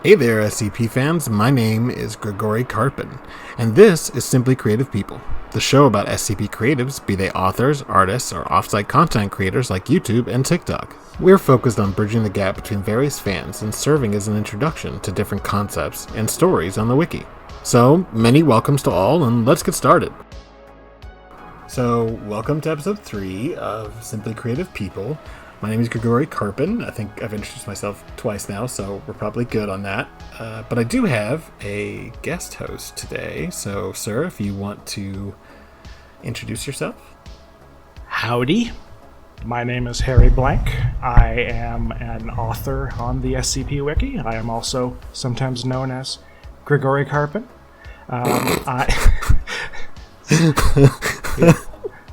Hey there, SCP fans. My name is Grigory Karpin, and this is Simply Creative People, the show about SCP creatives, be they authors, artists, or off-site content creators like YouTube and TikTok. We're focused on bridging the gap between various fans and serving as an introduction to different concepts and stories on the wiki. So, many welcomes to all, and let's get started. So, welcome to episode 3 of Simply Creative People. My name is Grigory Karpin. I think I've introduced myself twice now, so we're probably good on that. But I do have a guest host today. So, sir, if you want to introduce yourself. Howdy. My name is HarryBlank. I am an author on the SCP Wiki. I am also sometimes known as Grigory Karpin.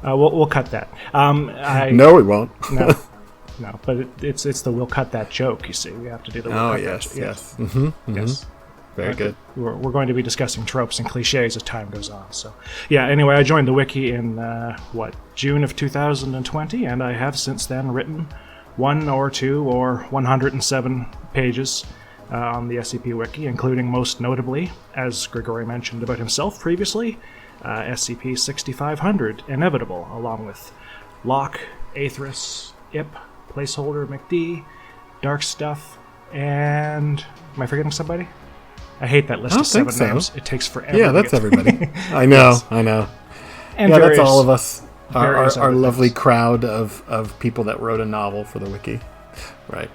We'll cut that. No, we won't. No, but it's the we'll cut that joke, you see. We have to do the we'll cut that joke. Yes. Mm-hmm. Yes. Very good. We're going to be discussing tropes and cliches as time goes on. So, yeah, anyway, I joined the wiki in, June of 2020, and I have since then written 1 or 2 or 107 pages on the SCP Wiki, including most notably, as Grigory mentioned about himself previously, SCP-6500, Inevitable, along with Locke, Aethris, IP, Placeholder, McD, Dark Stuff, and... Am I forgetting somebody? I hate that list of 7 names. It takes forever. Yeah, that's everybody. I know, yes. I know. And yeah, that's all of us. Our lovely crowd of people that wrote a novel for the wiki. Right.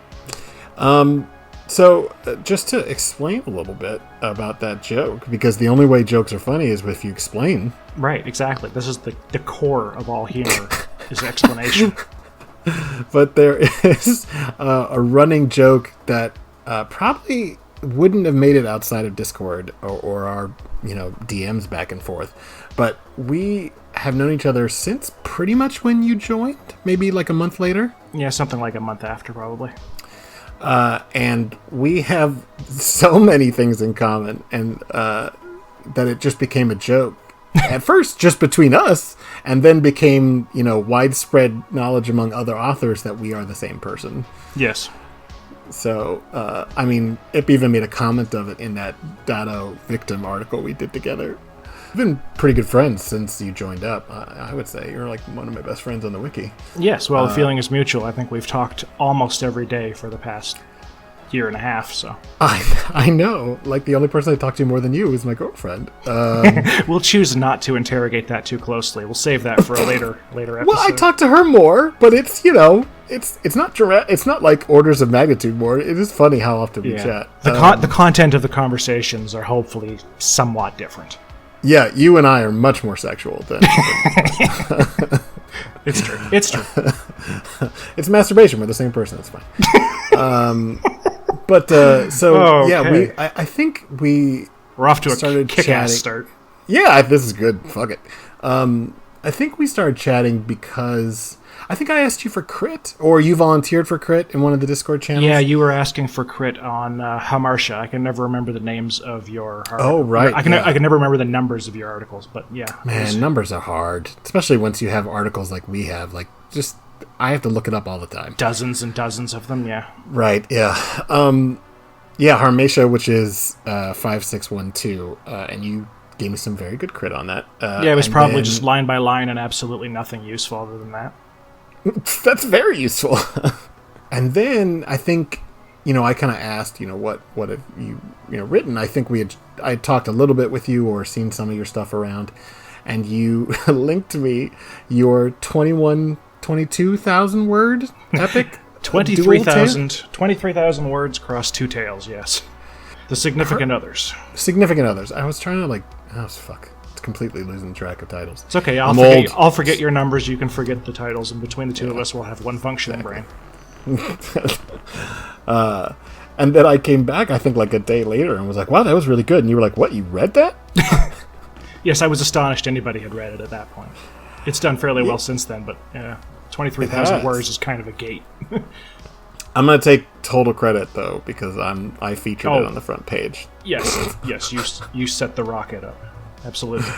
So, just to explain a little bit about that joke, because the only way jokes are funny is if you explain. Right, exactly. This is the core of all humor, is explanation. But there is a running joke that probably wouldn't have made it outside of Discord or our, DMs back and forth. But we have known each other since pretty much when you joined, maybe like a month later. Yeah, something like a month after, probably. And we have so many things in common, and that it just became a joke. At first, just between us, and then became, widespread knowledge among other authors that we are the same person. Yes. So, Ip even made a comment of it in that Dado victim article we did together. We've been pretty good friends since you joined up. I would say you're like one of my best friends on the wiki. Yes, well, the feeling is mutual. I think we've talked almost every day for the past year and a half, so. I know. Like, the only person I talk to more than you is my girlfriend. We'll choose not to interrogate that too closely. We'll save that for a later episode. Well, I talk to her more, but it's, it's not direct. It's not like orders of magnitude more. It is funny how often we chat. The content of the conversations are hopefully somewhat different. Yeah, you and I are much more sexual than... It's true. It's masturbation. We're the same person. It's fine. Okay. I think we're off to a kick-ass start. Yeah, this is good. Fuck it. I think we started chatting because I think I asked you for crit, or you volunteered for crit in one of the Discord channels. Yeah, you were asking for crit on Hamartia. I can never remember the names of your articles. Oh, right. I can never remember the numbers of your articles, but yeah. Man, numbers are hard, especially once you have articles like we have. Like, just... I have to look it up all the time. Dozens and dozens of them, yeah. Right, yeah. Harmatia, which is 5612, and you gave me some very good crit on that. It was probably just line by line and absolutely nothing useful other than that. That's very useful. And then I think, I kind of asked, what have you, written? I think I had talked a little bit with you or seen some of your stuff around, and you linked me your 22,000 word epic. 23,000 words across 2 tales, yes. The significant others. Significant others. I was trying to fuck. It's completely losing track of titles. It's okay. I'll forget your numbers. You can forget the titles, and between the two of us, we'll have one functioning brain. And then I came back, I think, like a day later, and was like, "Wow, that was really good." And you were like, "What? You read that?" Yes, I was astonished anybody had read it at that point. It's done fairly well since then, but 23,000 words is kind of a gate. I'm going to take total credit, though, because I featured it on the front page. Yes, you set the rocket up. Absolutely.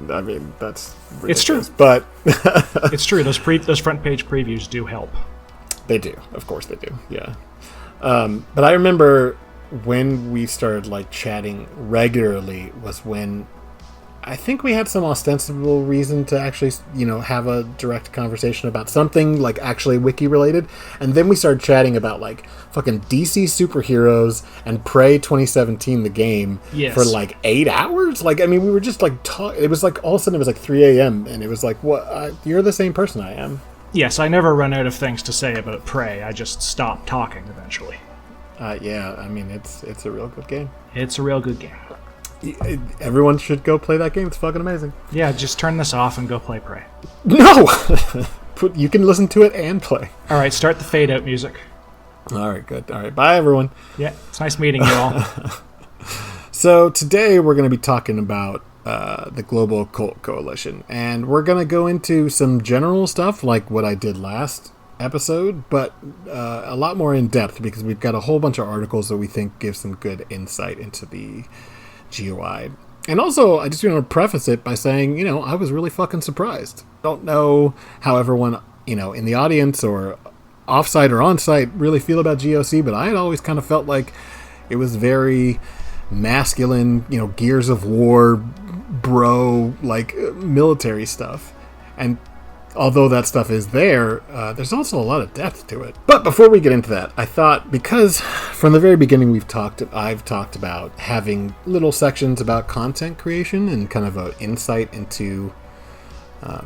I mean, that's ridiculous. It's true. But it's true. Those front page previews do help. They do. Of course they do, yeah. But I remember when we started like chatting regularly was when I think we had some ostensible reason to actually, have a direct conversation about something like actually wiki related. And then we started chatting about like fucking DC superheroes and Prey 2017, the game, for like 8 hours. Like, I mean, we were just like it was like all of a sudden it was like 3 a.m. and it was like, what? You're the same person I am. Yes, I never run out of things to say about Prey. I just stop talking eventually. Yeah, I mean, it's a real good game. It's a real good game. Everyone should go play that game. It's fucking amazing. Yeah, just turn this off and go play Prey. No! You can listen to it and play. All right, start the fade-out music. All right, good. All right, bye, everyone. Yeah, it's nice meeting you all. So today we're going to be talking about the Global Occult Coalition, and we're going to go into some general stuff like what I did last episode, but a lot more in depth because we've got a whole bunch of articles that we think give some good insight into the GOI. And also, I just want to preface it by saying, I was really fucking surprised. Don't know how everyone, in the audience or offsite or onsite really feel about GOC, but I had always kind of felt like it was very masculine, Gears of War, bro, like military stuff. And although that stuff is there, there's also a lot of depth to it. But before we get into that, I thought, because from the very beginning I've talked about having little sections about content creation and kind of an insight into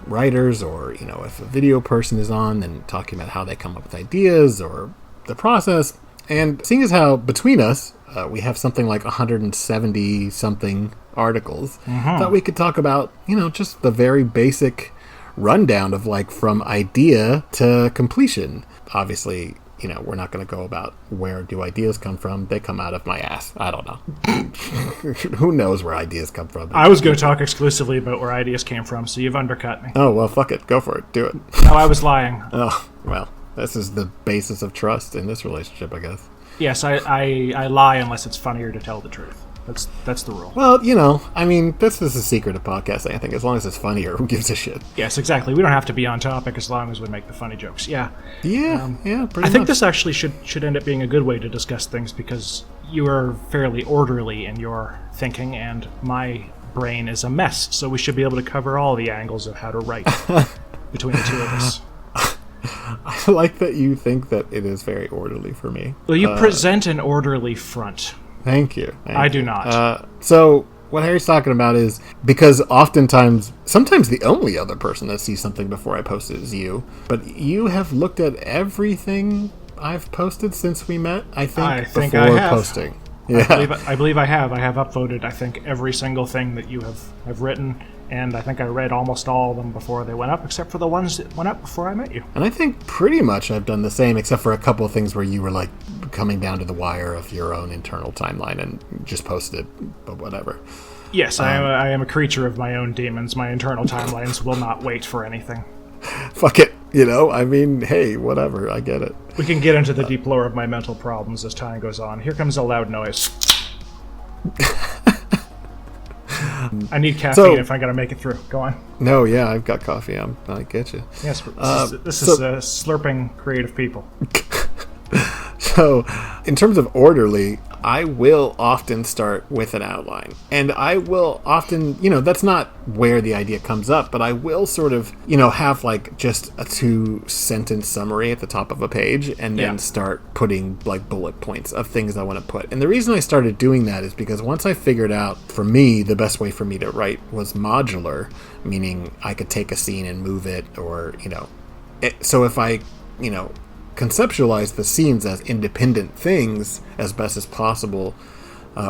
writers, or, if a video person is on, then talking about how they come up with ideas or the process. And seeing as how between us, we have something like 170 something articles, thought we could talk about, just the very basic rundown of like from idea to completion. Obviously, we're not going to go about where do ideas come from. They come out of my ass. I don't know. Who knows where ideas come from? I was going to talk exclusively about where ideas came from, so you've undercut me. Oh, well, fuck it. Go for it. Do it. No, I was lying. Oh, well, this is the basis of trust in this relationship, I guess. Yes, I lie unless it's funnier to tell the truth. That's the rule. Well, I mean, this is the secret of podcasting, I think. As long as it's funnier, who gives a shit? Yes, exactly. We don't have to be on topic as long as we make the funny jokes. Yeah. Yeah, pretty I think much. this actually should end up being a good way to discuss things, because you are fairly orderly in your thinking, and my brain is a mess, so we should be able to cover all the angles of how to write between the two of us. I like that you think that it is very orderly for me. Well, you present an orderly front. Thank you. I do not. So what Harry's talking about is, because sometimes the only other person that sees something before I post it is you, but you have looked at everything I've posted since we met, I think before I have. posting. Yeah. I believe I have. I have upvoted, I think, every single thing that you have written, and I think I read almost all of them before they went up, except for the ones that went up before I met you. And I think pretty much I've done the same, except for a couple of things where you were like coming down to the wire of your own internal timeline and just posted it, but whatever. Yes, I am a creature of my own demons. My internal timelines will not wait for anything. Fuck it. I mean, hey, whatever. I get it. We can get into the deep lore of my mental problems as time goes on. Here comes a loud noise. I need caffeine if I'm going to make it through. Go on. No, yeah, I've got coffee. I get you. Yes, this is slurping creative people. So, in terms of orderly, I will often start with an outline. And I will often, that's not where the idea comes up, but I will sort of, have like just a 2-sentence summary at the top of a page and then start putting like bullet points of things I want to put. And the reason I started doing that is because once I figured out, for me, the best way for me to write was modular, meaning I could take a scene and move it, or, so if I, conceptualize the scenes as independent things as best as possible,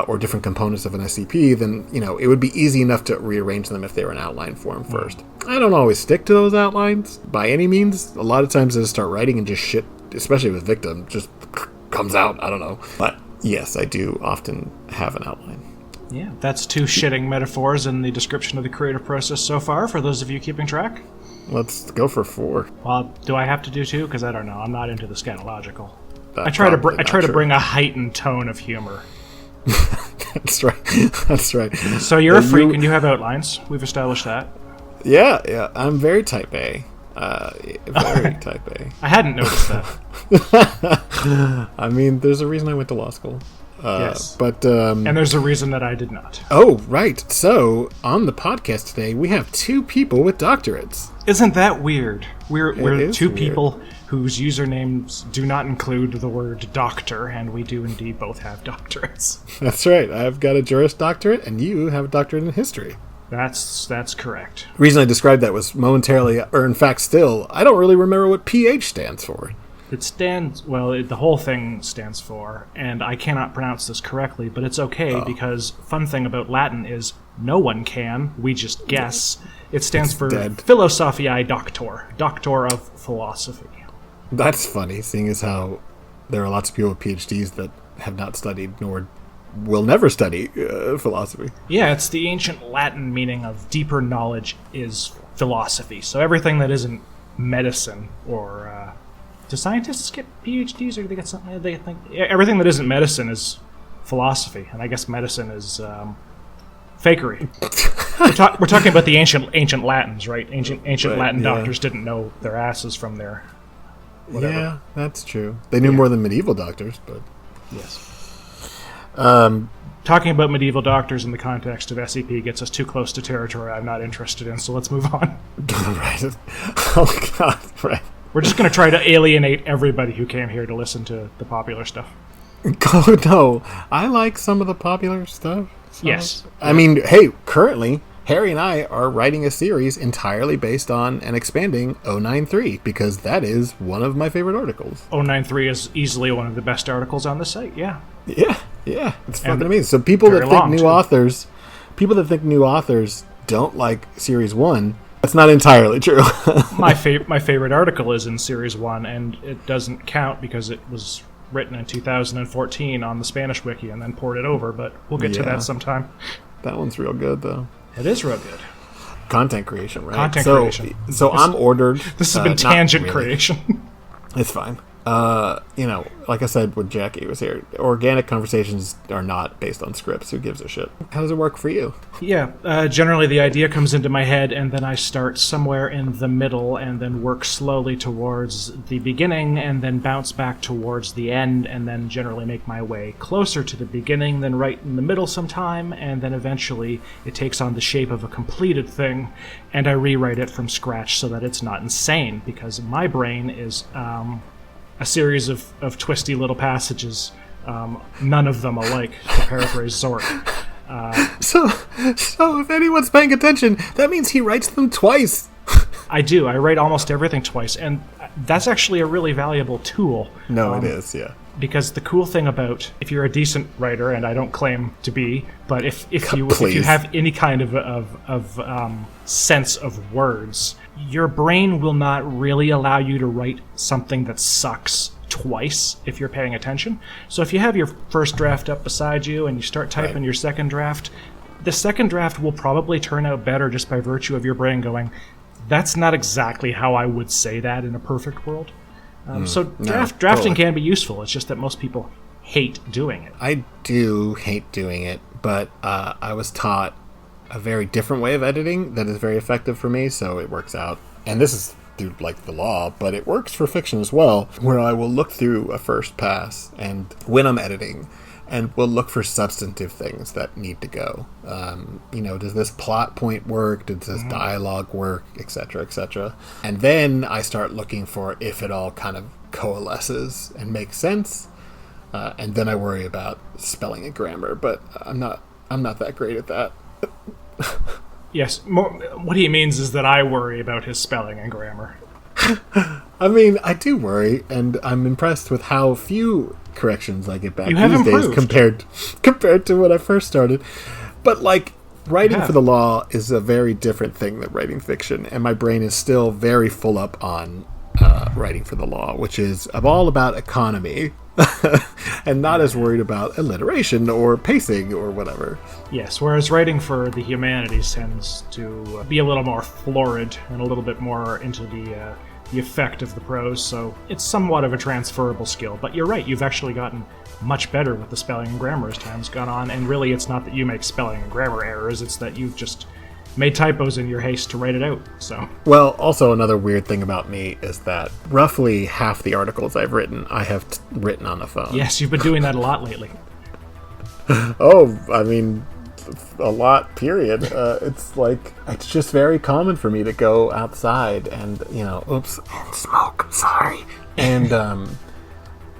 or different components of an SCP, then, it would be easy enough to rearrange them if they were in outline form first. I don't always stick to those outlines by any means. A lot of times I just start writing and just shit, especially with Victim, just comes out. I don't know. But yes, I do often have an outline. Yeah, that's 2 shitting metaphors in the description of the creative process so far, for those of you keeping track. Let's go for 4. Well, do I have to do 2? Because I don't know. I'm not into the scatological. I try to bring a heightened tone of humor. That's right. That's right. So you're a freak and you have outlines. We've established that. Yeah. I'm very type A. Very type A. I hadn't noticed that. I mean, there's a reason I went to law school. Yes. But and there's a reason that I did not. Oh, right. So, on the podcast today, we have 2 people with doctorates. Isn't that weird? We're 2 weird. people whose usernames do not include the word doctor, and we do indeed both have doctorates. That's right. I've got a Juris Doctorate, and you have a doctorate in history. That's correct. The reason I described that was momentarily, or in fact still, I don't really remember what PH stands for. It stands, the whole thing stands for, and I cannot pronounce this correctly, but it's okay because fun thing about Latin is no one can, we just guess. It stands for Philosophiae Doctor, Doctor of Philosophy. That's funny, seeing as how there are lots of people with PhDs that have not studied nor will never study philosophy. Yeah, it's the ancient Latin meaning of deeper knowledge is philosophy. So everything that isn't medicine or... do scientists get PhDs or do they get something? They think everything that isn't medicine is philosophy, and I guess medicine is fakery. We're talking about the ancient Latins, right? Ancient Latin doctors didn't know their asses from their whatever. Yeah, that's true. They knew more than medieval doctors, but yes. Talking about medieval doctors in the context of SCP gets us too close to territory I'm not interested in, so let's move on. Right. Oh God, right. We're just going to try to alienate everybody who came here to listen to the popular stuff. Oh, no. I like some of the popular stuff. So. Yes. I mean, hey, currently, Harry and I are writing a series entirely based on and expanding 093, because that is one of my favorite articles. 093 is easily one of the best articles on the site, yeah. Yeah. It's fucking amazing. So people that think new authors don't like Series 1... That's not entirely true. My favorite article is in Series 1, and it doesn't count because it was written in 2014 on the Spanish wiki and then ported over, but we'll get to that sometime. That one's real good, though. It is real good. Content creation, right? Content creation. So I'm ordered... This has been tangent creation. It's fine. Like I said when Jackie was here, organic conversations are not based on scripts. Who gives a shit? How does it work for you? Yeah, generally the idea comes into my head, and then I start somewhere in the middle, and then work slowly towards the beginning, and then bounce back towards the end, and then generally make my way closer to the beginning, then right in the middle sometime, and then eventually it takes on the shape of a completed thing, and I rewrite it from scratch so that it's not insane, because my brain is... a series of twisty little passages, none of them alike, to paraphrase Zork. So if anyone's paying attention, that means he writes them twice. I do. I write almost everything twice, and that's actually a really valuable tool. No, it is, yeah. Because the cool thing about, if you're a decent writer, and I don't claim to be, but if you have any kind of sense of words, your brain will not really allow you to write something that sucks twice if you're paying attention. So if you have your first draft up beside you and you start typing your second draft, the second draft will probably turn out better just by virtue of your brain going, that's not exactly how I would say that in a perfect world. Drafting can be useful. It's just that most people hate doing it. I do hate doing it, but I was taught a very different way of editing that is very effective for me, so it works out. And this is through like the law, but it works for fiction as well, where I will look through a first pass and when I'm editing, and we'll look for substantive things that need to go. Does this plot point work? Does this dialogue work? Etc., etc. And then I start looking for if it all kind of coalesces and makes sense. And then I worry about spelling and grammar, but I'm not that great at that. Yes, what he means is that I worry about his spelling and grammar. I mean, I do worry, and I'm impressed with how few corrections I get back these days compared to when I first started. But like, writing for the law is a very different thing than writing fiction, and my brain is still very full up on writing for the law, which is all about economy and not as worried about alliteration or pacing or whatever. Yes, whereas writing for the humanities tends to be a little more florid and a little bit more into the effect of the prose, so it's somewhat of a transferable skill. But you're right, you've actually gotten much better with the spelling and grammar as time's gone on, and really it's not that you make spelling and grammar errors, it's that you've just made typos in your haste to write it out. So, well, also another weird thing about me is that roughly half the articles I've written, I have written on the phone. Yes, you've been doing that a lot lately. Oh, I mean, a lot, period. It's just very common for me to go outside and, oops, and smoke, sorry. And,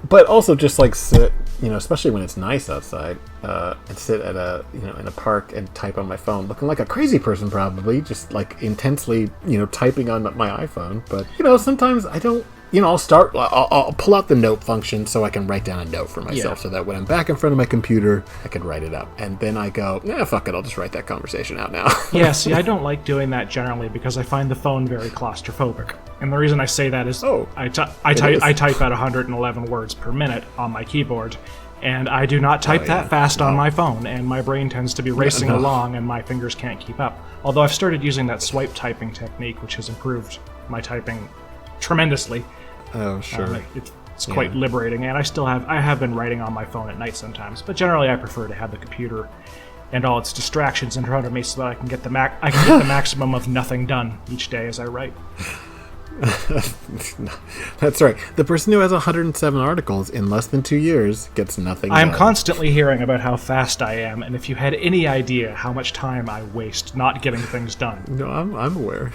but also just like sit, especially when it's nice outside, and sit at in a park and type on my phone, looking like a crazy person probably, just like intensely, typing on my iPhone. But, sometimes I don't, I'll pull out the note function so I can write down a note for myself so that when I'm back in front of my computer, I can write it up. And then I go, fuck it, I'll just write that conversation out now. Yeah, see, I don't like doing that generally because I find the phone very claustrophobic. And the reason I say that is I type at 111 words per minute on my keyboard, and I do not type that fast on my phone, and my brain tends to be racing along and my fingers can't keep up. Although I've started using that swipe typing technique, which has improved my typing tremendously. Oh, sure. It's quite liberating, and I have been writing on my phone at night sometimes, but generally I prefer to have the computer and all its distractions in front of me so that I can get the maximum of nothing done each day as I write. That's right. The person who has 107 articles in less than 2 years gets nothing done. I'm constantly hearing about how fast I am, and if you had any idea how much time I waste not getting things done. No, I'm aware.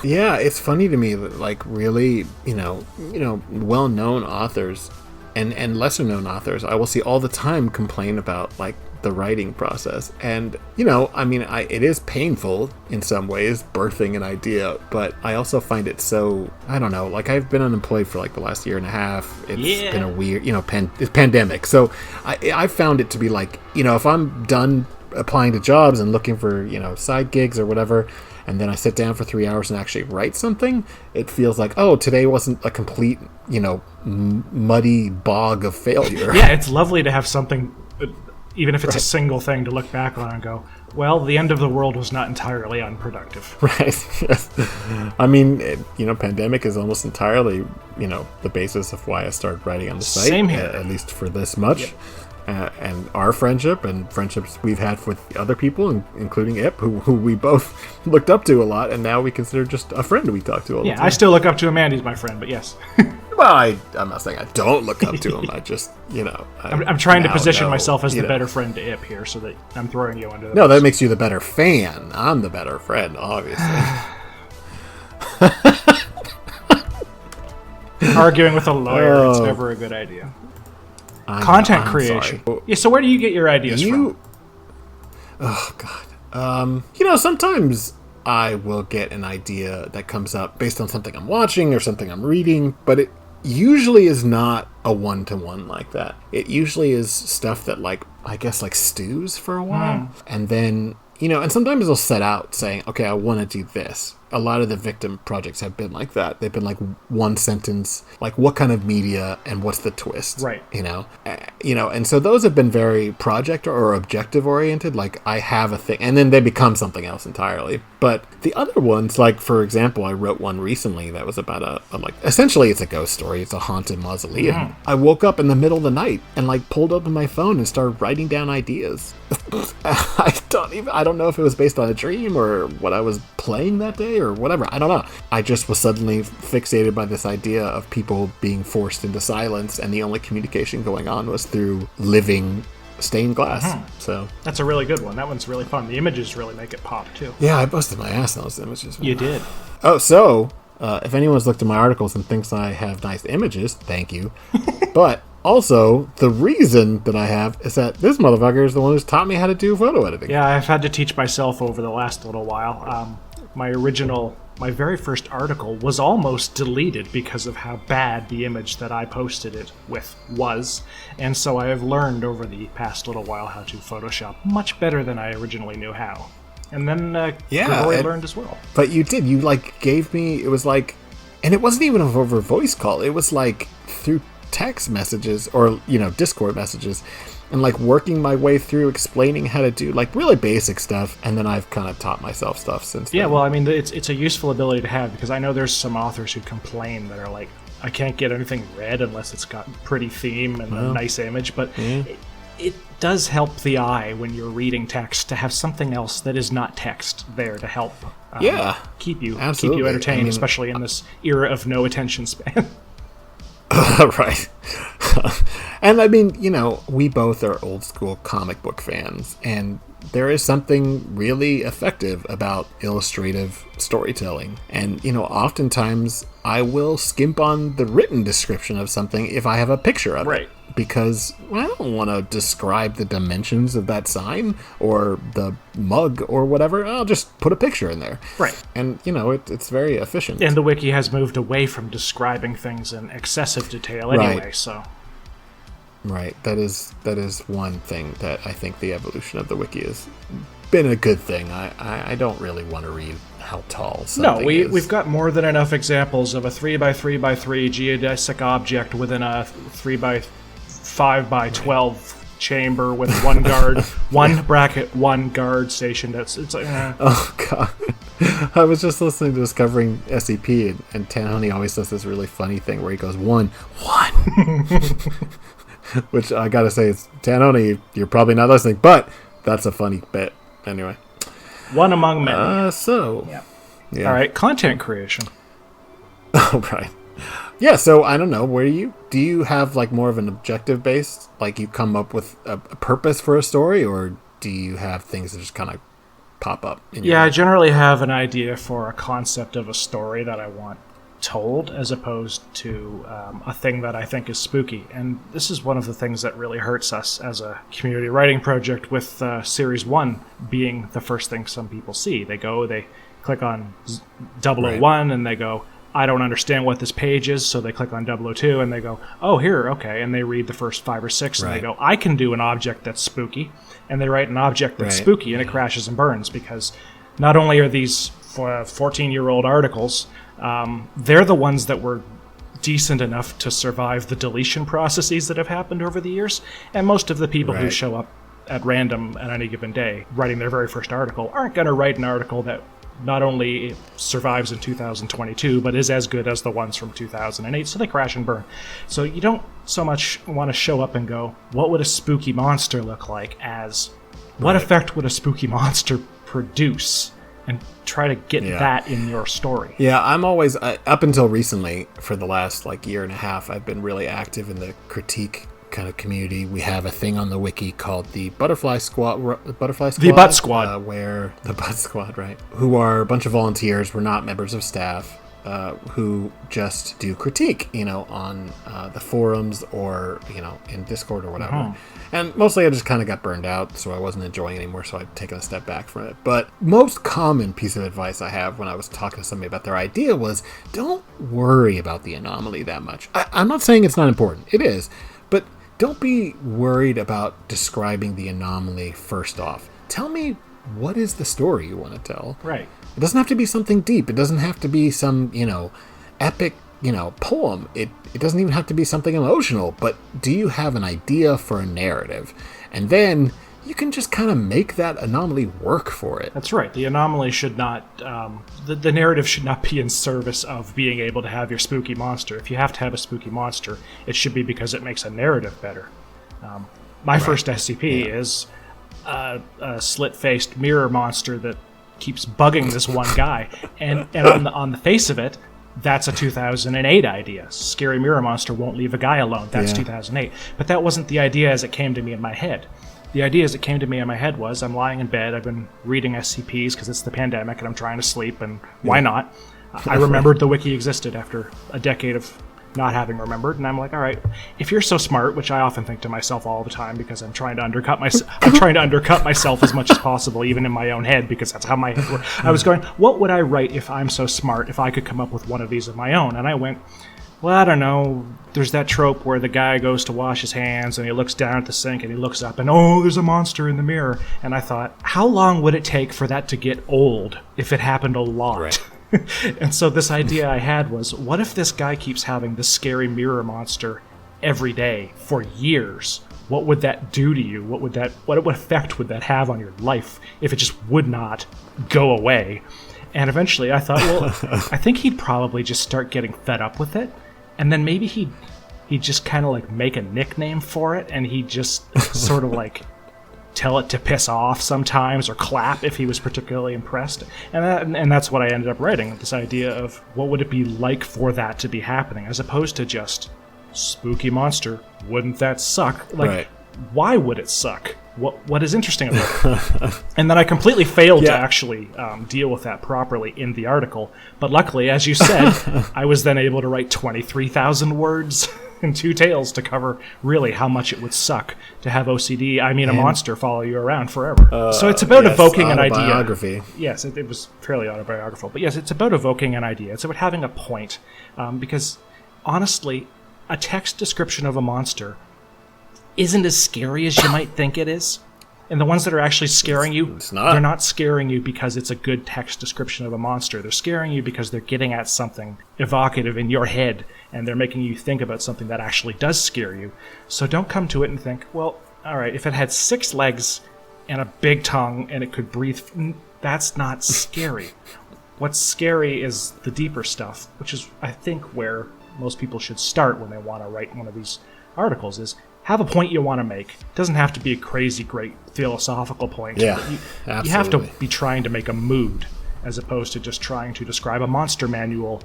Yeah, it's funny to me that, like, really, well-known authors and lesser-known authors, I will see all the time complain about, like, the writing process. And, it is painful in some ways, birthing an idea, but I also find it so, I don't know, like, I've been unemployed for, like, the last year and a half. It's been a weird, it's pandemic. So I found it to be like, if I'm done applying to jobs and looking for, side gigs or whatever, and then I sit down for 3 hours and actually write something, it feels like, today wasn't a complete, muddy bog of failure. Yeah, it's lovely to have something, even if it's a single thing, to look back on and go, well, the end of the world was not entirely unproductive. Right. Yes. I mean, pandemic is almost entirely, the basis of why I started writing on the site. Same here. At least for this much. Yep. And our friendship and friendships we've had with other people, including Ip, who we both looked up to a lot, and now we consider just a friend we talk to all the time. Yeah, I still look up to him, and he's my friend, but yes. Well, I'm not saying I don't look up to him. I just, I'm trying to position myself as the better friend to Ip here, so that I'm throwing you under the No, that makes you the better fan. I'm the better friend, obviously. Arguing with a lawyer, it's never a good idea. Content creation. Sorry. Yeah, so where do you get your ideas from? Oh, God. Sometimes I will get an idea that comes up based on something I'm watching or something I'm reading, but it usually is not a one-to-one like that. It usually is stuff that, stews for a while. And then, and sometimes it'll set out saying, okay, I want to do this. A lot of the victim projects have been like that. They've been like one sentence, like what kind of media and what's the twist, right? And so those have been very project or objective oriented. Like I have a thing, and then they become something else entirely. But the other ones, like for example, I wrote one recently that was about essentially it's a ghost story. It's a haunted mausoleum. I woke up in the middle of the night and pulled open my phone and started writing down ideas. I don't know if it was based on a dream or what I was playing that day or whatever. I don't know. I just was suddenly fixated by this idea of people being forced into silence, and the only communication going on was through living stained glass. So that's a really good one. That one's really fun. The images really make it pop too. Yeah, I busted my ass on those images. You did. Oh, so if anyone's looked at my articles and thinks I have nice images, thank you. But also, the reason that I have is that this motherfucker is the one who's taught me how to do photo editing. Yeah, I've had to teach myself over the last little while. My very first article was almost deleted because of how bad the image that I posted it with was. And so I have learned over the past little while how to Photoshop much better than I originally knew how. And then Gregory learned as well. But you did. You gave me, it was and it wasn't even over voice call. It was through text messages or, Discord messages. And working my way through explaining how to do really basic stuff, and then I've kind of taught myself stuff since then. Yeah, well, I mean, it's a useful ability to have, because I know there's some authors who complain that are I can't get anything read unless it's got pretty theme and a nice image, but it does help the eye when you're reading text to have something else that is not text there to help keep you entertained, especially in this era of no attention span. Right. And I mean, we both are old school comic book fans, and there is something really effective about illustrative storytelling. And, oftentimes I will skimp on the written description of something if I have a picture of it. Because I don't want to describe the dimensions of that sign or the mug or whatever. I'll just put a picture in there. Right. And, it's very efficient. And the wiki has moved away from describing things in excessive detail anyway, so... Right. That is one thing that I think the evolution of the wiki has been a good thing. I don't really want to read how tall something is. No, we've got more than enough examples of a 3x3x3 geodesic object within a 3x5x12 chamber with one guard, one guard stationed. It's like, Oh, God. I was just listening to Discovering SCP, and Tanhoney always does this really funny thing where he goes, one. Which I gotta say, it's Tanhoney, you're probably not listening, but that's a funny bit. Anyway. One among many. Yeah. All right, content creation. Oh, right. Yeah, so I don't know, do you have like more of an objective based, like you come up with a purpose for a story, or do you have things that just kind of pop up? I generally have an idea for a concept of a story that I want told, as opposed to a thing that I think is spooky. And this is one of the things that really hurts us as a community writing project, with Series 1 being the first thing some people see. They click on 001 and they go, I don't understand what this page is, so they click on 002 and they go, oh, here, okay, and they read the first 5 or 6 and they go, I can do an object that's spooky, and they write an object that's spooky, and it crashes and burns, because not only are these 14-year-old articles, they're the ones that were decent enough to survive the deletion processes that have happened over the years, and most of the people who show up at random at any given day writing their very first article aren't going to write an article that not only survives in 2022, but is as good as the ones from 2008, so they crash and burn. So you don't so much want to show up and go, what would a spooky monster look like, as what effect would a spooky monster produce, and try to get that in your story. Yeah, I'm always, up until recently, for the last year and a half, I've been really active in the critique kind of community. We have a thing on the wiki called the Butterfly Squad. The Butt Squad. Where the Butt Squad, right? Who are a bunch of volunteers. We're not members of staff. Who just do critique, on the forums or, in Discord or whatever. And mostly I just kind of got burned out, so I wasn't enjoying it anymore, so I've taken a step back from it. But most common piece of advice I have when I was talking to somebody about their idea was, don't worry about the anomaly that much. I'm not saying it's not important. It is. But don't be worried about describing the anomaly first off. Tell me, what is the story you want to tell? Right. It doesn't have to be something deep. It doesn't have to be some, epic, poem. It doesn't even have to be something emotional. But do you have an idea for a narrative? And then you can just kind of make that anomaly work for it. That's right. The anomaly should not, the narrative should not be in service of being able to have your spooky monster. If you have to have a spooky monster, it should be because it makes a narrative better. My first SCP is a slit-faced mirror monster that keeps bugging this one guy, and on the face of it, that's a 2008 idea. Scary mirror monster won't leave a guy alone. That's 2008. But that wasn't the idea as it came to me in my head. The idea as it came to me in my head was, I'm lying in bed, I've been reading SCPs because it's the pandemic and I'm trying to sleep, and why not? I remembered the wiki existed after a decade of not having remembered, and I'm like, all right, if you're so smart, which I often think to myself all the time because I'm trying to undercut myself as much as possible, even in my own head, because that's how my head works. I was going, what would I write if I'm so smart, if I could come up with one of these of my own? And I went, well, I don't know, there's that trope where the guy goes to wash his hands and he looks down at the sink and he looks up and, oh, there's a monster in the mirror. And I thought, how long would it take for that to get old if it happened a lot? Right. And so this idea I had was, what if this guy keeps having this scary mirror monster every day for years? What would that do to you? What effect would that have on your life if it just would not go away? And eventually I thought, well, I think he'd probably just start getting fed up with it, and then maybe he'd just kind of make a nickname for it, and he'd just sort of tell it to piss off sometimes, or clap if he was particularly impressed. And that's what I ended up writing, this idea of what would it be like for that to be happening, as opposed to just spooky monster. Wouldn't that suck? Like, Right. why would it suck? What is interesting about it? And then I completely failed to actually deal with that properly in the article. But luckily, as you said, I was then able to write 23,000 words in 2 tales to cover really how much it would suck to have OCD, I mean a monster, follow you around forever. So it's about evoking an idea. Autobiography. Yes, it was fairly autobiographical. But yes, it's about evoking an idea. It's about having a point. Because honestly, a text description of a monster isn't as scary as you might think it is. And the ones that are actually scaring you, they're not scaring you because it's a good text description of a monster. They're scaring you because they're getting at something evocative in your head, and they're making you think about something that actually does scare you. So don't come to it and think, well, all right, if it had 6 legs and a big tongue and it could breathe, that's not scary. What's scary is the deeper stuff, which is, I think, where most people should start when they want to write one of these articles, is have a point you want to make. It doesn't have to be a crazy, great philosophical point. Yeah, you have to be trying to make a mood as opposed to just trying to describe a monster manual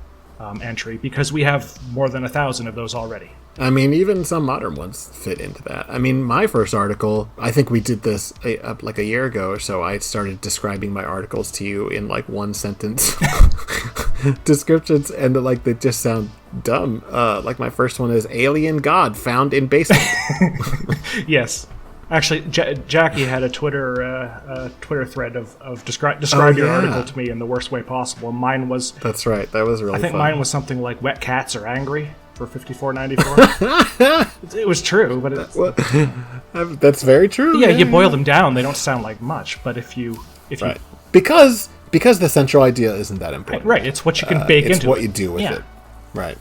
entry, because we have more than 1,000 of those already. I mean, even some modern ones fit into that. I mean, my first article, I think we did this like a year ago or so. I started describing my articles to you in like 1 sentence descriptions, and like they just sound dumb. Like my first one is alien god found in basement. Yes. Actually, Jackie had a Twitter thread of describe your article to me in the worst way possible. Mine was... That's right. That was really I think fun. mine was something like wet cats are angry for $54.94. It was true, but it's... That's very true. Yeah, you boil them down, they don't sound like much, but if you because the central idea isn't that important. Right, it's what you can bake into it. It's what you do with it. Right.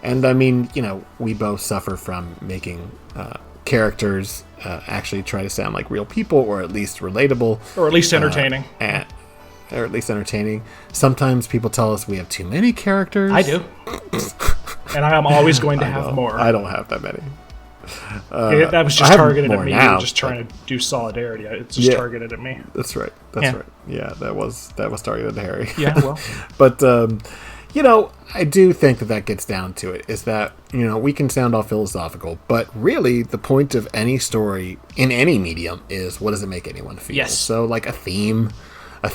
And I mean, we both suffer from making characters actually try to sound like real people, or at least relatable. Or at least entertaining. Or at least entertaining. Sometimes people tell us we have too many characters. I do. And I am always going to have more. I don't have that many. That was just targeted at me. Now, You're just trying to do solidarity. It's just targeted at me. That's right. That's right. Yeah, that was targeted at Harry. Yeah, well. But I do think that gets down to it, is that, we can sound all philosophical, but really the point of any story in any medium is, what does it make anyone feel? Yes. So like a theme, a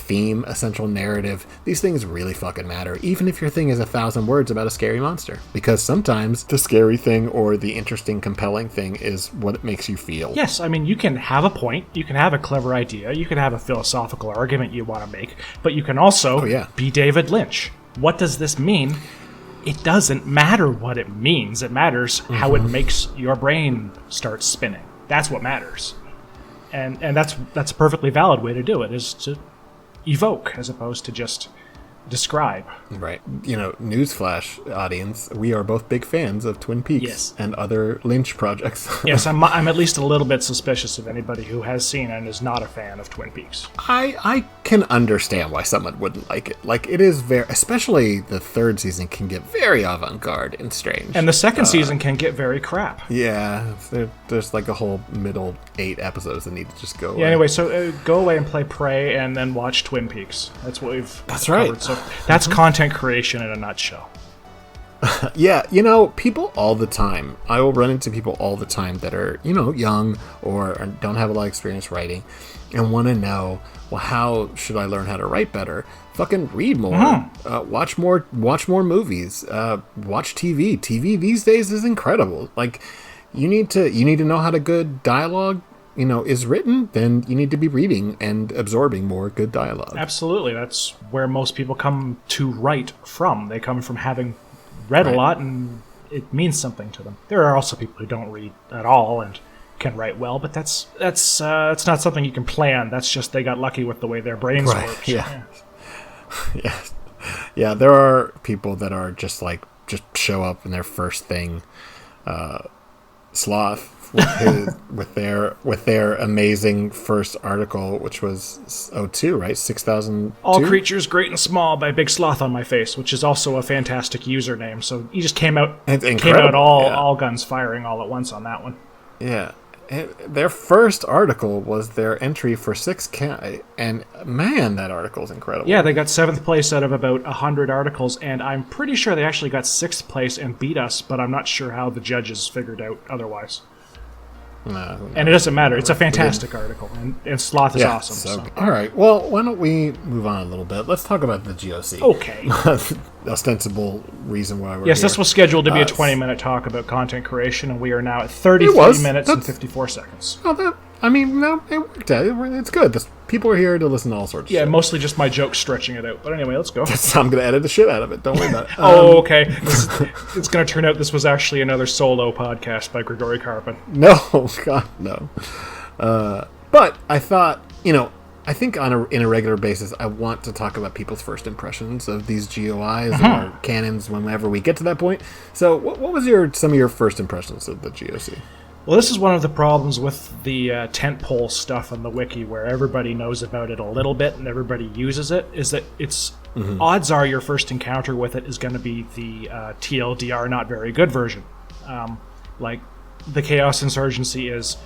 central narrative, these things really fucking matter, even if your thing is 1,000 words about a scary monster, because sometimes the scary thing or the interesting, compelling thing is what it makes you feel. Yes, I mean, you can have a point, you can have a clever idea, you can have a philosophical argument you want to make, but you can also be David Lynch. What does this mean? It doesn't matter what it means. It matters how it makes your brain start spinning. That's what matters. And that's a perfectly valid way to do it, is to evoke as opposed to just describe. Right. Newsflash, audience, we are both big fans of Twin Peaks and other Lynch projects. Yes, I'm at least a little bit suspicious of anybody who has seen and is not a fan of Twin Peaks. I can understand why someone wouldn't like it. Like, it is very, especially the 3rd season can get very avant-garde and strange. And the 2nd season can get very crap. Yeah, there's like a whole middle 8 episodes that need to just go away. Yeah, anyway, so go away and play Prey and then watch Twin Peaks. That's what we've covered. So that's content creation in a nutshell. Yeah, people all the time. I will run into people all the time that are, young or don't have a lot of experience writing and want to know, well, how should I learn how to write better? Fucking read more, watch more movies, watch TV. TV these days is incredible. Like, you need to know how to good dialogue is written, then you need to be reading and absorbing more good dialogue. Absolutely. That's where most people come to write from. They come from having read a lot, and it means something to them. There are also people who don't read at all and can write well, but that's not something you can plan. That's just they got lucky with the way their brains work. Yeah. Yeah, there are people that are just show up in their first thing, Sloth, with their amazing first article, which was 02, right? 6,000. All creatures great and small by Big Sloth on my face, which is also a fantastic username. So he just came out all guns firing all at once on that one. Yeah. their first article was their entry for 6K, and man, that article is incredible. Yeah, they got 7th place out of about 100 articles, and I'm pretty sure they actually got 6th place and beat us, but I'm not sure how the judges figured out otherwise. And it doesn't matter. It's a fantastic article, and Sloth is awesome. So. All right. Well, why don't we move on a little bit? Let's talk about the GOC. Okay. Ostensible reason why we're Yes, here. this was scheduled to be a 20-minute talk about content creation, and we are now at 33 minutes and 54 seconds. Oh, it worked out. It's good. People are here to listen to all sorts of shit. Mostly just my jokes stretching it out. But anyway, let's go. I'm going to edit the shit out of it. Don't worry about it. Okay. It's going to turn out this was actually another solo podcast by Grigory Karpin. No, God, no. But I thought, I think in a regular basis, I want to talk about people's first impressions of these GOIs or canons whenever we get to that point. So what was some of your first impressions of the GOC? Well, this is one of the problems with the tentpole stuff on the wiki, where everybody knows about it a little bit and everybody uses it, is that it's odds are your first encounter with it is going to be the TLDR not very good version. Like the Chaos Insurgency is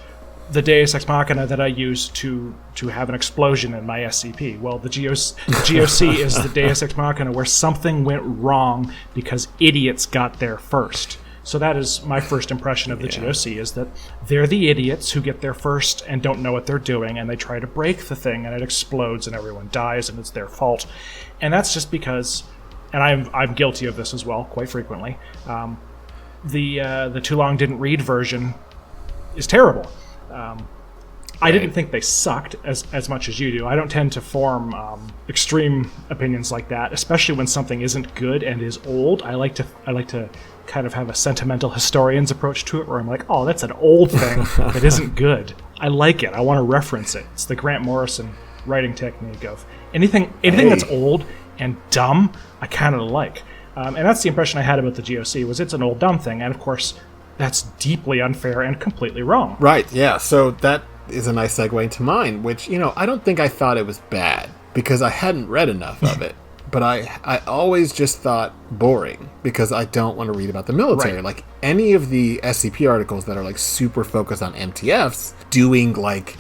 the Deus Ex Machina that I use to have an explosion in my SCP. Well, the GOC is the Deus Ex Machina where something went wrong because idiots got there first. So that is my first impression of the GOC, is that they're the idiots who get there first and don't know what they're doing, and they try to break the thing, and it explodes, and everyone dies, and it's their fault. And that's just because, and I'm guilty of this as well, quite frequently, the Too Long Didn't Read version is terrible. I didn't think they sucked as much as you do. I don't tend to form extreme opinions like that, especially when something isn't good and is old. I like to kind of have a sentimental historian's approach to it, where I'm like, oh, that's an old thing that isn't good. I like it. I want to reference it. It's the Grant Morrison writing technique of anything that's old and dumb, I kind of like. And that's the impression I had about the GOC, was it's an old dumb thing, and of course, that's deeply unfair and completely wrong. Right, yeah. So that is a nice segue into mine, which, I don't think I thought it was bad, because I hadn't read enough of it. But I always just thought boring, because I don't want to read about the military. Right. Like, any of the SCP articles that are, like, super focused on MTFs, doing, like,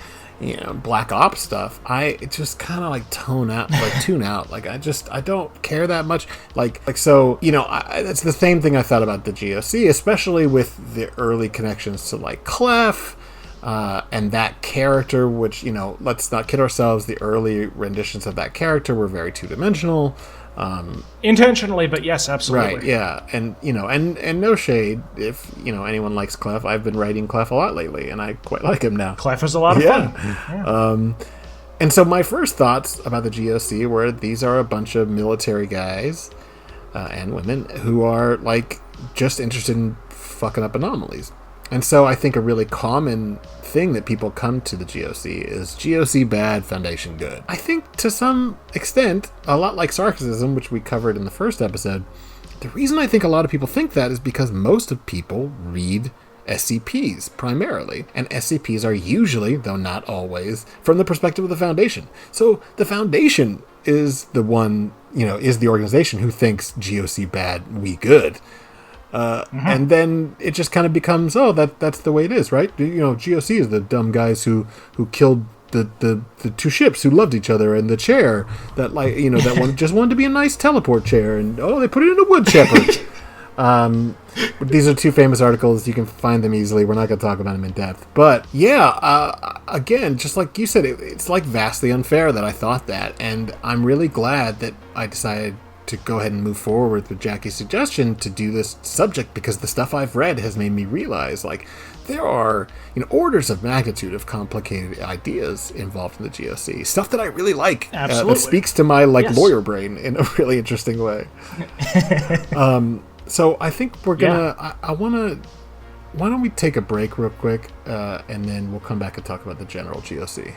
Black Ops stuff, I just kind of, like, tune out. Like, I don't care that much. So, it's the same thing I thought about the GOC, especially with the early connections to, like, Clef, and that character, which, let's not kid ourselves, the early renditions of that character were very two-dimensional. Intentionally, but yes, absolutely. Right, yeah. And, and no shade, if, anyone likes Clef. I've been writing Clef a lot lately, and I quite like him now. Clef is a lot of fun. Yeah. And so my first thoughts about the GOC were these are a bunch of military guys and women who are, like, just interested in fucking up anomalies. And so I think a really common thing that people come to the GOC is GOC bad, Foundation good. I think to some extent, a lot like Sarcasm, which we covered in the first episode, the reason I think a lot of people think that is because most of people read SCPs primarily, and SCPs are usually, though not always, from the perspective of the Foundation. So the Foundation is the one, is the organization who thinks GOC bad, we good. And then it just kind of becomes, that's the way it is, right? GOC is the dumb guys who killed the two ships who loved each other, and the chair that, like, that one just wanted to be a nice teleport chair, and they put it in a wood shepherd. These are two famous articles. You can find them easily. We're not going to talk about them in depth. But yeah, again, just like you said, it's like vastly unfair that I thought that, and I'm really glad that I decided to go ahead and move forward with Jackie's suggestion to do this subject, because the stuff I've read has made me realize, like, there are orders of magnitude of complicated ideas involved in the GOC. Stuff that I really like. Absolutely. That speaks to my lawyer brain in a really interesting way. So I think we're gonna. Yeah. Why don't we take a break real quick, and then we'll come back and talk about the general GOC.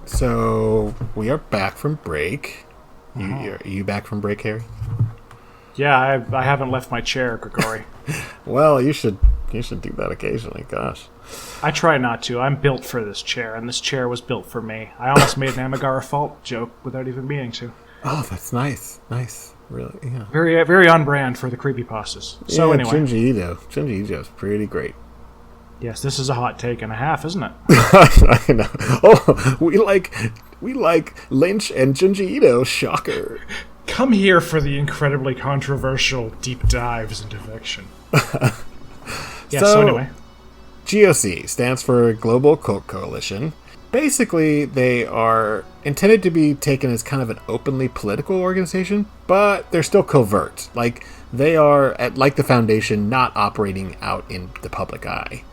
So we are back from break. Are you back from break, Harry? Yeah, I haven't left my chair, Grigori. Well, you should do that occasionally. Gosh. I try not to. I'm built for this chair, and this chair was built for me. I almost made an Amigara Fault joke without even meaning to. Oh, that's nice. Nice. Really, yeah. Very, very on brand for the creepypastas. So anyway. Junji Ito is pretty great. Yes, this is a hot take and a half, isn't it? I know. Oh, we like Lynch and Junji Ito. Shocker. Come here for the incredibly controversial deep dives into fiction. So anyway. GOC stands for Global Occult Coalition. Basically, they are intended to be taken as kind of an openly political organization, but they're still covert. Like, they are, like the Foundation, not operating out in the public eye.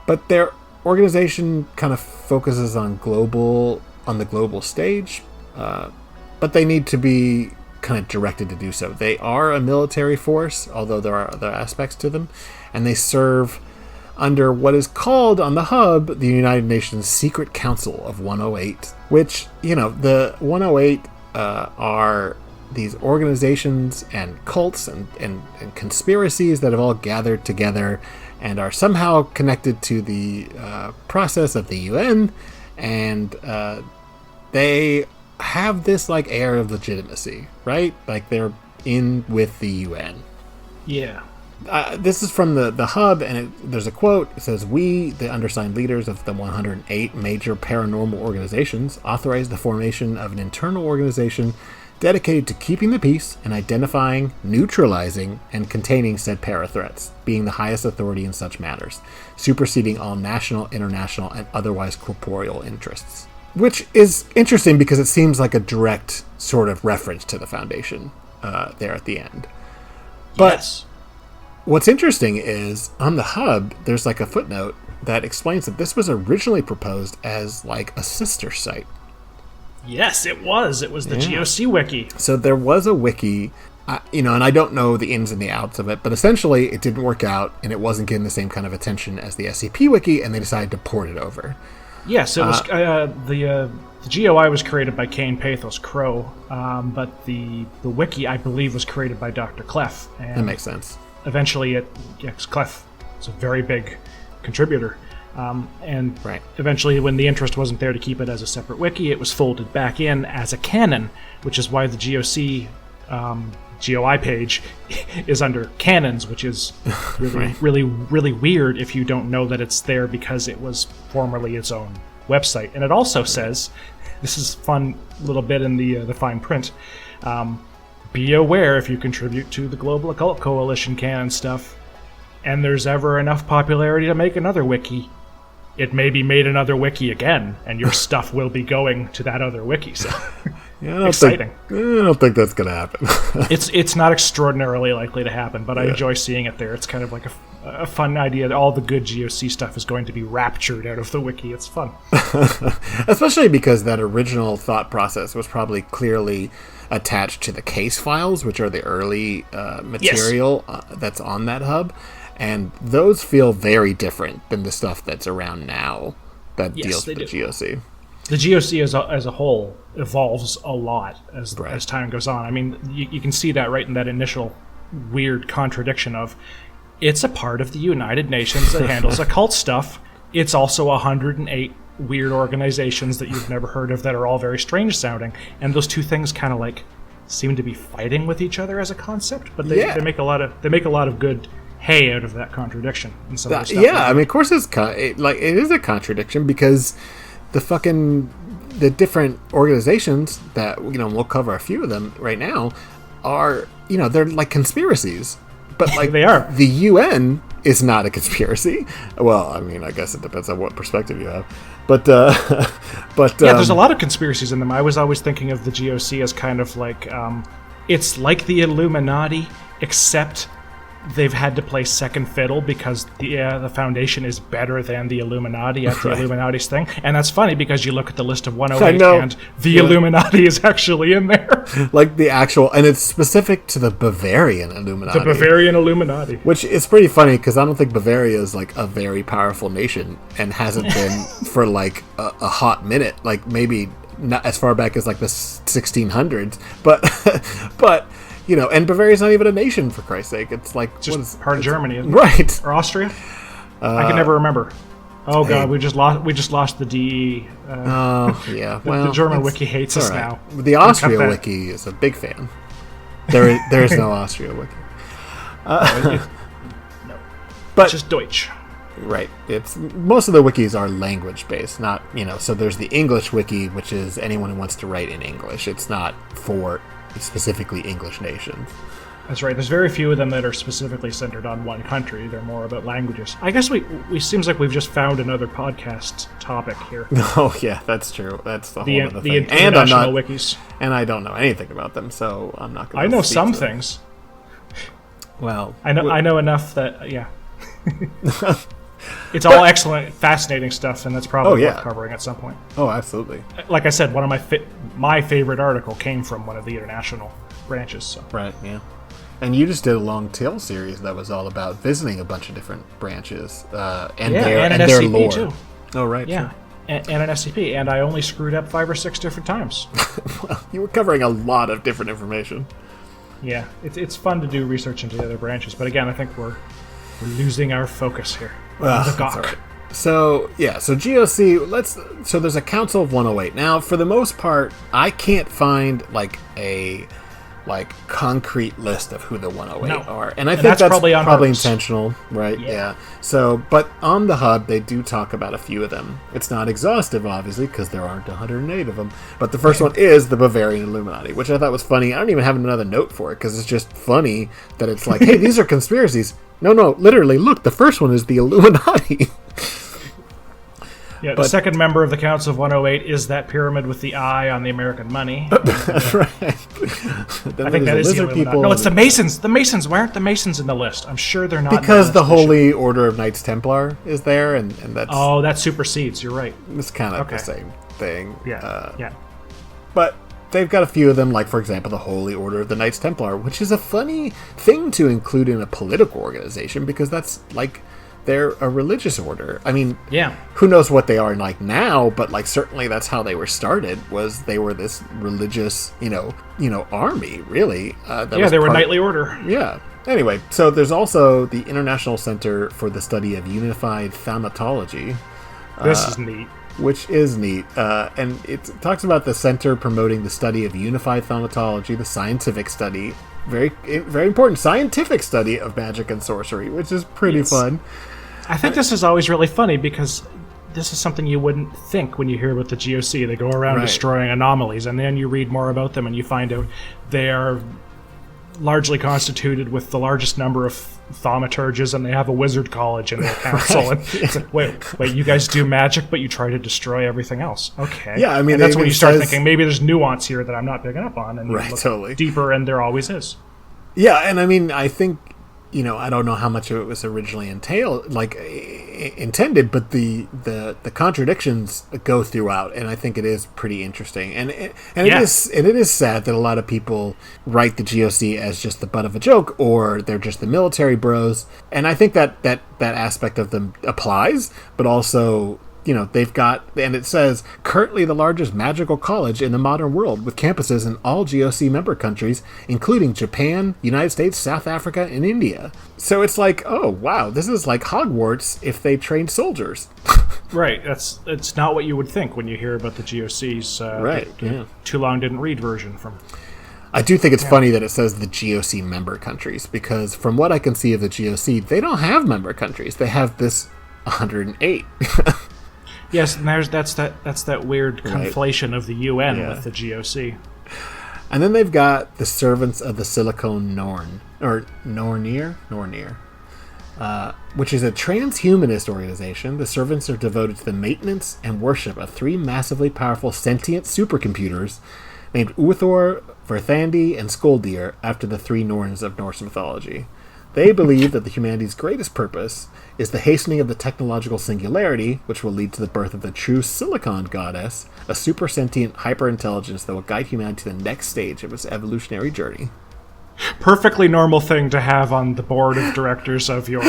But their organization kind of focuses on the global stage, but they need to be kind of directed to do so. They are a military force, although there are other aspects to them, and they serve under what is called on the hub the United Nations Secret Council of 108, which, the 108 are these organizations and cults and conspiracies that have all gathered together and are somehow connected to the process of the UN, and they have this like air of legitimacy, right? Like they're in with the UN. Yeah. This is from the hub, and there's a quote. It says, "We, the undersigned leaders of the 108 major paranormal organizations, authorize the formation of an internal organization dedicated to keeping the peace and identifying, neutralizing, and containing said para-threats, being the highest authority in such matters, superseding all national, international, and otherwise corporeal interests." Which is interesting because it seems like a direct sort of reference to the Foundation there at the end. But yes. What's interesting is, on the hub, there's like a footnote that explains that this was originally proposed as like a sister site. Yes, it was. It was the GOC wiki. So there was a wiki, and I don't know the ins and the outs of it, but essentially it didn't work out, and it wasn't getting the same kind of attention as the SCP wiki, and they decided to port it over. Yes, it was the GOI was created by Cain Pathos Crow, but the wiki, I believe, was created by Dr. Clef. And that makes sense. Eventually, Clef is a very big contributor. And eventually, when the interest wasn't there to keep it as a separate wiki, it was folded back in as a canon, which is why the GOC GOI page is under canons, which is really, really, really weird if you don't know that it's there because it was formerly its own website. And it also says, this is fun little bit in the fine print, be aware if you contribute to the Global Occult Coalition canon stuff, and there's ever enough popularity to make another wiki, it may be made another wiki again, and your stuff will be going to that other wiki. So, exciting. I don't think that's going to happen. It's not extraordinarily likely to happen, but I enjoy seeing it there. It's kind of like a fun idea that all the good GOC stuff is going to be raptured out of the wiki. It's fun. Especially because that original thought process was probably clearly attached to the case files, which are the early material that's on that hub. And those feel very different than the stuff that's around now that deals with the GOC. The GOC as a whole evolves a lot as time goes on. I mean, you can see that right in that initial weird contradiction of, it's a part of the United Nations that handles occult stuff. It's also 108 weird organizations that you've never heard of that are all very strange sounding. And those two things kind of like seem to be fighting with each other as a concept, but they make a lot of good out of that contradiction and some of the stuff. Yeah, I mean, of course it is a contradiction because the different organizations that we'll cover a few of them right now are they're like conspiracies, but like they are. The UN is not a conspiracy. Well, I mean, I guess it depends on what perspective you have, but there's a lot of conspiracies in them. I was always thinking of the GOC as kind of like it's like the Illuminati, except they've had to play second fiddle because the Foundation is better than the Illuminati at the Illuminati's thing. And that's funny because you look at the list of 108 and the Illuminati is actually in there. Like the actual, and it's specific to the Bavarian Illuminati. The Bavarian Illuminati. Which is pretty funny because I don't think Bavaria is like a very powerful nation and hasn't been for like a hot minute. Like maybe not as far back as like the 1600s. But you know, and Bavaria's not even a nation, for Christ's sake. It's like just part of Germany, isn't it? Right? Or Austria? I can never remember. Oh god, we just lost the DE. Oh yeah, the German wiki hates us now. The Austria wiki is a big fan. There is no Austria wiki. No, but it's just Deutsch. Right. It's most of the wikis are language based, not So there's the English wiki, which is anyone who wants to write in English. It's not for specifically English nations. That's right. There's very few of them that are specifically centered on one country. They're more about languages. I guess we seems like we've just found another podcast topic here. Oh yeah, that's true. That's the whole other thing. And I'm not wikis. And I don't know anything about them, so I'm not going to. I know some things. Well, I know enough that It's all excellent, fascinating stuff, and that's probably worth covering at some point. Oh, absolutely. Like I said, one of my favorite article came from one of the international branches. So. Right, yeah. And you just did a long tail series that was all about visiting a bunch of different branches and their SCP lore. Too. Oh, right. Yeah, and an SCP, and I only screwed up 5 or 6 different times. Well, you were covering a lot of different information. Yeah, it's fun to do research into the other branches, but again, I think we're losing our focus here. Well, that's all right. So GOC. So there's a Council of 108. Now, for the most part, I can't find like a concrete list of who the 108 are, and I think that's probably intentional, right? Yeah. So, but on the hub, they do talk about a few of them. It's not exhaustive, obviously, because there aren't 108 of them. But the first one is the Bavarian Illuminati, which I thought was funny. I don't even have another note for it because it's just funny that it's like, hey, these are conspiracies. No, literally, look, the first one is the Illuminati. Yeah, the second member of the Council of 108 is that pyramid with the eye on the American money. That's right. I think that is the Illuminati. No, it's the Masons. The Masons. Why aren't the Masons in the list? I'm sure they're not. Because the Holy Order of Knights Templar is there, and that's... Oh, that supersedes. You're right. It's kind of the same thing. Yeah. But they've got a few of them, like, for example, the Holy Order of the Knights Templar, which is a funny thing to include in a political organization, because that's, like... They're a religious order. I mean, who knows what they are like now, but like certainly that's how they were started. Was they were this religious, army, really. They were a knightly order. Yeah. Anyway, so there's also the International Center for the Study of Unified Thaumatology. This is neat. Which is neat. And it talks about the center promoting the study of unified thaumatology, the scientific study, very, very important scientific study of magic and sorcery, which is pretty fun. I think this is always really funny because this is something you wouldn't think when you hear about the GOC. They go around destroying anomalies, and then you read more about them and you find out they are largely constituted with the largest number of thaumaturges, and they have a wizard college in their council. And it's like, wait, you guys do magic, but you try to destroy everything else. Okay. Yeah, I mean, and that's when you start thinking maybe there's nuance here that I'm not picking up on, and you look totally deeper, and there always is. Yeah, and I mean, I think, I don't know how much of it was originally intended, but the contradictions go throughout, and I think it is pretty interesting. And it is sad that a lot of people write the GOC as just the butt of a joke, or they're just the military bros. And I think that aspect of them applies, but also, they've got, and it says, currently the largest magical college in the modern world, with campuses in all GOC member countries, including Japan, United States, South Africa, and India. So it's like, oh, wow, this is like Hogwarts if they trained soldiers. Right. It's not what you would think when you hear about the GOC's Too Long Didn't Read version from... I do think it's funny that it says the GOC member countries, because from what I can see of the GOC, they don't have member countries. They have this 108. Yes, and that's that weird conflation of the UN with the GOC. And then they've got the Servants of the Silicon Norn, or Nornir, which is a transhumanist organization. The Servants are devoted to the maintenance and worship of 3 massively powerful sentient supercomputers named Uthor, Verthandi, and Skoldir, after the 3 Norns of Norse mythology. They believe that the humanity's greatest purpose is the hastening of the technological singularity, which will lead to the birth of the true silicon goddess, a super sentient hyper-intelligence that will guide humanity to the next stage of its evolutionary journey. Perfectly normal thing to have on the board of directors of your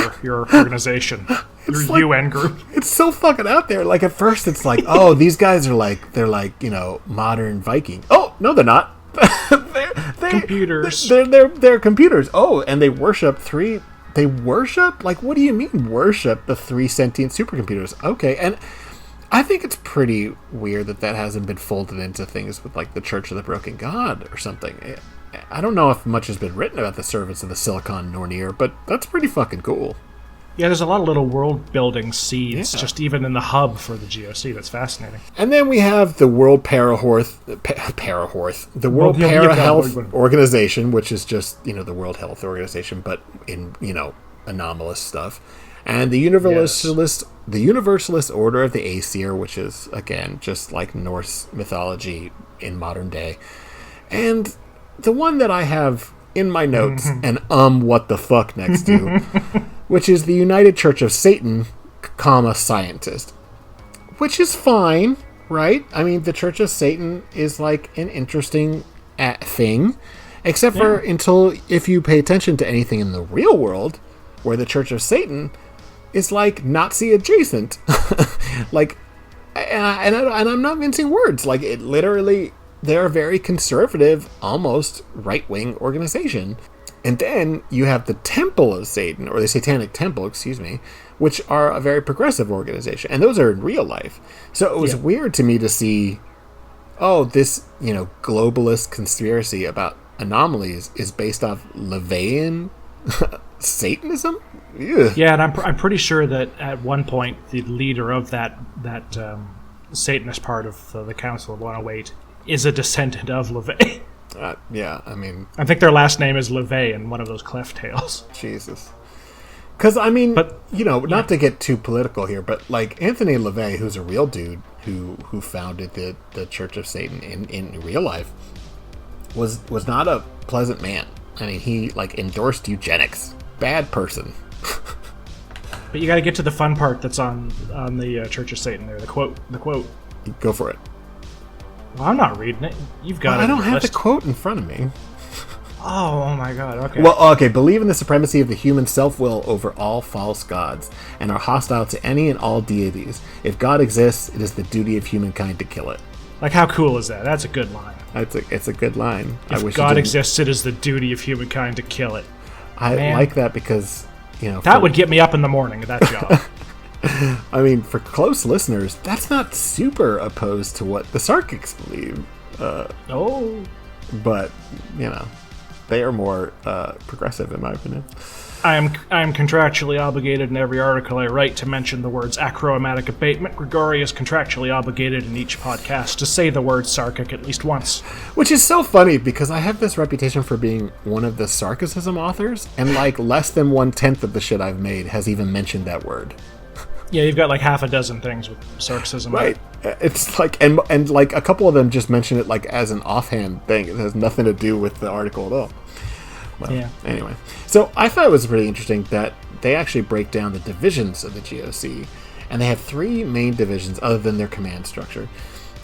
organization, your like, UN group. It's so fucking out there. Like, at first it's like, oh, these guys are like, they're like, modern Viking. Oh, no, they're not. Computers. They're computers. Oh, and they worship like, what do you mean worship the 3 sentient supercomputers? Okay, and I think it's pretty weird that hasn't been folded into things with, like, the Church of the Broken God or something. I don't know if much has been written about the servants of the Silicon Nornir, but that's pretty fucking cool. Yeah, there's a lot of little world-building seeds, just even in the hub for the GOC. That's fascinating. And then we have the World the World Para-Health Organization, which is just, the World Health Organization, but in, anomalous stuff. And the Universalist Order of the Aesir, which is, again, just like Norse mythology in modern day. And the one that I have in my notes and what the fuck next to, which is the United Church of Satan, scientist. Which is fine, right? I mean, the Church of Satan is like an interesting thing, except for until if you pay attention to anything in the real world, where the Church of Satan is like Nazi adjacent. Like, and I'm not mincing words. Like, it literally, they're a very conservative, almost right-wing organization. And then you have the Temple of Satan, or the Satanic Temple, which are a very progressive organization. And those are in real life. So it was weird to me to see, this, globalist conspiracy about anomalies is based off Levian Satanism? Ugh. Yeah, and I'm pretty sure that at one point the leader of that Satanist part of the Council of 108 is a descendant of LeVay. I mean, I think their last name is LeVay in one of those cleft tales. Jesus. Because, I mean, not to get too political here, but, like, Anthony LaVey, who's a real dude who founded the Church of Satan in real life, was not a pleasant man. I mean, he, like, endorsed eugenics. Bad person. But you got to get to the fun part that's on the Church of Satan there. The quote. Go for it. Well, I'm not reading it. You've got it. I don't have the quote in front of me. Oh my god, okay. Well, okay, believe in the supremacy of the human self-will over all false gods, and are hostile to any and all deities. If God exists, it is the duty of humankind to kill it. Like, how cool is that? That's a good line. It's a good line. If God exists, it is the duty of humankind to kill it. I like that because, that would get me up in the morning at that job. I mean, for close listeners, that's not super opposed to what the Sarkics believe. But, they are more progressive, in my opinion. I am contractually obligated in every article I write to mention the words achromatic abatement. Grigori is contractually obligated in each podcast to say the word Sarkic at least once. Which is so funny, because I have this reputation for being one of the Sarkicism authors, and like less than 1/10 of the shit I've made has even mentioned that word. Yeah, you've got like half a dozen things with Sarkicism. Right. It's like, and like a couple of them just mention it like as an offhand thing. It has nothing to do with the article at all. Well, anyway. So I thought it was pretty interesting that they actually break down the divisions of the GOC, and they have 3 main divisions other than their command structure,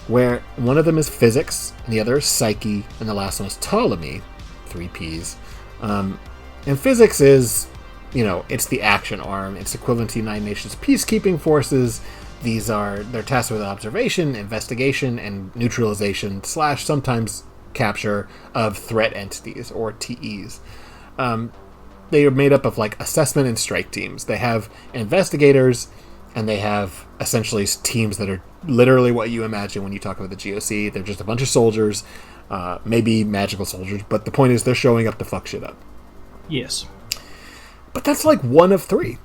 where one of them is physics, and the other is psyche, and the last one is Ptolemy, 3 Ps. And physics is, it's the action arm. It's equivalent to United Nations peacekeeping forces. They're tasked with observation, investigation, and neutralization / sometimes capture of threat entities, or TEs. They are made up of like assessment and strike teams. They have investigators, and they have essentially teams that are literally what you imagine when you talk about the GOC. They're just a bunch of soldiers, maybe magical soldiers, but the point is they're showing up to fuck shit up. Yes. But that's like one of 3,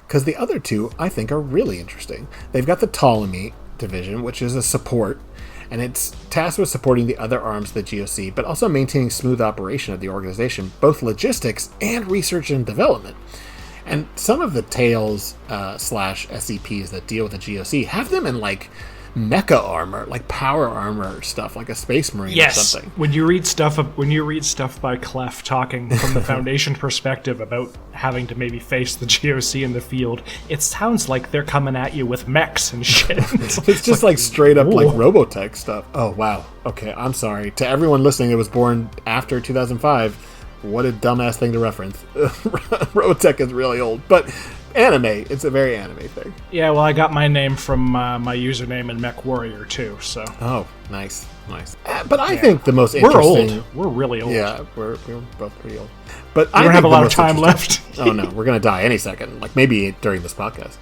because the other 2 I think are really interesting. They've got the Ptolemy division, which is a support, and it's tasked with supporting the other arms of the GOC, but also maintaining smooth operation of the organization, both logistics and research and development. And some of the tales / SCPs that deal with the GOC have them in like mecha armor, like power armor stuff, like a space marine or something. When you read stuff by Clef talking from the Foundation perspective about having to maybe face the GOC in the field, it sounds like they're coming at you with mechs and shit. It's just like straight up like Robotech stuff. Oh wow. Okay, I'm sorry to everyone listening that was born after 2005. What a dumbass thing to reference. Robotech is really old, but anime. It's a very anime thing. Yeah, well, I got my name from my username in Mech Warrior too. So. Oh, nice. But I think the most interesting. We're really old. Yeah, we're both pretty old. But I don't have a lot of time left. Oh no, we're gonna die any second. Like maybe during this podcast.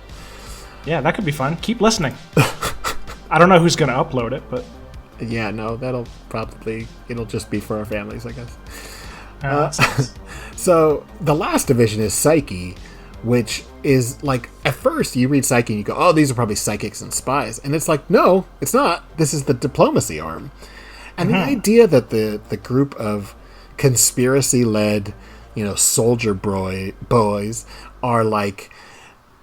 Yeah, that could be fun. Keep listening. I don't know who's gonna upload it, but. Yeah, no, it'll just be for our families, I guess. So the last division is Psyche, which is like, at first you read Psyche and you go, oh, these are probably psychics and spies. And it's like, no, it's not. This is the diplomacy arm. And the idea that the group of conspiracy-led, soldier boys are like,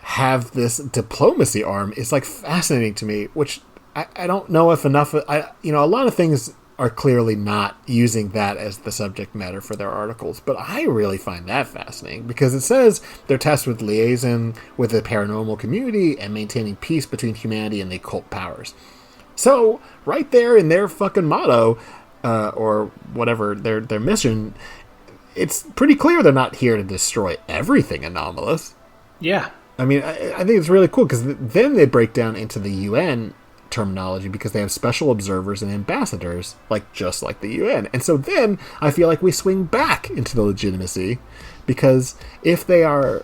have this diplomacy arm is like fascinating to me, which I don't know if enough, a lot of things are clearly not using that as the subject matter for their articles. But I really find that fascinating because it says they're tasked with liaison with the paranormal community and maintaining peace between humanity and the occult powers. So right there in their fucking motto, or whatever their mission, it's pretty clear they're not here to destroy everything anomalous. Yeah. I mean, I think it's really cool because then they break down into the UN terminology because they have special observers and ambassadors, just like the UN. And so then I feel like we swing back into the legitimacy, because if they are,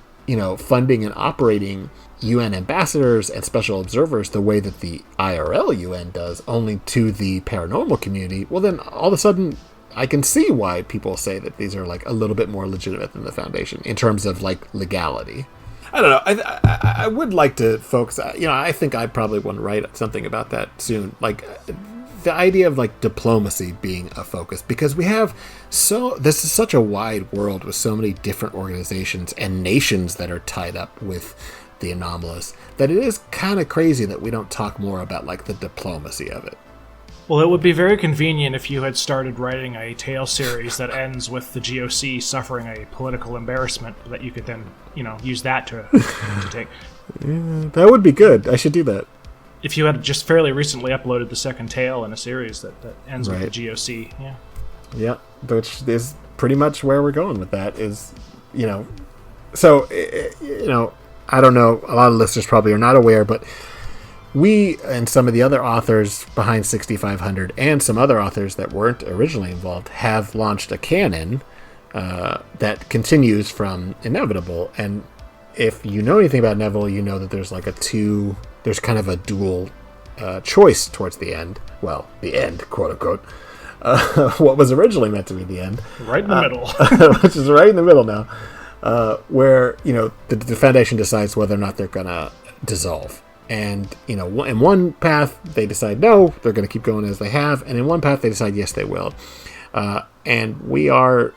funding and operating UN ambassadors and special observers the way that the IRL UN does, only to the paranormal community, well then all of a sudden I can see why people say that these are a little bit more legitimate than the Foundation in terms of legality. I don't know. I would like to focus. I think I probably want to write something about that soon. The idea of diplomacy being a focus, because this is such a wide world with so many different organizations and nations that are tied up with the anomalous, that it is kind of crazy that we don't talk more about the diplomacy of it. Well, it would be very convenient if you had started writing a tale series that ends with the GOC suffering a political embarrassment that you could then, use that to take. Yeah, that would be good. I should do that. If you had just fairly recently uploaded the second tale in a series that ends with the GOC, yeah. Yeah, which is pretty much where we're going with that is, So, I don't know, a lot of listeners probably are not aware, but we and some of the other authors behind 6500 and some other authors that weren't originally involved have launched a canon that continues from Inevitable. And if you know anything about Inevitable, you know that there's there's kind of a dual choice towards the end. Well, the end, quote unquote. What was originally meant to be the end. Right in the middle. Which is right in the middle now. Where, the Foundation decides whether or not they're going to dissolve. And, in one path, they decide no, they're going to keep going as they have. And in one path, they decide yes, they will. And we are,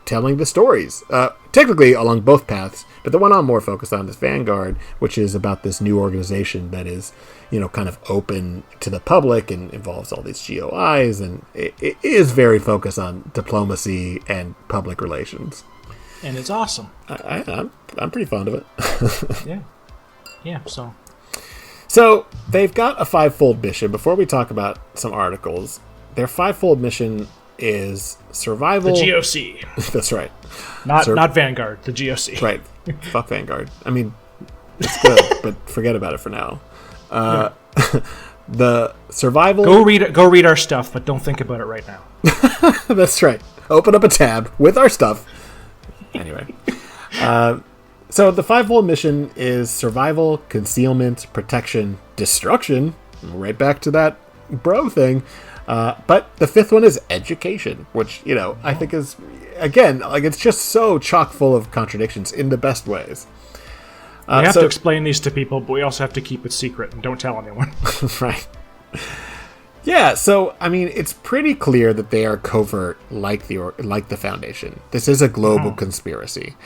telling the stories. Technically along both paths. But the one I'm more focused on is Vanguard, which is about this new organization that is, kind of open to the public and involves all these GOIs. And it is very focused on diplomacy and public relations. And it's awesome. I'm pretty fond of it. Yeah. Yeah, So, they've got a 5-fold mission. Before we talk about some articles, their 5-fold mission is survival... The GOC. That's right. Not Vanguard, the GOC. Right. Fuck Vanguard. I mean, it's good, but forget about it for now. The survival... Go read our stuff, but don't think about it right now. That's right. Open up a tab with our stuff. Anyway. So the 5-fold mission is survival, concealment, protection, destruction. Right back to that bro thing. But the 5th one is education, which, I think is, again, it's just so chock full of contradictions in the best ways. We have to explain these to people, but we also have to keep it secret and don't tell anyone. Right. Yeah, so, I mean, it's pretty clear that they are covert like the Foundation. This is a global conspiracy.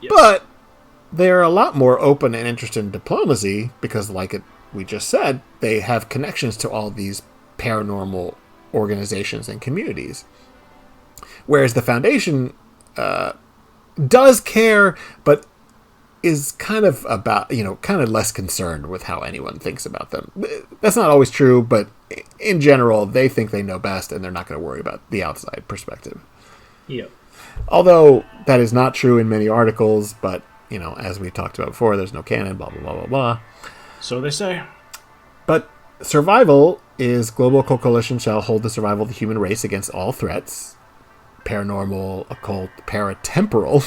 Yes. But they're a lot more open and interested in diplomacy because, we just said, they have connections to all these paranormal organizations and communities. Whereas the Foundation does care, but is kind of less concerned with how anyone thinks about them. That's not always true, but in general, they think they know best, and they're not going to worry about the outside perspective. Yep. Although that is not true in many articles, but, as we talked about before, there's no canon, blah, blah, blah, blah, blah. So they say. But survival is Global Occult Coalition shall hold the survival of the human race against all threats, paranormal, occult, paratemporal,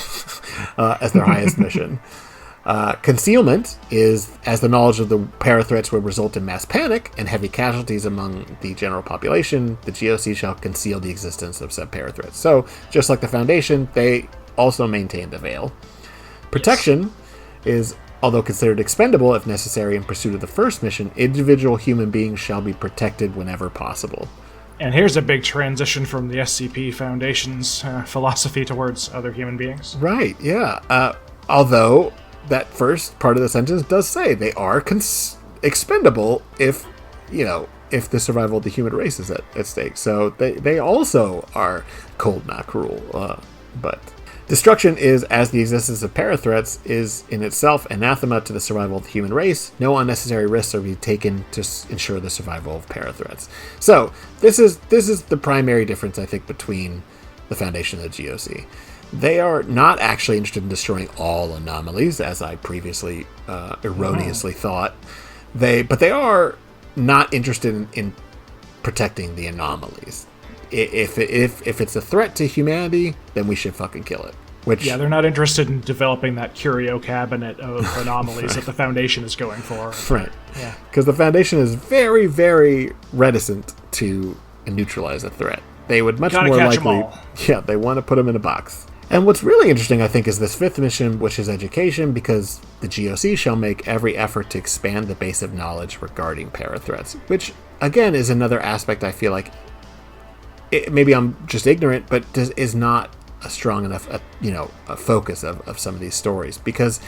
as their highest mission. Concealment is, as the knowledge of the parathreats would result in mass panic and heavy casualties among the general population, the GOC shall conceal the existence of said parathreats. So, just like the Foundation, they also maintain the veil. Protection is, although considered expendable if necessary in pursuit of the first mission, individual human beings shall be protected whenever possible. And here's a big transition from the SCP Foundation's philosophy towards other human beings. Right, yeah. Although that first part of the sentence does say they are expendable if the survival of the human race is at stake. So they also are cold, not cruel. But destruction is, as the existence of parathreats is in itself anathema to the survival of the human race. No unnecessary risks are to be taken to ensure the survival of parathreats. So this is the primary difference, I think, between the Foundation and the GOC. They are not actually interested in destroying all anomalies, as I previously erroneously thought. But they are not interested in protecting the anomalies. If it's a threat to humanity, then we should fucking kill it. They're not interested in developing that curio cabinet of anomalies that the Foundation is going for. Right. Yeah. Because the Foundation is very, very reticent to neutralize a threat. They would much more likely... Yeah, they want to put them in a box. And what's really interesting, I think, is this fifth mission, which is education, because the GOC shall make every effort to expand the base of knowledge regarding parathreats, which, again, is another aspect I feel like, maybe I'm just ignorant, but is not a strong enough, a focus of some of these stories, because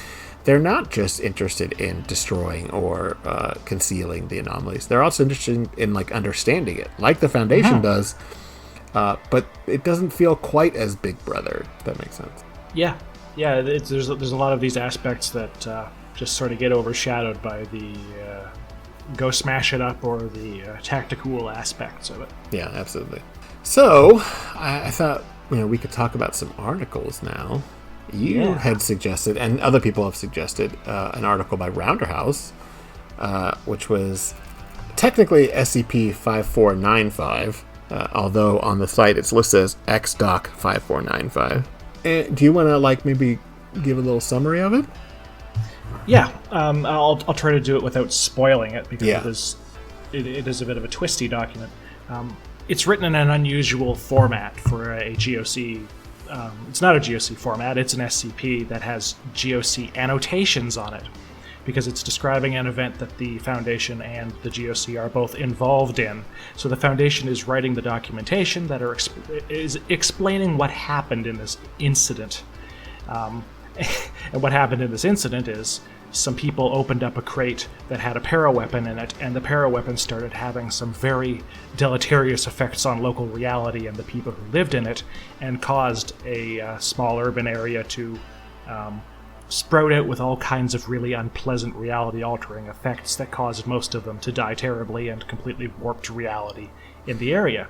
they're not just interested in destroying or concealing the anomalies. They're also interested in understanding it, like the Foundation does. But it doesn't feel quite as Big Brother, if that makes sense. Yeah. There's a lot of these aspects that just sort of get overshadowed by the go smash it up or the tactical aspects of it. Yeah, absolutely. So, I thought we could talk about some articles now. You had suggested, and other people have suggested, an article by Rounderhouse, which was technically SCP-5495. Although on the site it's listed as XDoc5495. Do you want to maybe give a little summary of it? Yeah, I'll try to do it without spoiling it because it is a bit of a twisty document. It's written in an unusual format for a GOC. It's not a GOC format, it's an SCP that has GOC annotations on it, because it's describing an event that the Foundation and the GOC are both involved in. So the Foundation is writing the documentation that is explaining what happened in this incident. And what happened in this incident is some people opened up a crate that had a paraweapon in it, and the paraweapon started having some very deleterious effects on local reality and the people who lived in it, and caused a small urban area to sprout out with all kinds of really unpleasant reality-altering effects that caused most of them to die terribly and completely warped reality in the area.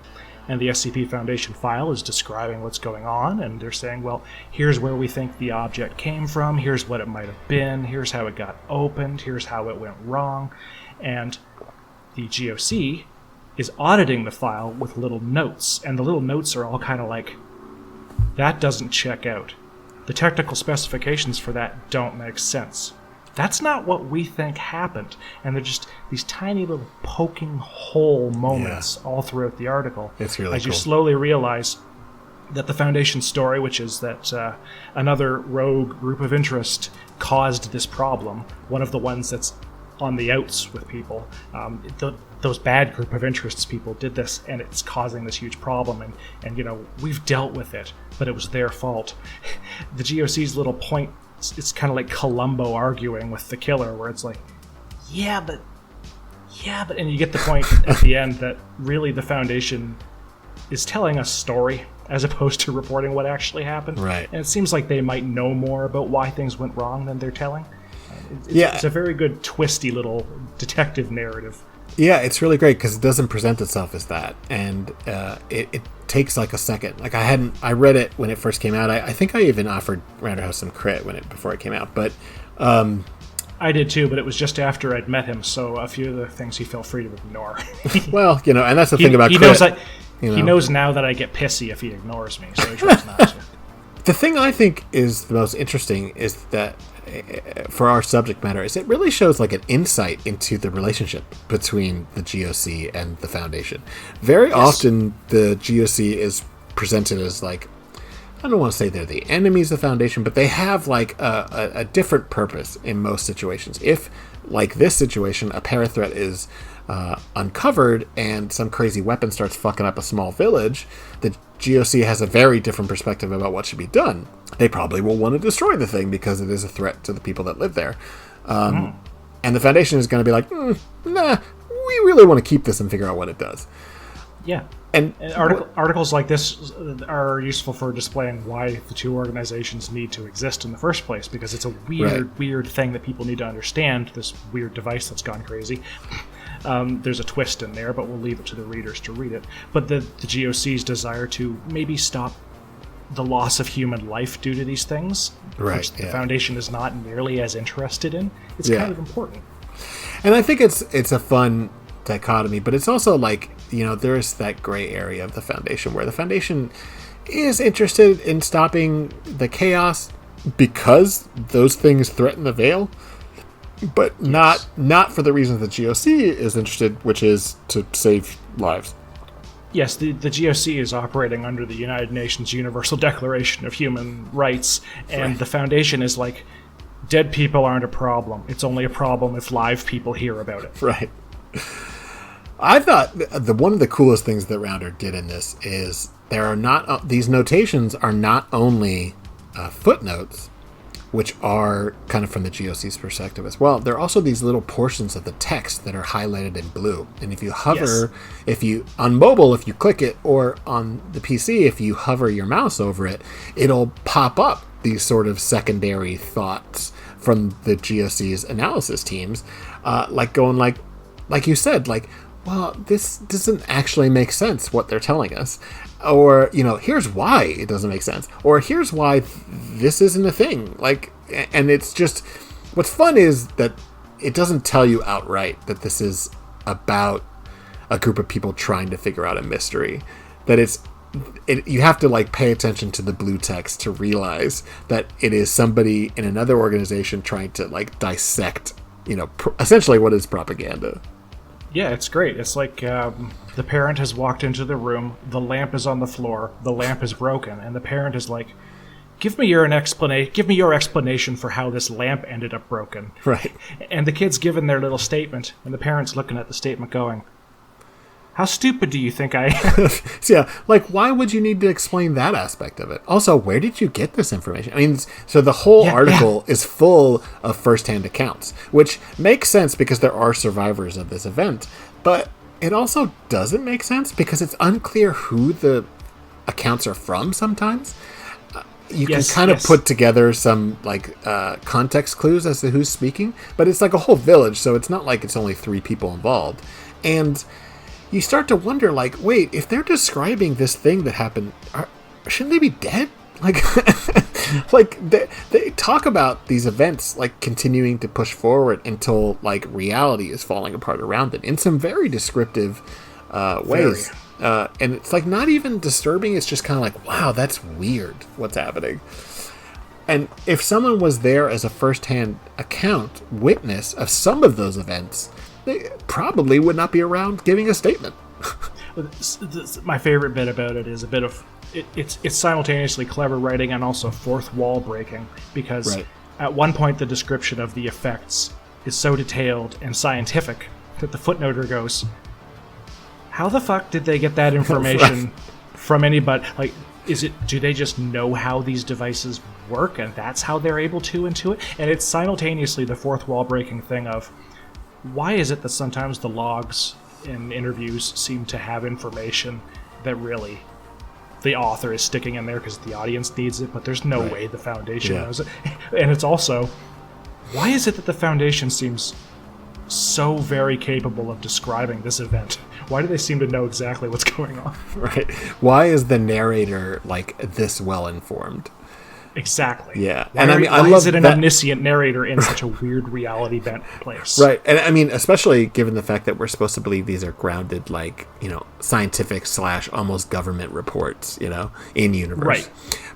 And the SCP Foundation file is describing what's going on, and they're saying, well, here's where we think the object came from, here's what it might have been, here's how it got opened, here's how it went wrong. And the GOC is auditing the file with little notes, and the little notes are all kind of like, that doesn't check out. The technical specifications for that don't make sense. That's not what we think happened. And they're just these tiny little poking hole moments all throughout the article. It's really as cool. You slowly realize that the Foundation story, which is that another rogue group of interest caused this problem, one of the ones that's on the outs with people, those bad group of interests people did this, and it's causing this huge problem, and we've dealt with it, but it was their fault. The GOC's little point, it's kind of like Columbo arguing with the killer, where it's like, yeah, but Yeah, but and you get the point at the end that really the Foundation is telling a story as opposed to reporting what actually happened. Right. And it seems like they might know more about why things went wrong than they're telling. It's a very good twisty little detective narrative. Yeah, it's really great because it doesn't present itself as that, and it takes like a second. Like I read it when it first came out. I think I even offered Rounderhouse some crit before it came out, but I did too. But it was just after I'd met him, so a few of the things he felt free to ignore. Well, and that's the thing about crit. He knows now that I get pissy if he ignores me, so he tries not to. The thing I think is the most interesting is that for our subject matter is it really shows like an insight into the relationship between the GOC and the Foundation. Very often the GOC is presented as like, I don't want to say they're the enemies of the Foundation, but they have like a different purpose in most situations. If, like this situation, a parathreat is uncovered and some crazy weapon starts fucking up a small village, the GOC has a very different perspective about what should be done. They probably will want to destroy the thing because it is a threat to the people that live there. And the Foundation is going to be like, nah, we really want to keep this and figure out what it does. Yeah. And articles like this are useful for displaying why the two organizations need to exist in the first place, because it's a weird thing that people need to understand, this weird device that's gone crazy. There's a twist in there, but we'll leave it to the readers to read it. But the GOC's desire to maybe stop the loss of human life due to these things, which the Foundation is not nearly as interested in, it's kind of important. And I think it's a fun dichotomy, but it's also like, there is that gray area of the Foundation where the Foundation is interested in stopping the chaos because those things threaten the Veil, but not for the reasons the GOC is interested, which is to save lives. Yes, the GOC is operating under the United Nations Universal Declaration of Human Rights, and the Foundation is like, dead people aren't a problem. It's only a problem if live people hear about it. Right. I thought one of the coolest things that Rounder did in this is these notations are not only footnotes, which are kind of from the GOC's perspective as well. There are also these little portions of the text that are highlighted in blue. And if you hover, on mobile, if you click it, or on the PC, if you hover your mouse over it, it'll pop up these sort of secondary thoughts from the GOC's analysis teams, like you said, like, well, this doesn't actually make sense what they're telling us. Or, here's why it doesn't make sense. Or here's why this isn't a thing. Like, and it's just, what's fun is that it doesn't tell you outright that this is about a group of people trying to figure out a mystery. That you have to like pay attention to the blue text to realize that it is somebody in another organization trying to like dissect, essentially what is propaganda. Yeah, it's great. It's like the parent has walked into the room, the lamp is on the floor, the lamp is broken, and the parent is like, give me your explanation for how this lamp ended up broken. Right. And the kid's given their little statement, and the parent's looking at the statement going, how stupid do you think I am? So, yeah, like, why would you need to explain that aspect of it? Also, where did you get this information? I mean, so the whole article is full of first-hand accounts, which makes sense because there are survivors of this event, but it also doesn't make sense because it's unclear who the accounts are from sometimes. You can kind of put together some, like, context clues as to who's speaking, but it's like a whole village, so it's not like it's only 3 people involved. And you start to wonder, like, wait, if they're describing this thing that happened, shouldn't they be dead? Like, like they talk about these events, like, continuing to push forward until, like, reality is falling apart around it in some very descriptive ways. And it's, like, not even disturbing. It's just kind of like, wow, that's weird what's happening. And if someone was there as a first-hand witness of some of those events, they probably would not be around giving a statement. My favorite bit about it is a bit of it's simultaneously clever writing and also fourth wall breaking, because at one point the description of the effects is so detailed and scientific that the footnoter goes, how the fuck did they get that information from anybody? Like, do they just know how these devices work and that's how they're able to intuit? And it's simultaneously the fourth wall breaking thing of, why is it that sometimes the logs in interviews seem to have information that really the author is sticking in there because the audience needs it, but there's no way the Foundation knows it? And it's also, why is it that the Foundation seems so very capable of describing this event? Why do they seem to know exactly what's going on? Right. Why is the narrator like this well informed? Exactly. Yeah. Why is it an omniscient narrator in such a weird reality bent place? Right. And I mean, especially given the fact that we're supposed to believe these are grounded, like, scientific / almost government reports, in universe. Right.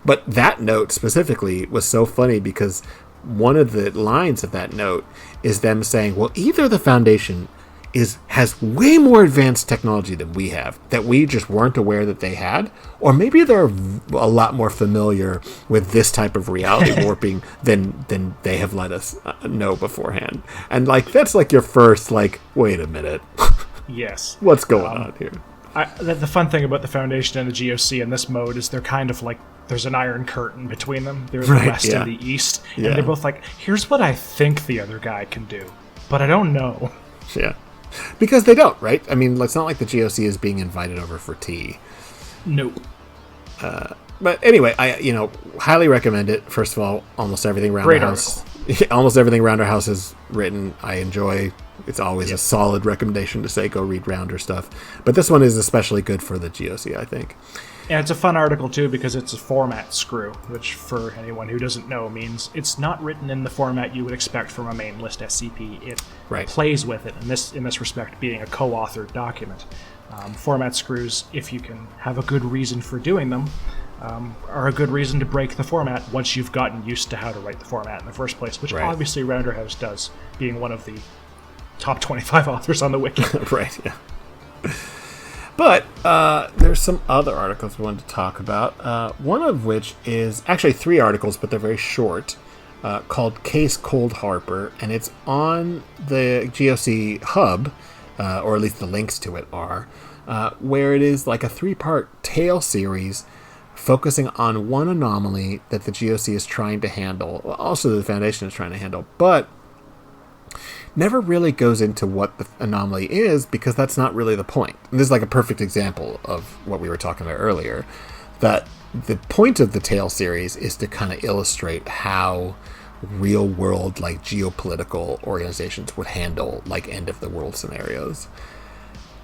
But that note specifically was so funny because one of the lines of that note is them saying, well, either the Foundation has way more advanced technology than we have that we just weren't aware that they had, or maybe they're a lot more familiar with this type of reality warping than they have let us know beforehand. And that's your first wait a minute. Yes. What's going on here? The fun thing about the Foundation and the GOC in this mode is they're kind of there's an iron curtain between them. There's the West and the East. And they're both here's what I think the other guy can do, but I don't know. Yeah. Because they don't, right? I mean, it's not like the GOC is being invited over for tea. Nope. But anyway, I highly recommend it. First of all, almost everything around our house. Almost everything around our house is written. I enjoy. It's always a solid recommendation to say go read Rounder stuff. But this one is especially good for the GOC, I think. And it's a fun article, too, because it's a format screw, which, for anyone who doesn't know, means it's not written in the format you would expect from a main list SCP. It plays with it, in this respect, being a co-authored document. Format screws, if you can have a good reason for doing them, are a good reason to break the format once you've gotten used to how to write the format in the first place, which obviously Rounder House does, being one of the top 25 authors on the wiki. Right, yeah. But there's some other articles we wanted to talk about, one of which is actually 3 articles, but they're very short, called Case Cold Harper, and it's on the GOC hub, or at least the links to it are, where it is a 3-part tale series focusing on one anomaly that the GOC is trying to handle, also the Foundation is trying to handle, but never really goes into what the anomaly is because that's not really the point. And this is a perfect example of what we were talking about earlier, that the point of the tale series is to kind of illustrate how real world geopolitical organizations would handle end of the world scenarios.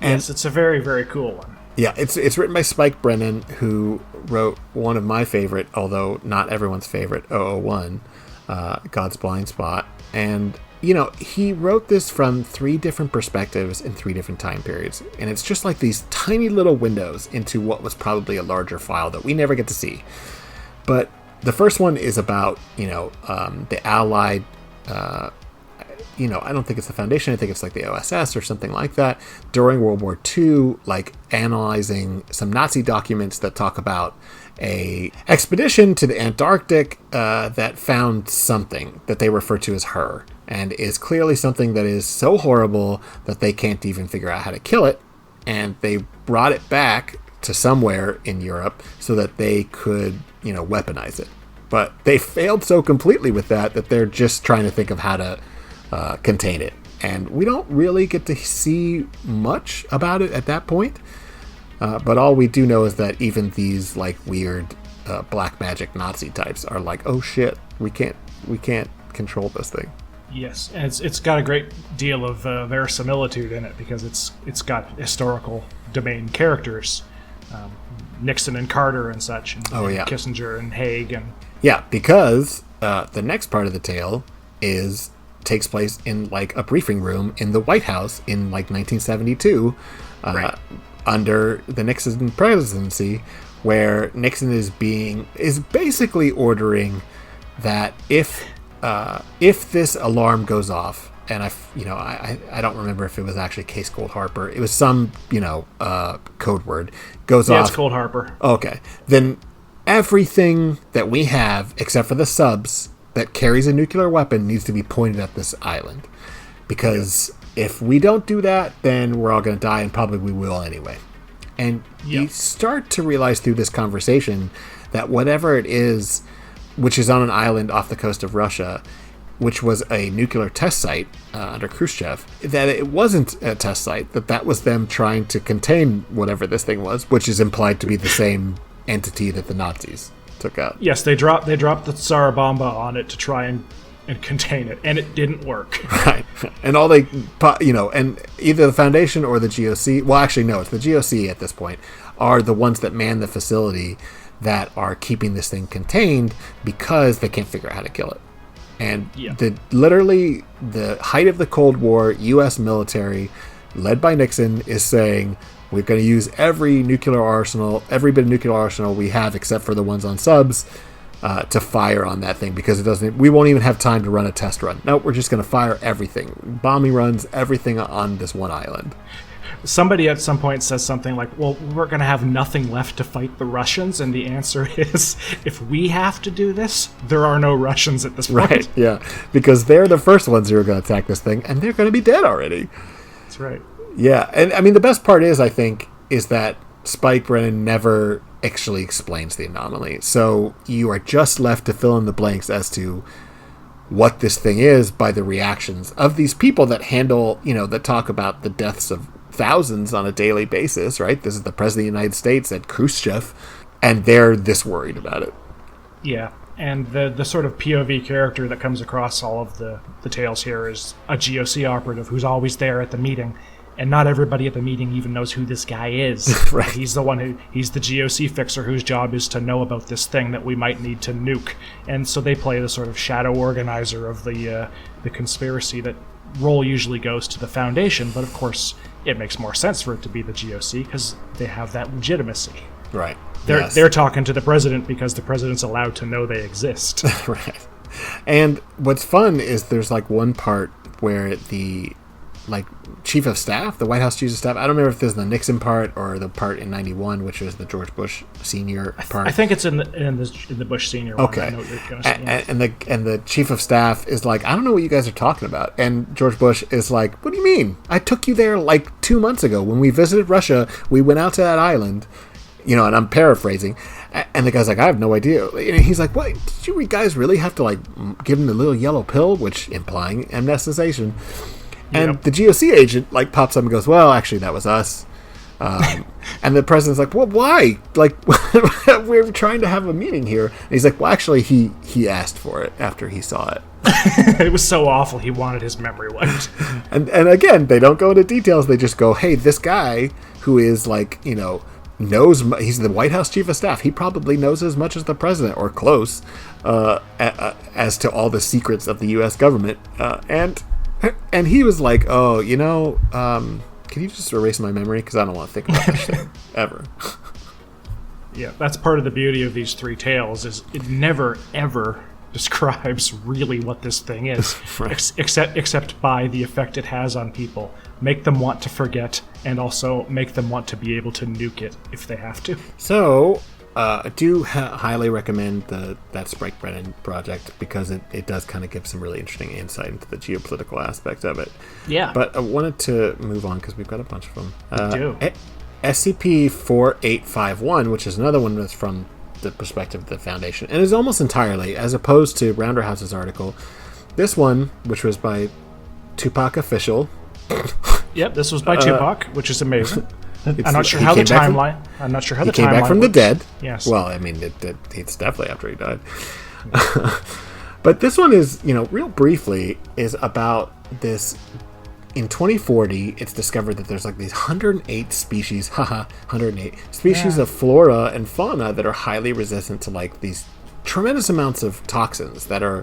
And yes, it's a very, very cool one. Yeah, it's written by Spike Brennan, who wrote one of my favorite, although not everyone's favorite, 001, God's Blind Spot. And he wrote this from 3 different perspectives in 3 different time periods. And it's just these tiny little windows into what was probably a larger file that we never get to see. But the first one is about, the Allied, I don't think it's the Foundation. I think it's the OSS or something like that. During World War II, analyzing some Nazi documents that talk about a expedition to the Antarctic that found something that they refer to as her. And is clearly something that is so horrible that they can't even figure out how to kill it. And they brought it back to somewhere in Europe so that they could, weaponize it. But they failed so completely with that they're just trying to think of how to contain it. And we don't really get to see much about it at that point. But all we do know is that even these weird black magic Nazi types are oh shit, we can't control this thing. Yes, and it's got a great deal of verisimilitude in it because it's got historical domain characters, Nixon and Carter and such, and Kissinger and Haig, and because the next part of the tale takes place in a briefing room in the White House in 1972, under the Nixon presidency, where Nixon is basically ordering that if this alarm goes off, and I don't remember if it was actually Case Cold Harper, it was some code word goes off. Yeah, it's Cold Harper. Okay, then everything that we have except for the subs that carries a nuclear weapon needs to be pointed at this island, because if we don't do that, then we're all going to die, and probably we will anyway. And you start to realize through this conversation that whatever it is, which is on an island off the coast of Russia, which was a nuclear test site under Khrushchev, that it wasn't a test site, that was them trying to contain whatever this thing was, which is implied to be the same entity that the Nazis took out. Yes, they dropped the Tsar Bomba on it to try and contain it, and it didn't work. Right. And all they, and either the Foundation or the GOC, well, actually, no, it's the GOC at this point, are the ones that man the facility that are keeping this thing contained because they can't figure out how to kill it. And literally the height of the Cold War, U.S. military, led by Nixon, is saying, we're going to use every bit of nuclear arsenal we have, except for the ones on subs, to fire on that thing, because we won't even have time to run a test run. No, we're just going to fire everything. Bombing runs, everything on this one island. Somebody at some point says something like, well, we're going to have nothing left to fight the Russians, and the answer is, if we have to do this, there are no Russians at this point. Right, yeah, because they're the first ones who are going to attack this thing, and they're going to be dead already. That's right. Yeah, and I mean, the best part is that Spike Brennan never actually explains the anomaly. So you are just left to fill in the blanks as to what this thing is by the reactions of these people that that talk about the deaths of thousands on a daily basis, right? This is the President of the United States at Khrushchev, and they're this worried about it. Yeah, and the sort of POV character that comes across all of the tales here is a GOC operative who's always there at the meeting, and not everybody at the meeting even knows who this guy is. Right. He's the GOC fixer whose job is to know about this thing that we might need to nuke. And so they play the sort of shadow organizer of the conspiracy. That role usually goes to the Foundation, but of course it makes more sense for it to be the GOC because they have that legitimacy. Right. They're talking to the president because the president's allowed to know they exist. Right. And what's fun is there's one part where the chief of staff, the White House chief of staff, I don't remember if this is the Nixon part or the part in 91, which was the George Bush senior part. I think it's in the Bush senior one. Okay. I know what you're going to say. And the chief of staff is like, I don't know what you guys are talking about. And George Bush is like, what do you mean? I took you there 2 months ago when we visited Russia. We went out to that island, and I'm paraphrasing. And the guy's like, I have no idea. And he's like, what? Did you guys really have to give him the little yellow pill, which implying amnesticization? And the GOC agent pops up and goes, well, actually, that was us. And the president's like, well, why? We're trying to have a meeting here. And he's like, well, actually, he asked for it after he saw it. It was so awful, he wanted his memory wiped. And again, they don't go into details. They just go, hey, this guy who is knows, he's the White House chief of staff. He probably knows as much as the president or close as to all the secrets of the U.S. government. And he was like, oh, can you just erase my memory? Because I don't want to think about this thing ever. Yeah, that's part of the beauty of these three tales, is it never, ever describes really what this thing is, right. except by the effect it has on people. Make them want to forget, and also make them want to be able to nuke it if they have to. So, I do highly recommend that Spike Brennan project, because it does kind of give some really interesting insight into the geopolitical aspect of it. Yeah. But I wanted to move on because we've got a bunch of them. We do. SCP-4851, which is another one that's from the perspective of the Foundation, and is almost entirely, as opposed to Rounderhouse's article, this one, which was by Tupac Official. Yep, this was by Tupac, which is amazing. I'm not sure how the He came back from the dead. Yes. Well, I mean, it's definitely after he died. But this one is, real briefly, is about this. In 2040, it's discovered that there's these 108 species, 108 species of flora and fauna that are highly resistant to these tremendous amounts of toxins that are,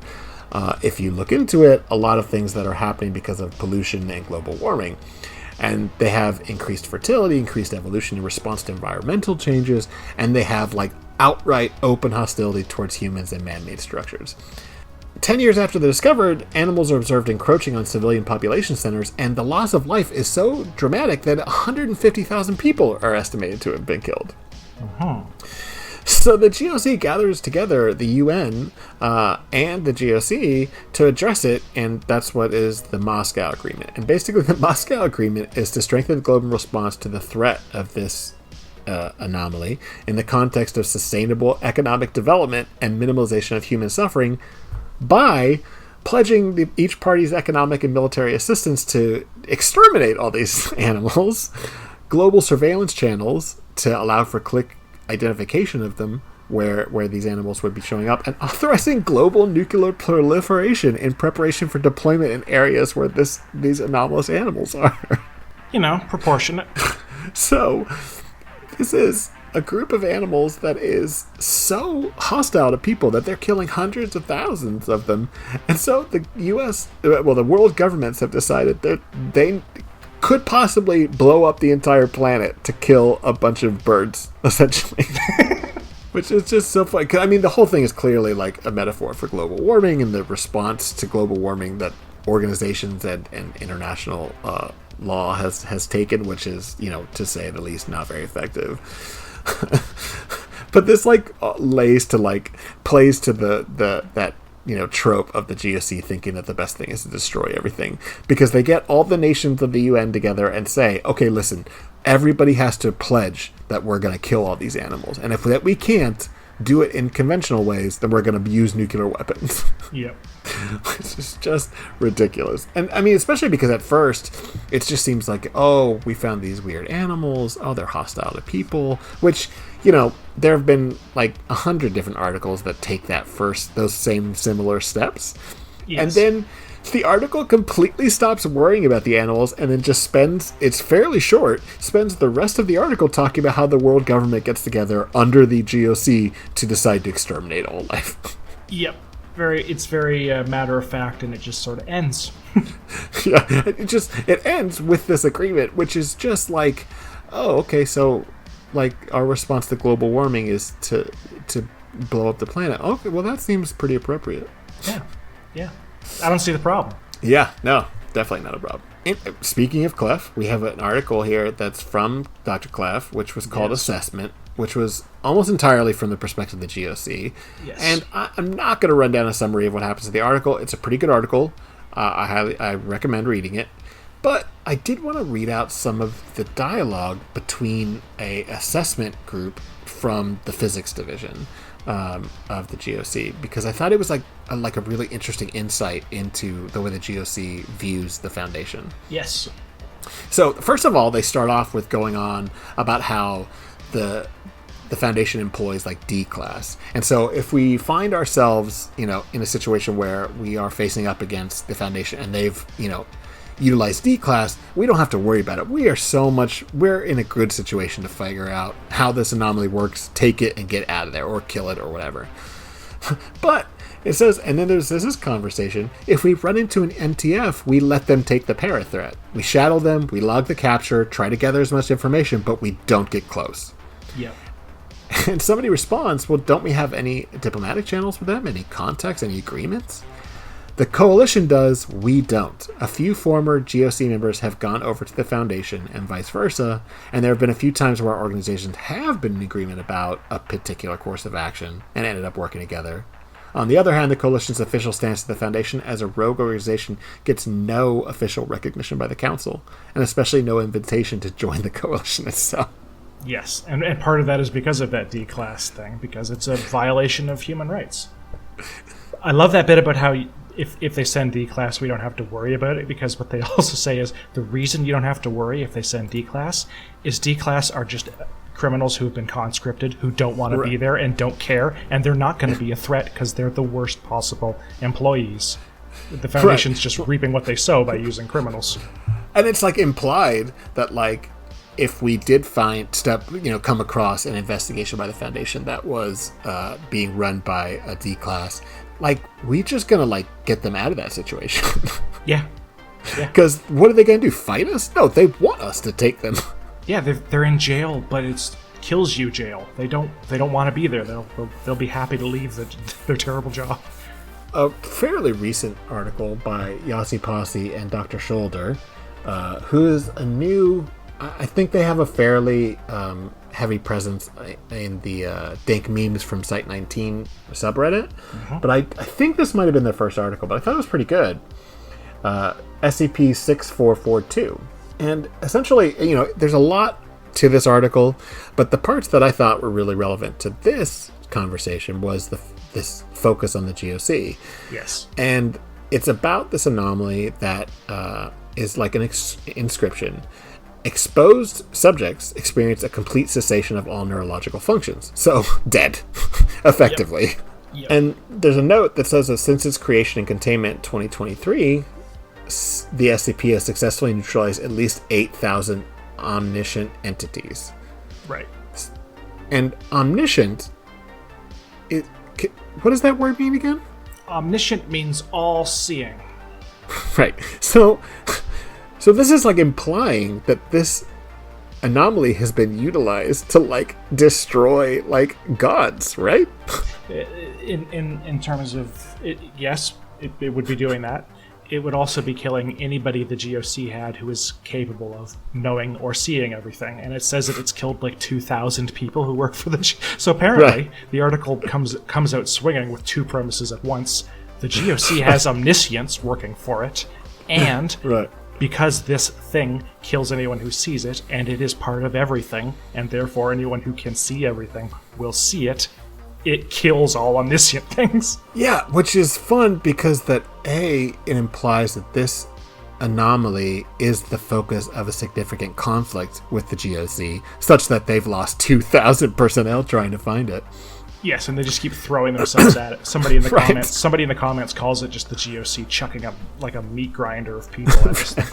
if you look into it, a lot of things that are happening because of pollution and global warming. And they have increased fertility, increased evolution in response to environmental changes, and they have outright open hostility towards humans and man-made structures. 10 years after they're discovered, animals are observed encroaching on civilian population centers, and the loss of life is so dramatic that 150,000 people are estimated to have been killed. Uh-huh. So the GOC gathers together the UN and the GOC to address it, and that's what is the Moscow Agreement. And basically the Moscow Agreement is to strengthen the global response to the threat of this anomaly in the context of sustainable economic development and minimalization of human suffering by pledging each party's economic and military assistance to exterminate all these animals, global surveillance channels to allow for click identification of them where these animals would be showing up, and authorizing global nuclear proliferation in preparation for deployment in areas where these anomalous animals are. Proportionate. So, this is a group of animals that is so hostile to people that they're killing hundreds of thousands of them. And so the the world governments have decided that they could possibly blow up the entire planet to kill a bunch of birds, essentially. Which is just so funny. I mean, the whole thing is clearly like a metaphor for global warming and the response to global warming that organizations and international law has taken, which is, to say the least, not very effective. But this plays to that trope of the GOC thinking that the best thing is to destroy everything, because they get all the nations of the UN together and say, okay, listen, everybody has to pledge that we're going to kill all these animals, and if we can't do it in conventional ways, then we're going to use nuclear weapons. Yep. Which is just ridiculous. And I mean, especially because at first it just seems like, oh, we found these weird animals, oh, they're hostile to people, which, there have been like 100 different articles that take those same similar steps. Yes. And then the article completely stops worrying about the animals and then just it's fairly short, spends the rest of the article talking about how the world government gets together under the GOC to decide to exterminate all life. Yep. It's very matter of fact, and it just sort of ends. Yeah, it ends with this agreement, which is just like, oh, okay, so like our response to global warming is to blow up the planet. Okay, well that seems pretty appropriate. Yeah. I don't see the problem. Yeah, no, definitely not a problem. And speaking of Clef, we have an article here that's from Dr. Clef, which was called Assessment, which was almost entirely from the perspective of the GOC. Yes. And I'm not going to run down a summary of what happens to the article. It's a pretty good article. I recommend reading it. But I did want to read out some of the dialogue between a assessment group from the physics division of the GOC, because I thought it was like a really interesting insight into the way the GOC views the Foundation. Yes. So first of all, they start off with going on about how the Foundation employs like D class, and so if we find ourselves in a situation where we are facing up against the Foundation and they've utilized D class, we don't have to worry about it. We're in a good situation to figure out how this anomaly works, take it and get out of there, or kill it or whatever. But it says, and then there's this conversation, if we run into an MTF, we let them take the parathreat. We shadow them, we log the capture, try to gather as much information, but we don't get close. Yep. And somebody responds, well, don't we have any diplomatic channels with them? Any contacts? Any agreements? The Coalition does, we don't. A few former GOC members have gone over to the Foundation and vice versa, and there have been a few times where our organizations have been in agreement about a particular course of action and ended up working together. On the other hand, the Coalition's official stance to the Foundation as a rogue organization gets no official recognition by the Council, and especially no invitation to join the Coalition itself. Yes, and part of that is because of that D-class thing, because it's a violation of human rights. I love that bit about how if they send D-class, we don't have to worry about it, because what they also say is the reason you don't have to worry if they send D-class is D-class are just criminals who have been conscripted, who don't want to be there and don't care, and they're not going to be a threat because they're the worst possible employees. The Foundation's just reaping what they sow by using criminals. And it's like implied that like if we did come across an investigation by the Foundation that was being run by a D-class, like, we just gonna, like, get them out of that situation. Yeah. Because what are they gonna do, fight us? No, they want us to take them. Yeah, they're in jail, but it's kills you jail. They don't want to be there. They'll be happy to leave their terrible job. A fairly recent article by Yossi Posse and Dr. Shoulder, who is a new... I think they have a fairly heavy presence in the Dank Memes from Site 19 subreddit. Mm-hmm. But I think this might have been their first article, but I thought it was pretty good. SCP 6442. And essentially, there's a lot to this article, but the parts that I thought were really relevant to this conversation was this focus on the GOC. Yes. And it's about this anomaly that is like an inscription. Exposed subjects experience a complete cessation of all neurological functions. So, dead, effectively. Yep. And there's a note that says that since its creation and containment in 2023, the SCP has successfully neutralized at least 8,000 omniscient entities. Right. And omniscient, what does that word mean again? Omniscient means all-seeing. Right. So this is like implying that this anomaly has been utilized to like destroy like gods, right? In terms of it, yes, it would be doing that. It would also be killing anybody the GOC had who is capable of knowing or seeing everything. And it says that it's killed like 2,000 people who work for the So apparently, the article comes out swinging with two premises at once. The GOC has omniscience working for it, and because this thing kills anyone who sees it, and it is part of everything, and therefore anyone who can see everything will see it, it kills all omniscient things. Yeah, which is fun because that it implies that this anomaly is the focus of a significant conflict with the GOC, such that they've lost 2,000 personnel trying to find it. Yes, and they just keep throwing themselves at it. Somebody in the comments calls it just the GOC chucking up like a meat grinder of people at this thing.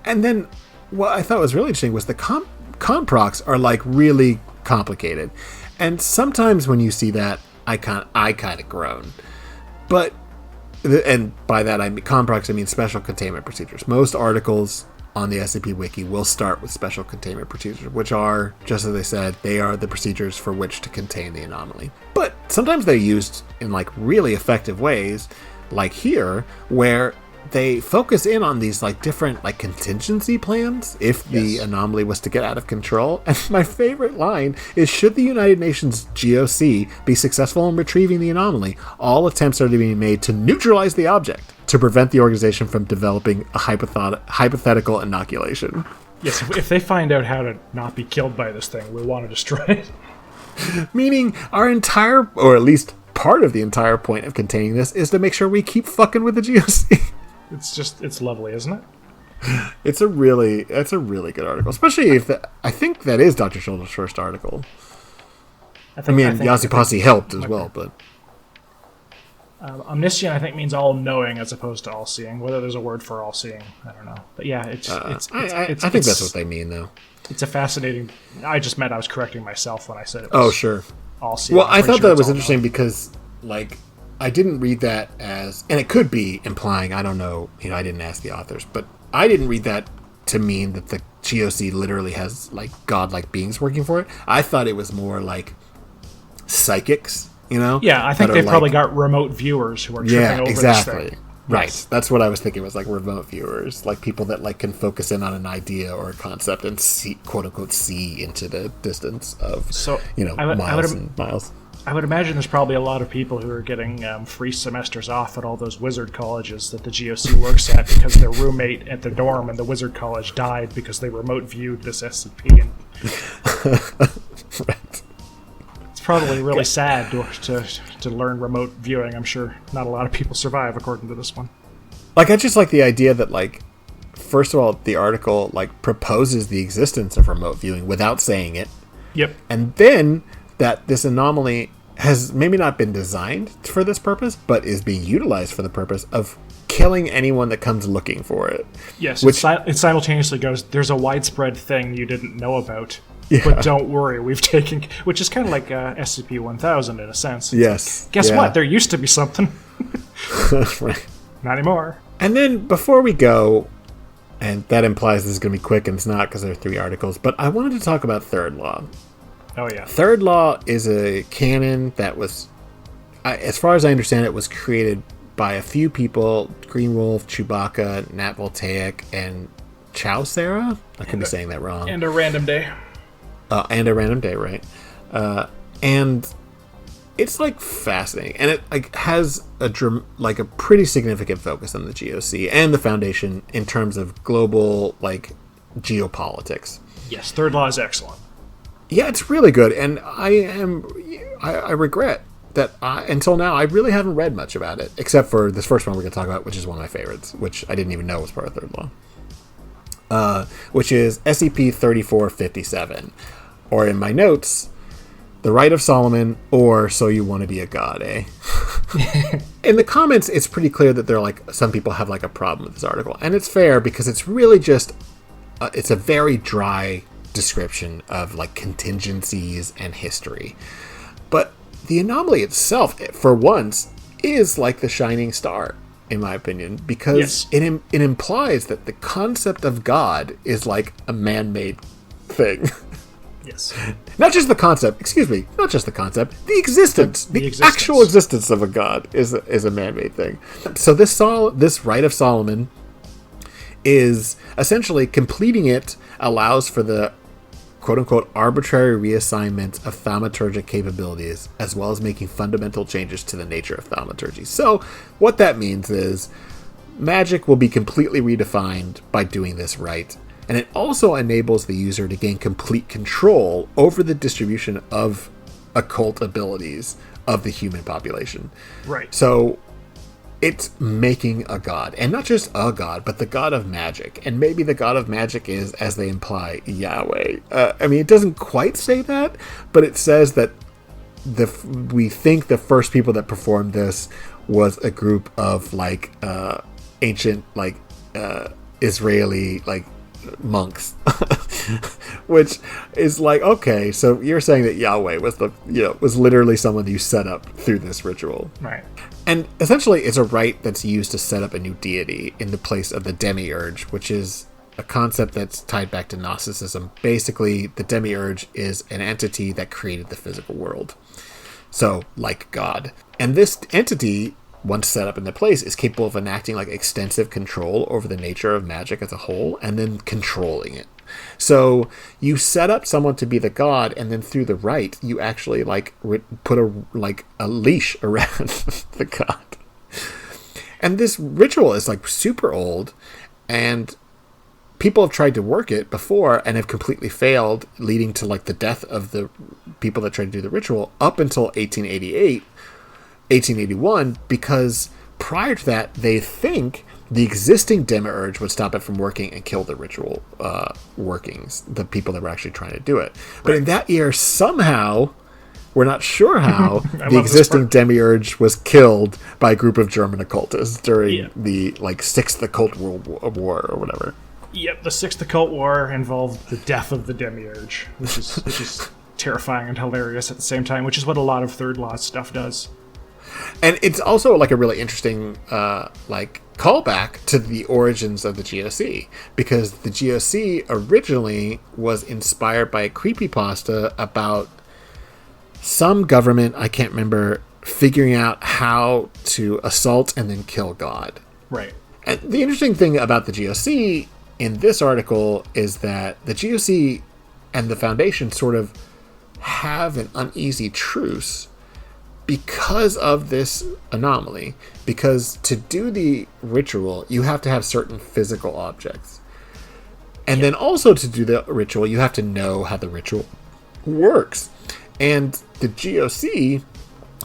And then what I thought was really interesting was the comprocs are like really complicated. And sometimes when you see that, I kind of groan. But, and by that I mean comprocs, I mean special containment procedures. Most articles on the SCP Wiki will start with special containment procedures, which are, just as they said, they are the procedures for which to contain the anomaly. But sometimes they're used in like really effective ways, like here, where they focus in on these like different like contingency plans if the anomaly was to get out of control. And my favorite line is, should the United Nations GOC be successful in retrieving the anomaly, all attempts are to be made to neutralize the object to prevent the organization from developing a hypothetical inoculation. Yes, if they find out how to not be killed by this thing, we'll want to destroy it. Meaning our entire, or at least part of the entire point of containing this is to make sure we keep fucking with the GOC. It's lovely, isn't it? It's a really good article, especially if I think that is Dr. Schulder's first article. I mean, Yossi Posse helped as well, but omniscient I think means all-knowing as opposed to all-seeing. Whether there's a word for all-seeing, I don't know. But yeah, I think that's what they mean, though. It's a fascinating. I just meant I was correcting myself when I said it was. Oh, sure. All-seeing. Well, I thought that was interesting because, like, I didn't read that as, and it could be implying, I don't know, I didn't ask the authors, but I didn't read that to mean that the GOC literally has like godlike beings working for it. I thought it was more like psychics, Yeah, I think they've probably got remote viewers who are tripping over this thing. Right. Yes. That's what I was thinking, was like remote viewers, like people that like can focus in on an idea or a concept and see, quote unquote, see into the distance of miles and miles. I would imagine there's probably a lot of people who are getting free semesters off at all those wizard colleges that the GOC works at because their roommate at the dorm in the wizard college died because they remote viewed this SCP. Right. It's probably really sad to learn remote viewing. I'm sure not a lot of people survive according to this one. Like, I just like the idea that, like, first of all, the article like proposes the existence of remote viewing without saying it. Yep. And then that this anomaly has maybe not been designed for this purpose, but is being utilized for the purpose of killing anyone that comes looking for it. Yes, it simultaneously goes, there's a widespread thing you didn't know about, but don't worry, we've taken... Which is kind of like SCP-1000 in a sense. Yes. Guess what? There used to be something. Right. Not anymore. And then, before we go, and that implies this is going to be quick, and it's not because there are 3 articles, but I wanted to talk about Third Law. Oh, yeah. Third Law is a canon that was, as far as I understand it, was created by a few people: Green Wolf, Chewbacca, Nat Voltaic, and Chow Sarah. I could be saying that wrong. And a random day. And a random day, right? And it's like fascinating, and it like has a pretty significant focus on the GOC and the Foundation in terms of global like geopolitics. Yes, Third Law is excellent. Yeah, it's really good, and I regret that until now I really haven't read much about it, except for this first one we're going to talk about, which is one of my favorites, which I didn't even know was part of Third Law, which is SCP-3457, or in my notes, The Right of Solomon, or So You Want to Be a God, eh? In the comments, it's pretty clear that they're like, some people have like a problem with this article, and it's fair because it's really just, it's a very dry description of like contingencies and history. But the anomaly itself, for once, is like the shining star, in my opinion, because it implies that the concept of God is like a man-made thing. Yes. Not just the concept, the existence, the actual existence of a God is a man-made thing. So this Right of Solomon is essentially, completing it allows for the quote-unquote arbitrary reassignment of thaumaturgic capabilities, as well as making fundamental changes to the nature of thaumaturgy. So what that means is magic will be completely redefined by doing this right. And it also enables the user to gain complete control over the distribution of occult abilities of the human population. Right. So it's making a god, and not just a god, but the god of magic. And maybe the god of magic is, as they imply, Yahweh. I mean, it doesn't quite say that, but it says that we think the first people that performed this was a group of like ancient like Israeli like monks, which is like, okay, so you're saying that Yahweh was literally someone you set up through this ritual, right? And essentially it's a rite that's used to set up a new deity in the place of the demiurge, which is a concept that's tied back to Gnosticism. Basically, the demiurge is an entity that created the physical world, so like God. And this entity, once set up in the place, is capable of enacting like extensive control over the nature of magic as a whole, and then controlling it. So you set up someone to be the god, and then through the rite, you actually like put a leash around the god. And this ritual is like super old, and people have tried to work it before and have completely failed, leading to like the death of the people that tried to do the ritual up until 1881, because prior to that, they think the existing demiurge would stop it from working and kill the ritual workings, the people that were actually trying to do it. But in that year, somehow, we're not sure how, the existing demiurge was killed by a group of German occultists during the like Sixth Occult World War or whatever. Yep, the Sixth Occult War involved the death of the demiurge, which is terrifying and hilarious at the same time, which is what a lot of Third Law stuff does. And it's also like a really interesting like callback to the origins of the GOC, because the GOC originally was inspired by a creepypasta about some government, I can't remember, figuring out how to assault and then kill God. Right. And the interesting thing about the GOC in this article is that the GOC and the Foundation sort of have an uneasy truce because of this anomaly. Because to do the ritual, you have to have certain physical objects. And then also to do the ritual, you have to know how the ritual works. And the GOC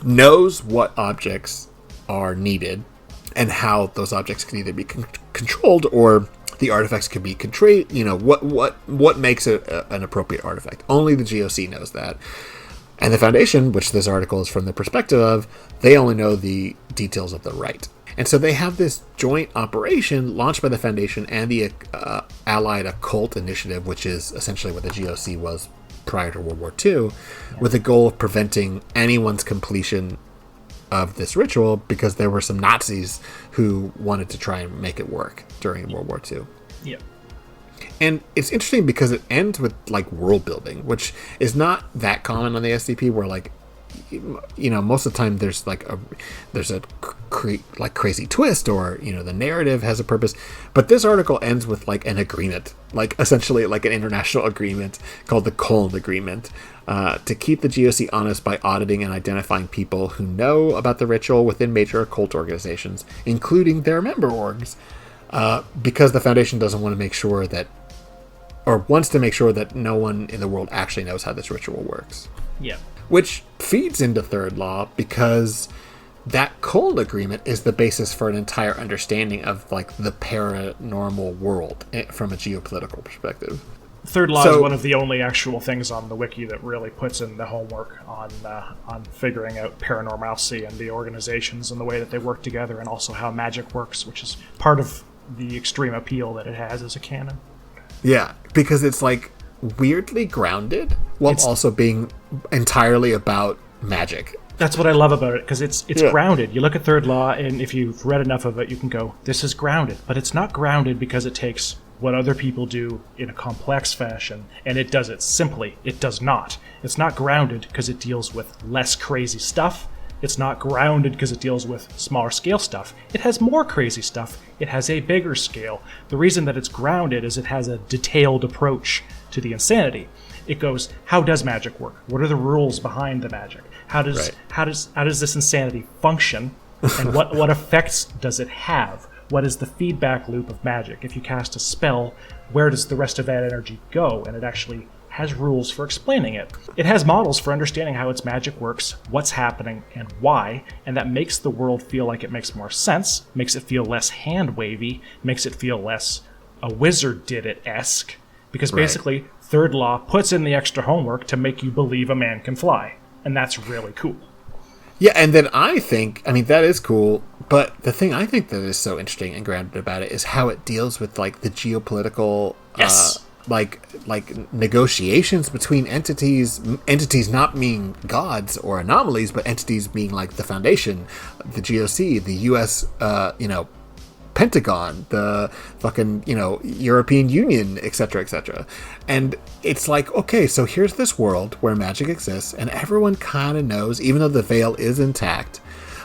knows what objects are needed and how those objects can either be controlled or the artifacts can be controlled. You know, what makes it an appropriate artifact. Only the GOC knows that. And the Foundation, which this article is from the perspective of, they only know the details of the rite. And so they have this joint operation launched by the Foundation and the Allied Occult Initiative, which is essentially what the GOC was prior to World War II, with the goal of preventing anyone's completion of this ritual, because there were some Nazis who wanted to try and make it work during World War II. Yeah. And it's interesting because it ends with like world building, which is not that common on the SCP, where like, you know, most of the time there's a crazy twist, or, you know, the narrative has a purpose. But this article ends with like an agreement, like essentially like an international agreement called the Cologne Agreement, to keep the GOC honest by auditing and identifying people who know about the ritual within major occult organizations, including their member orgs, because the Foundation doesn't want to make sure that, or wants to make sure that no one in the world actually knows how this ritual works. Yeah. Which feeds into third law because that Cole agreement is the basis for an entire understanding of like the paranormal world from a geopolitical perspective. Third law is one of the only actual things on the wiki that really puts in the homework on figuring out paranormalcy and the organizations and the way that they work together, and also how magic works, which is part of the extreme appeal that it has as a canon. Yeah, because it's like weirdly grounded while also being entirely about magic. That's what I love about it, because it's grounded. You look at third law, and if you've read enough of it, you can go, this is grounded. But it's not grounded because it takes what other people do in a complex fashion, and it does it simply. It does not. It's not grounded because it deals with less crazy stuff. It's not grounded because it deals with smaller scale stuff. It has more crazy stuff. It has a bigger scale. The reason that it's grounded is it has a detailed approach to the insanity. It goes, how does magic work? What are the rules behind the magic? How does this insanity function? And what effects does it have? What is the feedback loop of magic? If you cast a spell, where does the rest of that energy go? And it actually has rules for explaining it. It has models for understanding how its magic works, what's happening, and why, and that makes the world feel like it makes more sense, makes it feel less hand-wavy, makes it feel less a wizard did it-esque, because basically, third law puts in the extra homework to make you believe a man can fly, and that's really cool. Yeah, and then I think, that is cool, but the thing I think that is so interesting and grounded about it is how it deals with, like, the geopolitical, like negotiations between entities not being gods or anomalies, but entities being, like, the Foundation, the GOC, the U.S., Pentagon, the fucking, European Union, etc., etc. And it's like, okay, so here's this world where magic exists, and everyone kind of knows, even though the veil is intact,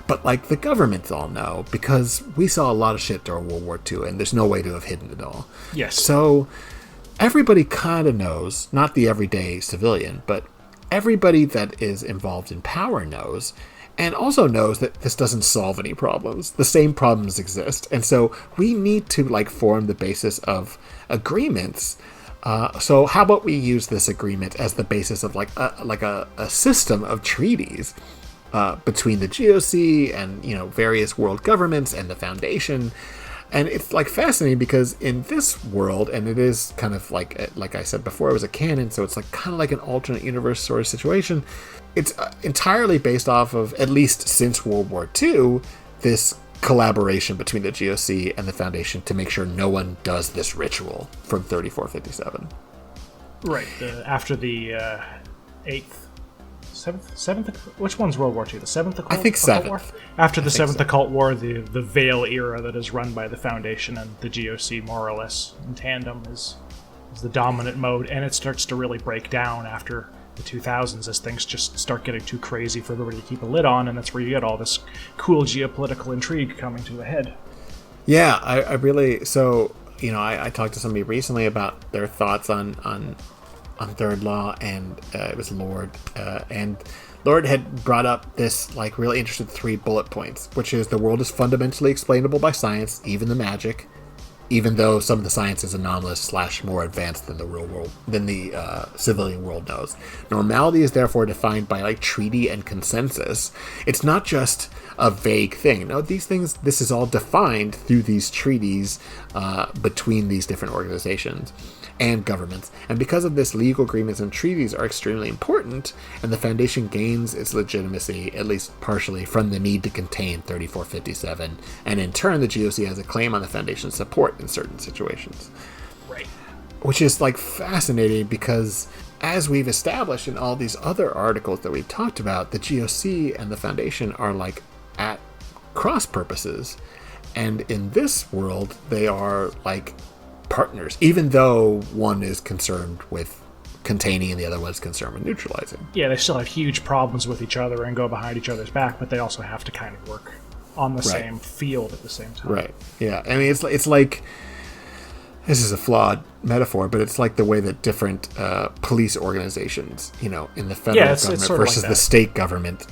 but, like, the governments all know, because we saw a lot of shit during World War II, and there's no way to have hidden it all. Yes. So everybody kind of knows, not the everyday civilian, but everybody that is involved in power knows, and also knows that this doesn't solve any problems. The same problems exist. And so we need to, like, form the basis of agreements. So how about we use this agreement as the basis of, like a system of treaties between the GOC and, various world governments and the Foundation. And it's, like, fascinating because in this world, and it is kind of like I said before, it was a canon, so it's like kind of like an alternate universe sort of situation. It's entirely based off of, at least since World War II, this collaboration between the GOC and the Foundation to make sure no one does this ritual from 3457. Right. After the 7th, which one's World War II? The 7th Occult? I think 7th. War? After the 7th Occult War, the Veil era that is run by the Foundation and the GOC more or less in tandem is the dominant mode, and it starts to really break down after the 2000s as things just start getting too crazy for everybody to keep a lid on, and that's where you get all this cool geopolitical intrigue coming to a head. Yeah, I really... So, I talked to somebody recently about their thoughts on third law, and it was Lord, and Lord had brought up this, like, really interesting 3 bullet points, which is the world is fundamentally explainable by science, even the magic, even though some of the science is anomalous / more advanced than the real world, than the civilian world knows. Normality is therefore defined by, like, treaty and consensus. It's not just a vague thing. No, these things, this is all defined through these treaties between these different organizations and governments. And because of this, legal agreements and treaties are extremely important, and the Foundation gains its legitimacy, at least partially, from the need to contain 3457, and in turn the GOC has a claim on the Foundation's support in certain situations. Right. Which is, like, fascinating because, as we've established in all these other articles that we've talked about, the GOC and the Foundation are, like, at cross purposes, and in this world they are, like, partners, even though one is concerned with containing and the other one's concerned with neutralizing. Yeah, they still have huge problems with each other and go behind each other's back, but they also have to kind of work on the same field at the same time. Right. Yeah. I mean, it's like, this is a flawed metaphor, but it's like the way that different police organizations, in the federal government versus the state government,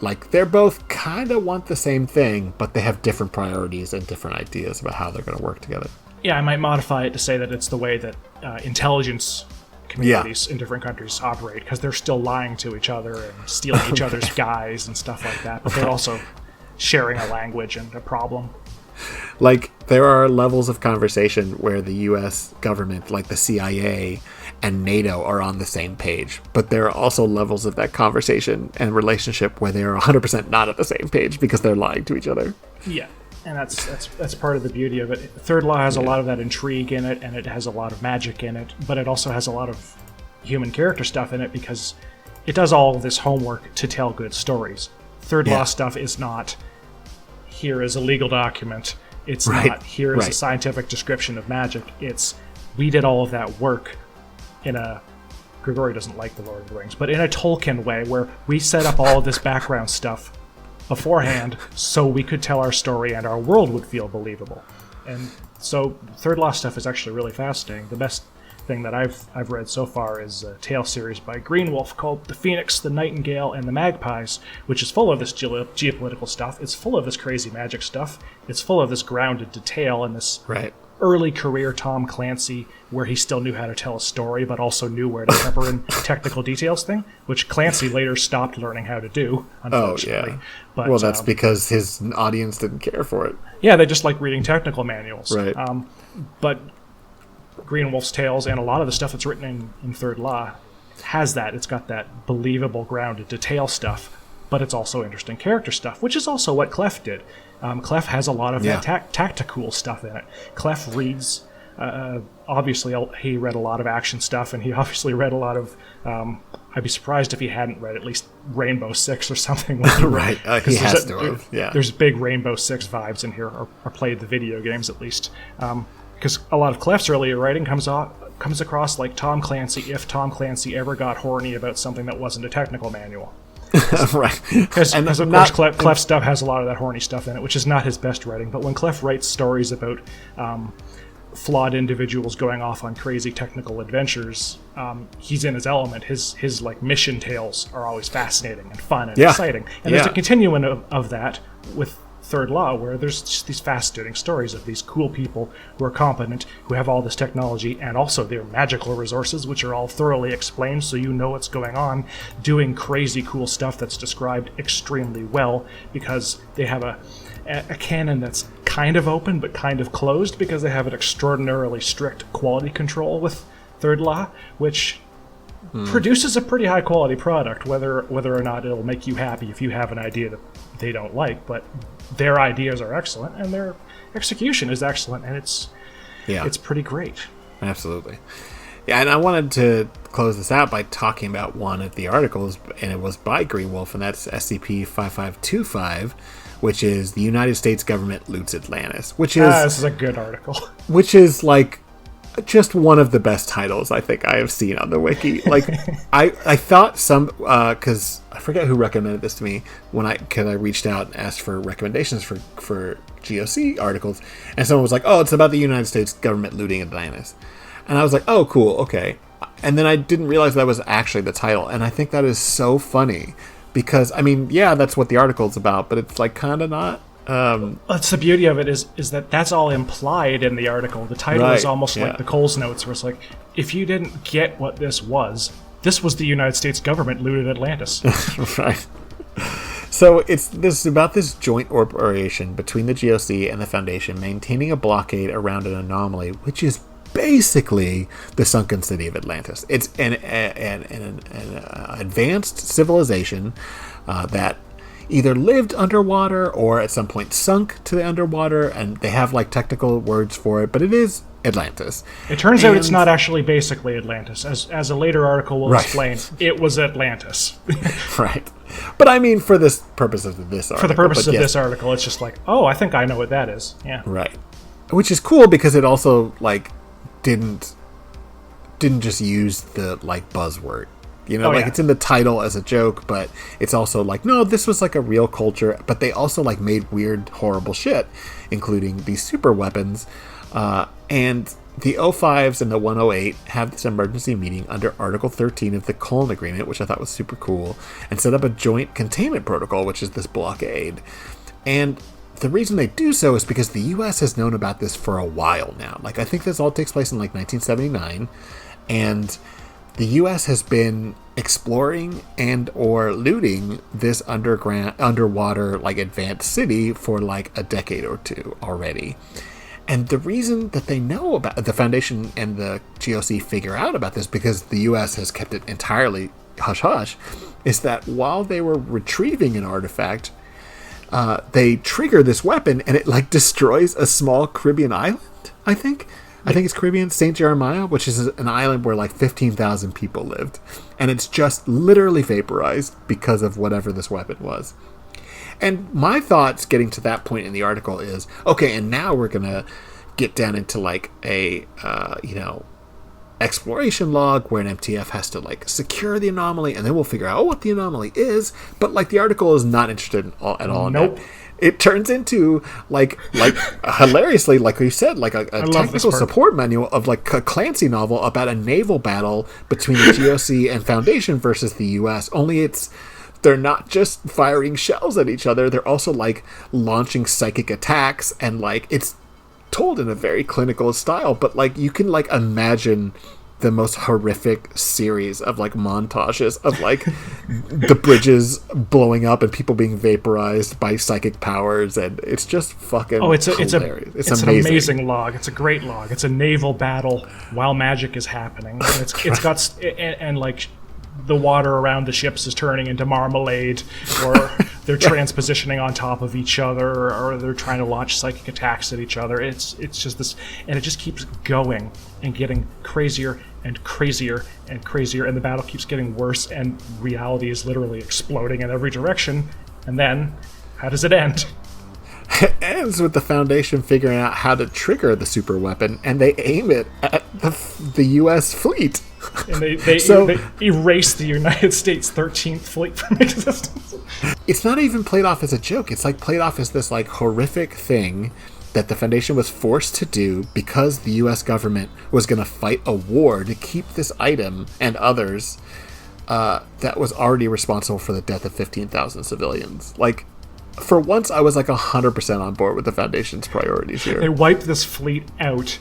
like, they're both kind of want the same thing, but they have different priorities and different ideas about how they're going to work together. Yeah, I might modify it to say that it's the way that intelligence communities in different countries operate, because they're still lying to each other and stealing each other's guys and stuff like that, but they're also sharing a language and a problem. Like, there are levels of conversation where the U.S. government, like the CIA and NATO, are on the same page. But there are also levels of that conversation and relationship where they are 100% not at the same page because they're lying to each other. Yeah, and that's part of the beauty of it. Third Law has a lot of that intrigue in it, and it has a lot of magic in it, but it also has a lot of human character stuff in it because it does all of this homework to tell good stories. Third Law stuff is not, here is a legal document. It's not, here is a scientific description of magic. It's, we did all of that work in a, Grigori doesn't like the Lord of the Rings, but in a Tolkien way, where we set up all of this background stuff beforehand so we could tell our story and our world would feel believable. And so Third Law stuff is actually really fascinating. The best thing that I've read so far is a tale series by Greenwolf called The Phoenix, the Nightingale, and the Magpies, which is full of this geopolitical stuff. It's full of this crazy magic stuff. It's full of this grounded detail and this early career Tom Clancy, where he still knew how to tell a story, but also knew where to pepper in technical details thing, which Clancy later stopped learning how to do, unfortunately. Oh, yeah. But, well, that's because his audience didn't care for it. Yeah, they just like reading technical manuals. Right. But Greenwolf's tales and a lot of the stuff that's written in Third Law has that. It's got that believable, grounded detail stuff, but it's also interesting character stuff, which is also what Clef did. Clef has a lot of that tactical stuff in it. Clef reads, obviously he read a lot of action stuff, and he obviously read a lot of, I'd be surprised if he hadn't read at least Rainbow Six or something. Right, he has to have, yeah. There's big Rainbow Six vibes in here, or played the video games at least. Because a lot of Clef's earlier writing comes across like Tom Clancy, if Tom Clancy ever got horny about something that wasn't a technical manual. Right. Because of course Clef stuff has a lot of that horny stuff in it, which is not his best writing. But when Clef writes stories about flawed individuals going off on crazy technical adventures, he's in his element. His like mission tales are always fascinating and fun and exciting. And there's a continuum of that with Third Law, where there's just these fascinating stories of these cool people who are competent, who have all this technology, and also their magical resources, which are all thoroughly explained so you know what's going on, doing crazy cool stuff that's described extremely well, because they have a canon that's kind of open but kind of closed, because they have an extraordinarily strict quality control with Third Law, which produces a pretty high quality product, whether or not it'll make you happy if you have an idea that they don't like. But their ideas are excellent, and their execution is excellent, and it's pretty great. Absolutely. Yeah, and I wanted to close this out by talking about one of the articles, and it was by Greenwolf, and that's SCP-5525, which is The United States Government Loots Atlantis, which is... this is a good article. Which is, like, just one of the best titles I think I have seen on the wiki. Like, I thought some... because I forget who recommended this to me because I reached out and asked for recommendations for GOC articles, and someone was like, oh, it's about the United States government looting Atlantis. And I was like, oh, cool, okay. And then I didn't realize that was actually the title, and I think that is so funny, because, I mean, yeah, that's what the article's about, but it's, like, kind of not. That's the beauty of it, is that that's all implied in the article. The title is almost like the Coles Notes, where it's like, if you didn't get what this was the United States government looted Atlantis. Right. So this is about this joint operation between the GOC and the Foundation maintaining a blockade around an anomaly, which is basically the sunken city of Atlantis. It's an advanced civilization that either lived underwater or at some point sunk to the underwater, and they have like technical words for it, but it is Atlantis. It turns out it's not actually basically Atlantis. As a later article will explain, it was Atlantis. Right. But I mean, for this purpose of this article. For the purpose of this article, it's just like, oh, I think I know what that is. Yeah. Right. Which is cool, because it also like didn't just use the like buzzword. You know, it's in the title as a joke, but it's also like, no, this was like a real culture. But they also like made weird, horrible shit, including these super weapons. And the O5s and the 108 have this emergency meeting under Article 13 of the Colon Agreement, which I thought was super cool, and set up a joint containment protocol, which is this blockade. And the reason they do so is because the U.S. has known about this for a while now. Like, I think this all takes place in like 1979, and the U.S. has been exploring and or looting this underwater like advanced city for like a decade or two already. And the reason that they know about the Foundation and the GOC figure out about this, because the U.S. has kept it entirely hush-hush, is that while they were retrieving an artifact, they trigger this weapon and it like destroys a small Caribbean island, I think it's Caribbean, St. Jeremiah, which is an island where like 15,000 people lived. And it's just literally vaporized because of whatever this weapon was. And my thoughts getting to that point in the article is, okay, and now we're going to get down into like a, exploration log where an MTF has to like secure the anomaly, and then we'll figure out what the anomaly is. But like the article is not interested at all in Nope. that. It turns into like hilariously, like we said, like a technical support manual of like a Clancy novel about a naval battle between the GOC and Foundation versus the US. Only they're not just firing shells at each other, they're also like launching psychic attacks, and like it's told in a very clinical style, but like you can like imagine the most horrific series of like montages of like the bridges blowing up and people being vaporized by psychic powers, and it's just fucking hilarious. It's an amazing log. It's a great log. It's a naval battle while magic is happening. And it's got and like the water around the ships is turning into marmalade, or they're transpositioning on top of each other, or they're trying to launch psychic attacks at each other. It's just this, and it just keeps going and getting crazier and crazier and crazier, and the battle keeps getting worse, and reality is literally exploding in every direction. And then, how does it end? It ends with the Foundation figuring out how to trigger the super weapon, and they aim it at the U.S. fleet. And they erase the United States 13th Fleet from existence. It's not even played off as a joke. It's like played off as this like horrific thing that the Foundation was forced to do because the U.S. government was going to fight a war to keep this item and others that was already responsible for the death of 15,000 civilians. Like, for once, I was like 100% on board with the Foundation's priorities here. They wiped this fleet out,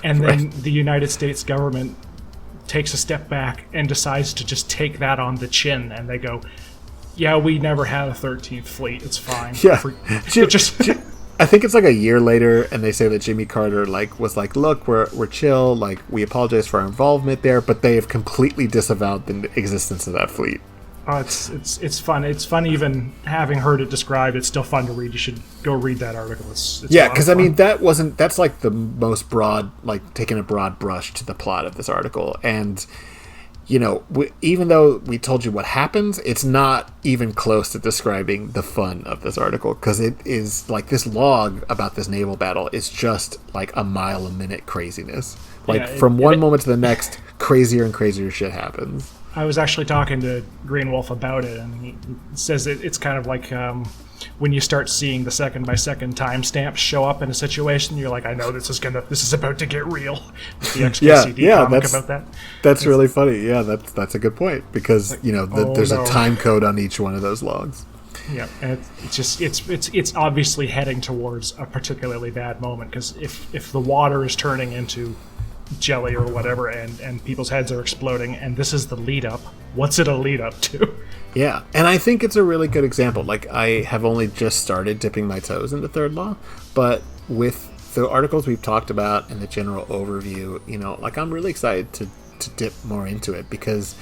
and then the United States government takes a step back and decides to just take that on the chin, and they go, yeah, we never had a 13th Fleet, it's fine. Yeah. I think it's like a year later, and they say that Jimmy Carter was like, look, we're chill, like, we apologize for our involvement there, but they have completely disavowed the existence of that fleet. Oh, it's fun. It's fun even having heard it described. It's still fun to read. You should go read that article. It's yeah, because I mean that's like the most broad, like taking a broad brush to the plot of this article. And you know, even though we told you what happens, it's not even close to describing the fun of this article, because it is like this log about this naval battle is just like a mile a minute craziness. Like from one moment to the next, crazier and crazier shit happens. I was actually talking to Green Wolf about it, and he says it's kind of like when you start seeing the second-by-second timestamps show up in a situation, you're like, I know this is about to get real. With the XKCD comic about that. That's really funny. Yeah, that's a good point, because you know there's a time code on each one of those logs. Yeah, and it's obviously heading towards a particularly bad moment, because if the water is turning into jelly or whatever, and people's heads are exploding, and this is the lead up, what's it a lead up to? Yeah, and I think it's a really good example. Like, I have only just started dipping my toes into Third Law, but with the articles we've talked about and the general overview, you know, like, I'm really excited to dip more into it, because,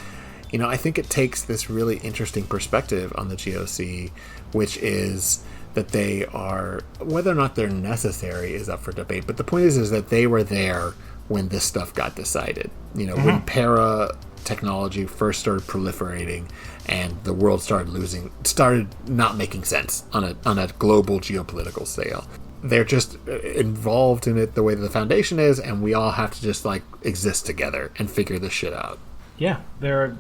you know, I think it takes this really interesting perspective on the GOC, which is that they are, whether or not they're necessary is up for debate, but the point is that they were there when this stuff got decided. You know, when para technology first started proliferating and the world started not making sense on a global geopolitical scale. They're just involved in it the way that the Foundation is, and we all have to just like exist together and figure this shit out. Yeah, they're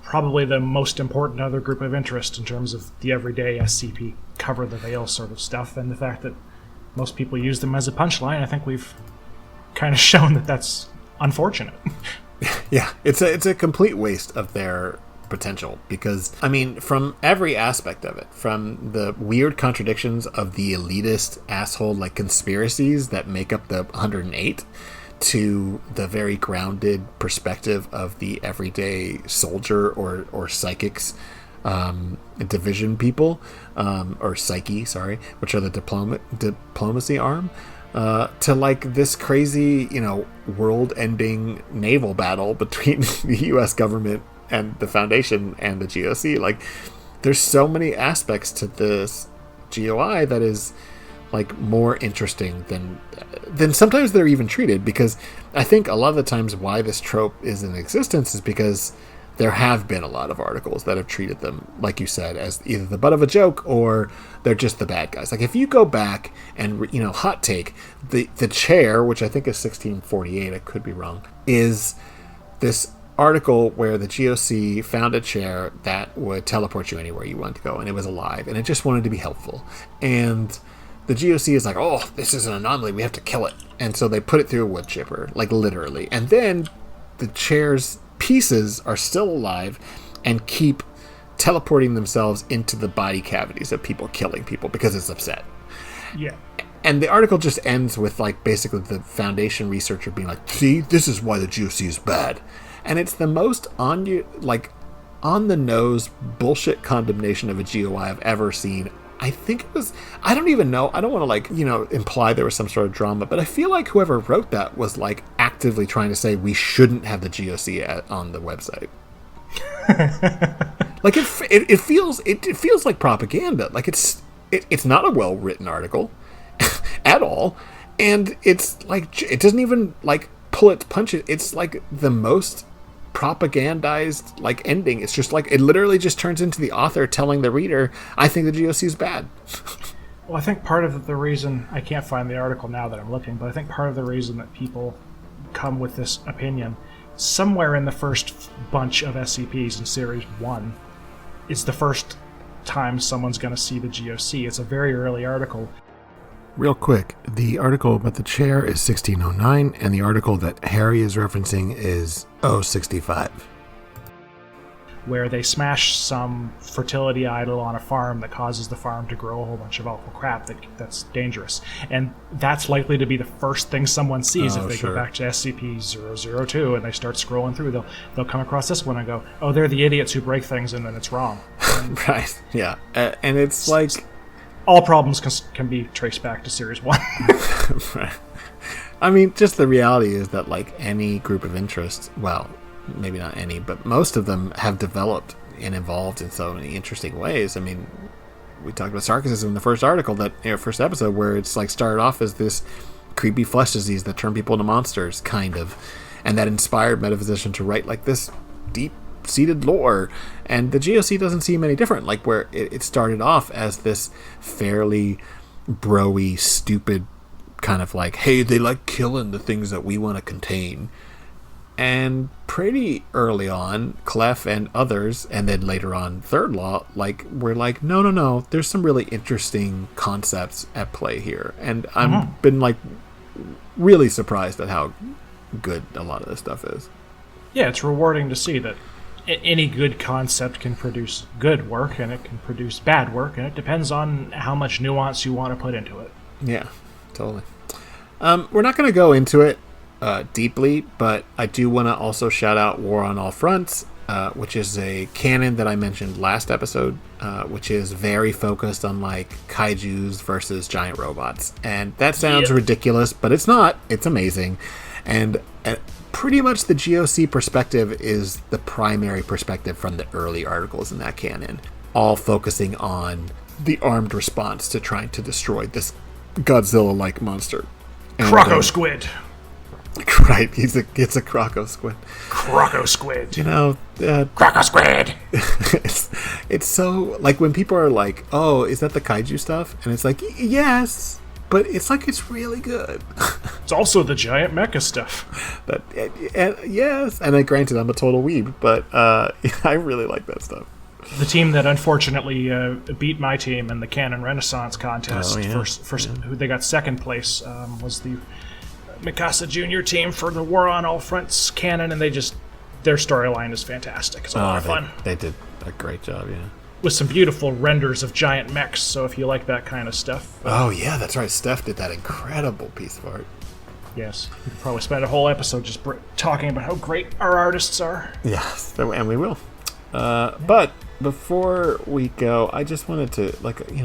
probably the most important other group of interest in terms of the everyday SCP cover the veil sort of stuff, and the fact that most people use them as a punchline. I think we've kind of shown that that's unfortunate. Yeah, it's a complete waste of their potential, because I mean, from every aspect of it, from the weird contradictions of the elitist asshole like conspiracies that make up the 108, to the very grounded perspective of the everyday soldier or psychics division people, or psyche, sorry, which are the diplomacy arm, to like this crazy, world-ending naval battle between the U.S. government and the Foundation and the GOC. Like, there's so many aspects to this GOI that is like more interesting than sometimes they're even treated, because I think a lot of the times why this trope is in existence is because there have been a lot of articles that have treated them, like you said, as either the butt of a joke or they're just the bad guys. Like if you go back and, hot take, the chair, which I think is 1648, I could be wrong, is this article where the GOC found a chair that would teleport you anywhere you wanted to go, and it was alive, and it just wanted to be helpful. And the GOC is like, oh, this is an anomaly, we have to kill it. And so they put it through a wood chipper, like literally. And then the chair's pieces are still alive and keep teleporting themselves into the body cavities of people, killing people because it's upset. Yeah. And the article just ends with like basically the Foundation researcher being like, see, this is why the GOC is bad. And it's the most on the nose bullshit condemnation of a GOI I've ever seen. I think it was, I don't even know, I don't want to imply there was some sort of drama, but I feel like whoever wrote that was like actively trying to say we shouldn't have the GOC on the website. Like it feels like propaganda. Like it's not a well-written article at all. And it's like, it doesn't even like pull its punches. It's like the most propagandized like ending. It's just like it literally just turns into the author telling the reader, I think the GOC is bad. Well, I think part of the reason, I can't find the article now that I'm looking, but I think part of the reason that people come with this opinion, somewhere in the first bunch of SCPs in Series 1, is the first time someone's going to see the GOC. It's a very early article. Real quick, the article about the chair is 1609, and the article that Harry is referencing is 065. Where they smash some fertility idol on a farm that causes the farm to grow a whole bunch of awful crap that's dangerous. And that's likely to be the first thing someone sees if they go back to SCP-002 and they start scrolling through. They'll come across this one and go, oh, they're the idiots who break things and then it's wrong. Right, yeah. And it's like... all problems can be traced back to Series 1. I mean, just the reality is that, like, any group of interest, well, maybe not any, but most of them have developed and evolved in so many interesting ways. I mean, we talked about sarcasm in the first article, first episode, where it's, like, started off as this creepy flesh disease that turned people into monsters, kind of, and that inspired metaphysician to write, like, this deep-seated lore. And the GOC doesn't seem any different, like where it started off as this fairly bro-y, stupid kind of like, hey, they like killing the things that we want to contain. And pretty early on, Clef and others, and then later on Third Law, like, we're like, no, there's some really interesting concepts at play here. And I've been like really surprised at how good a lot of this stuff is. Yeah, it's rewarding to see that any good concept can produce good work, and it can produce bad work, and it depends on how much nuance you want to put into it. Yeah, totally. We're not going to go into it deeply, but I do want to also shout out War on All Fronts, which is a canon that I mentioned last episode, which is very focused on like kaijus versus giant robots. And that sounds ridiculous, but it's not. It's amazing. And pretty much the GOC perspective is the primary perspective from the early articles in that canon, all focusing on the armed response to trying to destroy this Godzilla-like monster. Croco Squid. Right, it's a Croco Squid. Croco Squid. Croco Squid. it's so, like, when people are like, oh, is that the kaiju stuff? And it's like, yes, but it's like, it's really good. It's also the giant mecha stuff. Yes, and granted, I'm a total weeb, but I really like that stuff. The team that unfortunately beat my team in the Canon Renaissance contest, who they got second place, was the Mikasa Junior team for the War on All Fronts canon, and their storyline is fantastic. It's a lot of fun. They did a great job, yeah. With some beautiful renders of giant mechs, so if you like that kind of stuff. Oh yeah, that's right. Steph did that incredible piece of art. Yes, we could probably spend a whole episode just talking about how great our artists are. Yes, and we will. But before we go, I just wanted to,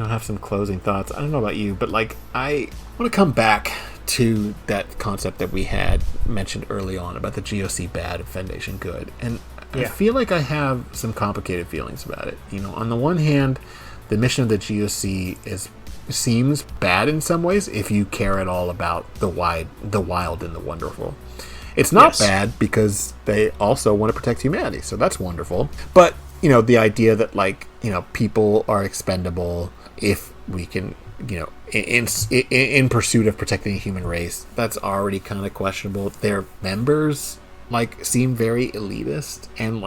have some closing thoughts. I don't know about you, but, I want to come back to that concept that we had mentioned early on about the GOC bad and Foundation good. And I feel like I have some complicated feelings about it. On the one hand, the mission of the GOC seems bad in some ways if you care at all about the wild and the wonderful. It's not bad because they also want to protect humanity, so that's wonderful. But, the idea that, people are expendable if we can, in pursuit of protecting the human race, that's already kind of questionable. Their members, seem very elitist and,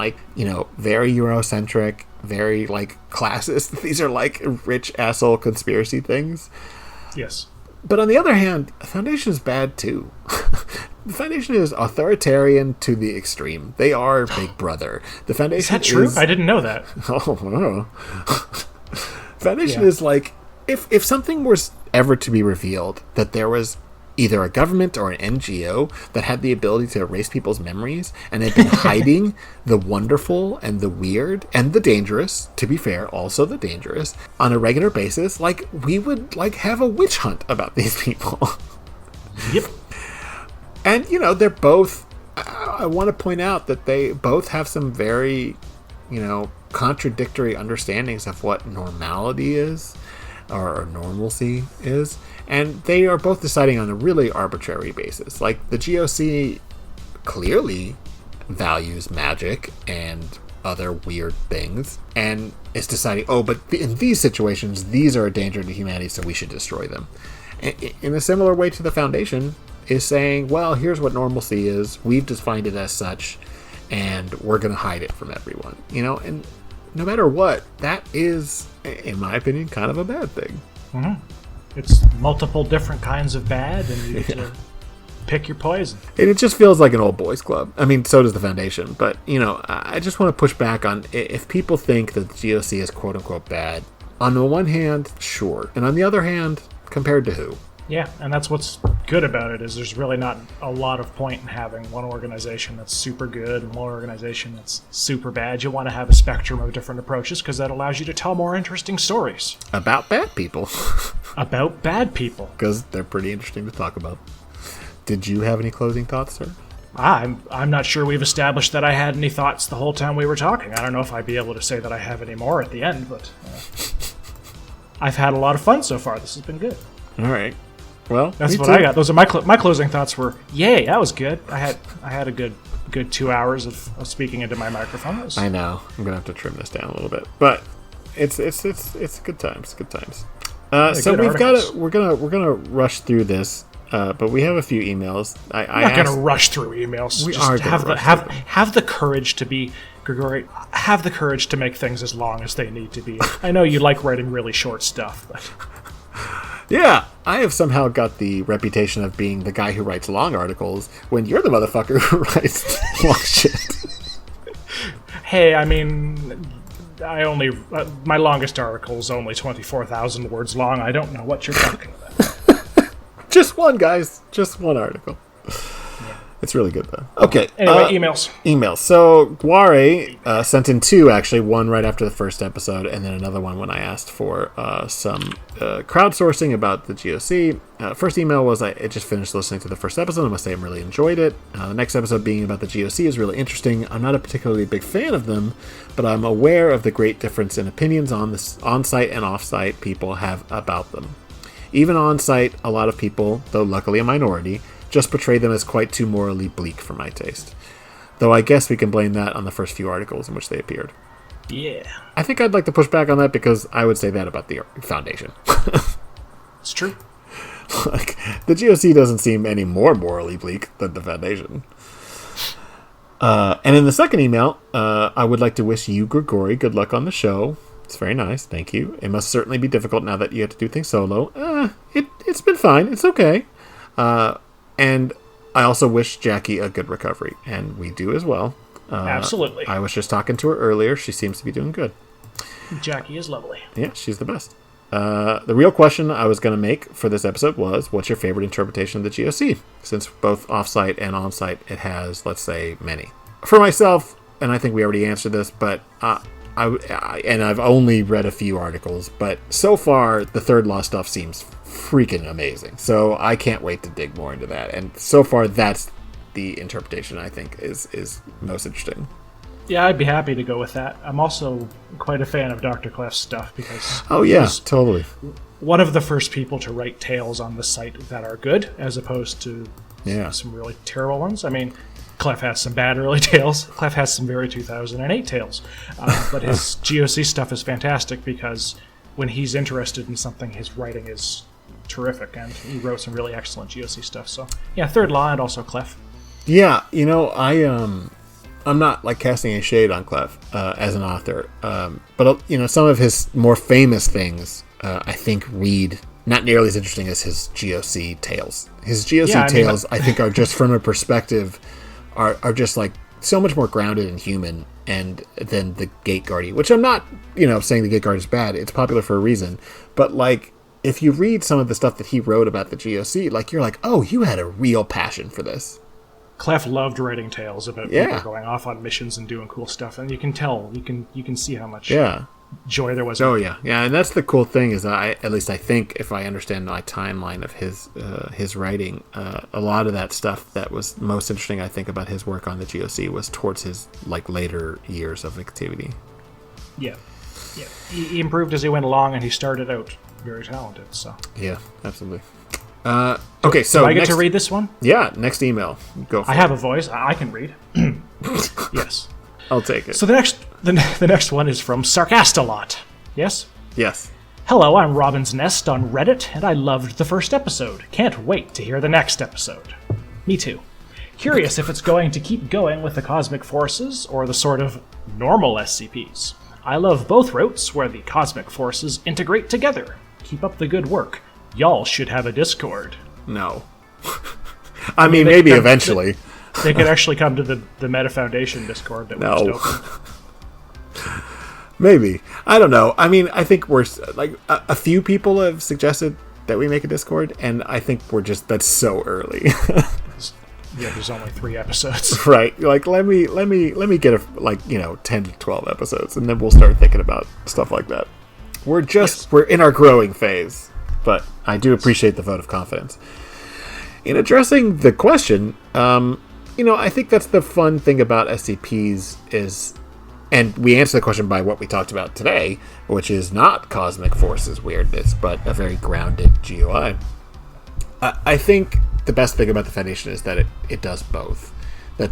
very Eurocentric, very, classist. These are, rich asshole conspiracy things. Yes. But on the other hand, the Foundation is bad, too. The Foundation is authoritarian to the extreme. They are Big Brother. The Foundation is that true? I didn't know that. Oh, Foundation is if something was ever to be revealed that there was either a government or an NGO that had the ability to erase people's memories and had been hiding the wonderful and the weird and the dangerous, to be fair, also the dangerous, on a regular basis, we would have a witch hunt about these people. Yep. And, they're both, I want to point out that they both have some very, contradictory understandings of what normality is, or normalcy is. And they are both deciding on a really arbitrary basis. The GOC clearly values magic and other weird things, and is deciding, but in these situations, these are a danger to humanity, so we should destroy them. In a similar way to the Foundation is saying, well, here's what normalcy is. We've defined it as such, and we're going to hide it from everyone. And no matter what, that is, in my opinion, kind of a bad thing. Mm-hmm. It's multiple different kinds of bad, and you get to pick your poison. And it just feels like an old boys club. I mean, so does the Foundation. But, I just want to push back on, if people think that the GOC is quote-unquote bad, on the one hand, sure. And on the other hand, compared to who? Yeah, and that's what's good about it, is there's really not a lot of point in having one organization that's super good and one organization that's super bad. You want to have a spectrum of different approaches because that allows you to tell more interesting stories. About bad people. About bad people. Because they're pretty interesting to talk about. Did you have any closing thoughts, sir? I'm not sure we've established that I had any thoughts the whole time we were talking. I don't know if I'd be able to say that I have any more at the end, but I've had a lot of fun so far. This has been good. All right. Well, that's what I got. Those are my closing thoughts. Were yay, that was good. I had a good 2 hours of speaking into my microphone. I know. I'm gonna have to trim this down a little bit, but it's good times. Good times. So we're gonna rush through this, but we have a few emails. I'm not gonna rush through emails. Have the courage to be Grigori. Have the courage to make things as long as they need to be. I know you like writing really short stuff, but. Yeah, I have somehow got the reputation of being the guy who writes long articles when you're the motherfucker who writes long shit. Hey, I mean, my longest article is only 24,000 words long. I don't know what you're talking about. Just one, guys. Just one article. Yeah. It's really good, though. Okay. Anyway, emails. So, Guare sent in two, actually. One right after the first episode, and then another one when I asked for some crowdsourcing about the GOC. First email was, I just finished listening to the first episode. I must say I really enjoyed it. The next episode being about the GOC is really interesting. I'm not a particularly big fan of them, but I'm aware of the great difference in opinions on this on-site and off-site people have about them. Even on-site, a lot of people, though luckily a minority, just portray them as quite too morally bleak for my taste. Though I guess we can blame that on the first few articles in which they appeared. Yeah. I think I'd like to push back on that because I would say that about the Foundation. It's true. The GOC doesn't seem any more morally bleak than the Foundation. And in the second email, I would like to wish you, Grigori, good luck on the show. It's very nice, thank you. It must certainly be difficult now that you have to do things solo. It's been fine, it's okay. And I also wish Jackie a good recovery, and we do as well. Absolutely. I was just talking to her earlier. She seems to be doing good. Jackie is lovely. Yeah, she's the best. The real question I was going to make for this episode was, what's your favorite interpretation of the GOC? Since both offsite and onsite, it has, let's say, many. For myself, and I think we already answered this, but I've only read a few articles, but so far the third law stuff seems freaking amazing. So I can't wait to dig more into that. And so far, that's the interpretation I think is most interesting. Yeah, I'd be happy to go with that. I'm also quite a fan of Dr. Clef's stuff because totally one of the first people to write tales on the site that are good, as opposed to some really terrible ones. I mean, Clef has some bad early tales. Clef has some very 2008 tales. But his GOC stuff is fantastic because when he's interested in something, his writing is terrific, and he wrote some really excellent GOC stuff. So, yeah, Third Law and also Clef. Yeah, I'm not like casting any shade on Clef as an author, but some of his more famous things I think read not nearly as interesting as his GOC tales. His GOC tales I think are just from a perspective are just like so much more grounded and human and than the Gate Guardian, which I'm not saying the Gate Guardian is bad. It's popular for a reason, but like if you read some of the stuff that he wrote about the GOC, like you're like, oh, you had a real passion for this. Clef loved writing tales about people going off on missions and doing cool stuff, and you can tell, you can see how much joy there was. Oh yeah, and that's the cool thing is that at least I think, if I understand my timeline of his writing, a lot of that stuff that was most interesting, I think, about his work on the GOC was towards his like later years of activity. Yeah. He improved as he went along, and he started out very talented. So yeah, absolutely. Okay, so do I get to read this one? Yeah, next email. Go for it. I have a voice. I can read. Yes. I'll take it. So the next one is from Sarcastalot. Yes? Yes. Hello, I'm Robin's Nest on Reddit, and I loved the first episode. Can't wait to hear the next episode. Me too. Curious if it's going to keep going with the cosmic forces or the sort of normal SCPs. I love both routes where the cosmic forces integrate together. Keep up the good work. Y'all should have a Discord. No. I mean, maybe eventually. They could actually come to the Meta Foundation Discord that we just opened. Maybe. I don't know. I mean, I think we're like a few people have suggested that we make a Discord, and I think that's so early. Yeah, there's only 3 episodes. Right. Like let me get 10 to 12 episodes, and then we'll start thinking about stuff like that. We're in our growing phase. But I do appreciate the vote of confidence. In addressing the question, I think that's the fun thing about SCPs is, and we answer the question by what we talked about today, which is not cosmic forces weirdness, but a very grounded GUI. I think the best thing about the Foundation is that it does both. That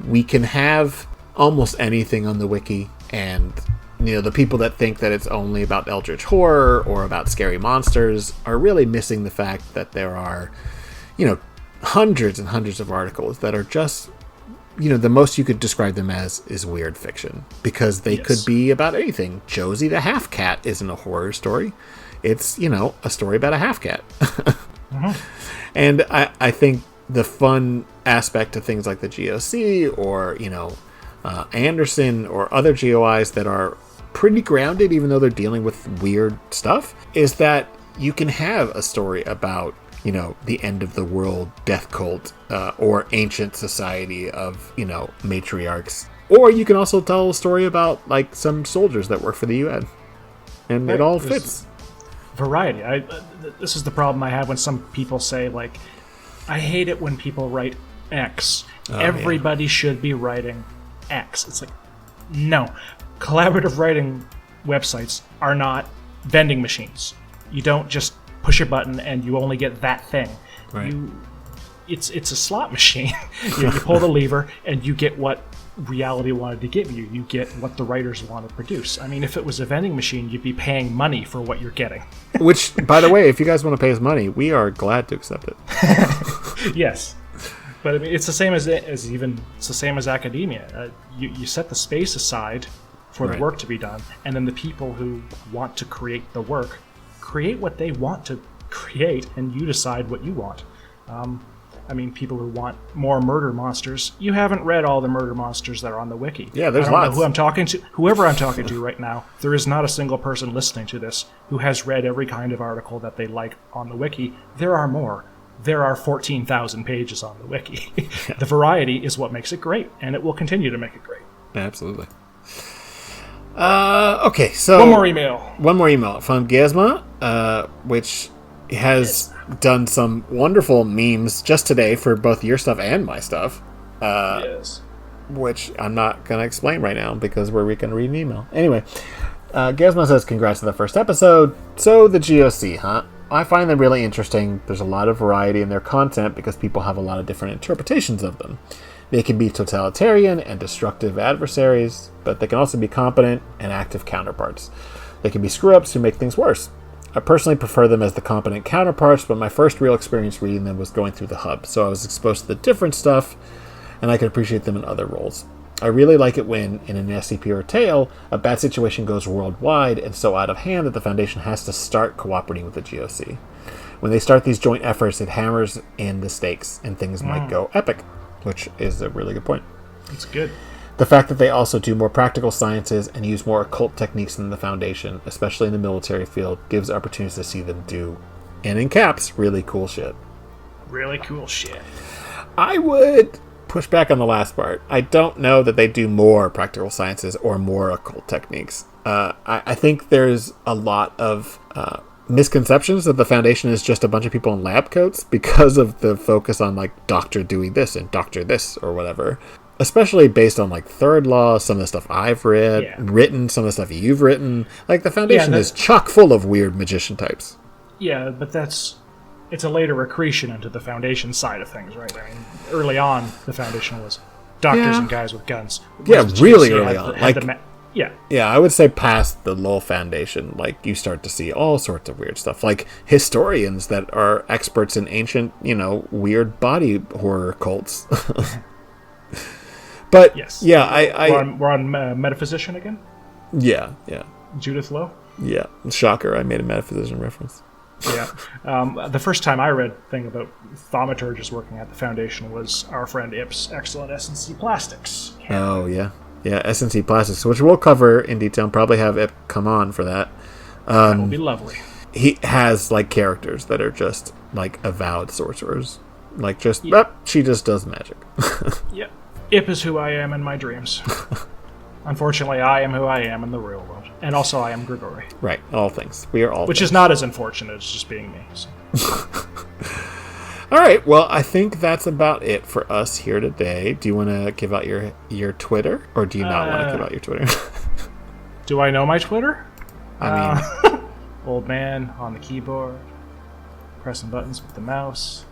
we can have almost anything on the wiki, and the people that think that it's only about eldritch horror or about scary monsters are really missing the fact that there are, hundreds and hundreds of articles that are just, the most you could describe them as is weird fiction, because they could be about anything. Josie the Half Cat isn't a horror story. It's, a story about a half cat. Mm-hmm. And I think the fun aspect of things like the GOC or, Anderson or other GOIs that are pretty grounded, even though they're dealing with weird stuff, is that you can have a story about, the end of the world death cult or ancient society of, matriarchs. Or you can also tell a story about, like, some soldiers that work for the UN. And it all fits. Variety. This is the problem I have when some people say, like, I hate it when people write X. Everybody should be writing X. It's like, no. Collaborative writing websites are not vending machines. You don't just push a button and you only get that thing. Right. It's a slot machine. You pull the lever and you get what reality wanted to give you. You get what the writers want to produce. I mean, if it was a vending machine, you'd be paying money for what you're getting. Which, by the way, if you guys want to pay us money, we are glad to accept it. Yes. But I mean, it's the same it's the same as academia. You set the space aside for the work to be done, and then the people who want to create the work create what they want to create, and you decide what you want. I mean, people who want more murder monsters, you haven't read all the murder monsters that are on the wiki. Yeah, there's I don't lots. know who I'm talking to. Whoever I'm talking to right now, there is not a single person listening to this who has read every kind of article that they like on the wiki. There are more. There are 14,000 pages on the wiki. The variety is what makes it great, and it will continue to make it great. Absolutely. Okay, so... One more email from Gizma, which has done some wonderful memes just today for both your stuff and my stuff. Yes. Which I'm not going to explain right now because we're going to read an email. Anyway, Gizma says, congrats on the first episode. So, the GOC, huh? I find them really interesting. There's a lot of variety in their content because people have a lot of different interpretations of them. They can be totalitarian and destructive adversaries, but they can also be competent and active counterparts. They can be screw-ups who make things worse. I personally prefer them as the competent counterparts, but my first real experience reading them was going through the hub, so I was exposed to the different stuff, and I could appreciate them in other roles. I really like it when, in an SCP or tale, a bad situation goes worldwide and so out of hand that the Foundation has to start cooperating with the GOC. When they start these joint efforts, it hammers in the stakes, and things might go epic. Which is a really good point. It's good. The fact that they also do more practical sciences and use more occult techniques than the Foundation, especially in the military field, gives opportunities to see them do, and in caps, really cool shit. Really cool shit. I would push back on the last part. I don't know that they do more practical sciences or more occult techniques. I think there's a lot of... misconceptions that the Foundation is just a bunch of people in lab coats because of the focus on like doctor doing this and doctor this or whatever, especially based on like Third Law, some of the stuff I've written, some of the stuff you've written. Like the Foundation is chock full of weird magician types. Yeah, but it's a later accretion into the Foundation side of things, right? I mean, early on the Foundation was doctors and guys with guns. Really early on. Yeah, I would say past the Lowell Foundation, like, you start to see all sorts of weird stuff. Like, historians that are experts in ancient, weird body horror cults. But, yes. Yeah, We're on Metaphysician again? Yeah. Judith Lowe? Yeah, shocker, I made a Metaphysician reference. Yeah. The first time I read a thing about thaumaturgists working at the Foundation was our friend Ip's excellent SNC Plastics. Oh, yeah. Yeah, SNC Plastics, which we'll cover in detail and probably have Ip come on for that. That will be lovely. He has, like, characters that are just, like, avowed sorcerers. Like, just, she just does magic. Yeah. Ip is who I am in my dreams. Unfortunately, I am who I am in the real world. And also, I am Grigori. Right, all things. We are all Which things. is not as unfortunate as just being me. So. All right, well, I think that's about it for us here today. Do you want to give out your Twitter, or do you not want to give out your Twitter? Do I know my Twitter? I mean... Old man on the keyboard, pressing buttons with the mouse.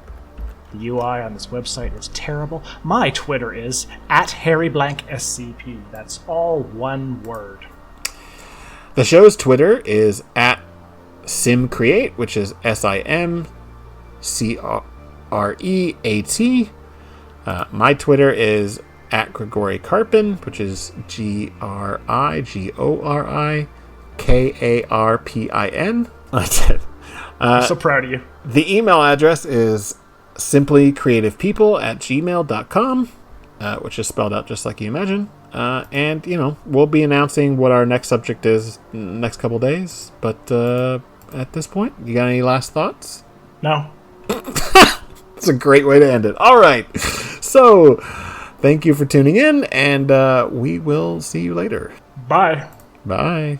The UI on this website is terrible. My Twitter is @HarryBlankSCP. That's all one word. The show's Twitter is @SimCreate, which is SIMCREAT. My Twitter is @Grigori Karpin, which is GRIGORIKARPIN. That's it. I'm so proud of you. The email address is simplycreativpeople@gmail.com, which is spelled out just like you imagine. And, we'll be announcing what our next subject is next couple days. But at this point, you got any last thoughts? No. It's a great way to end it. All right. So, thank you for tuning in, and we will see you later. Bye. Bye.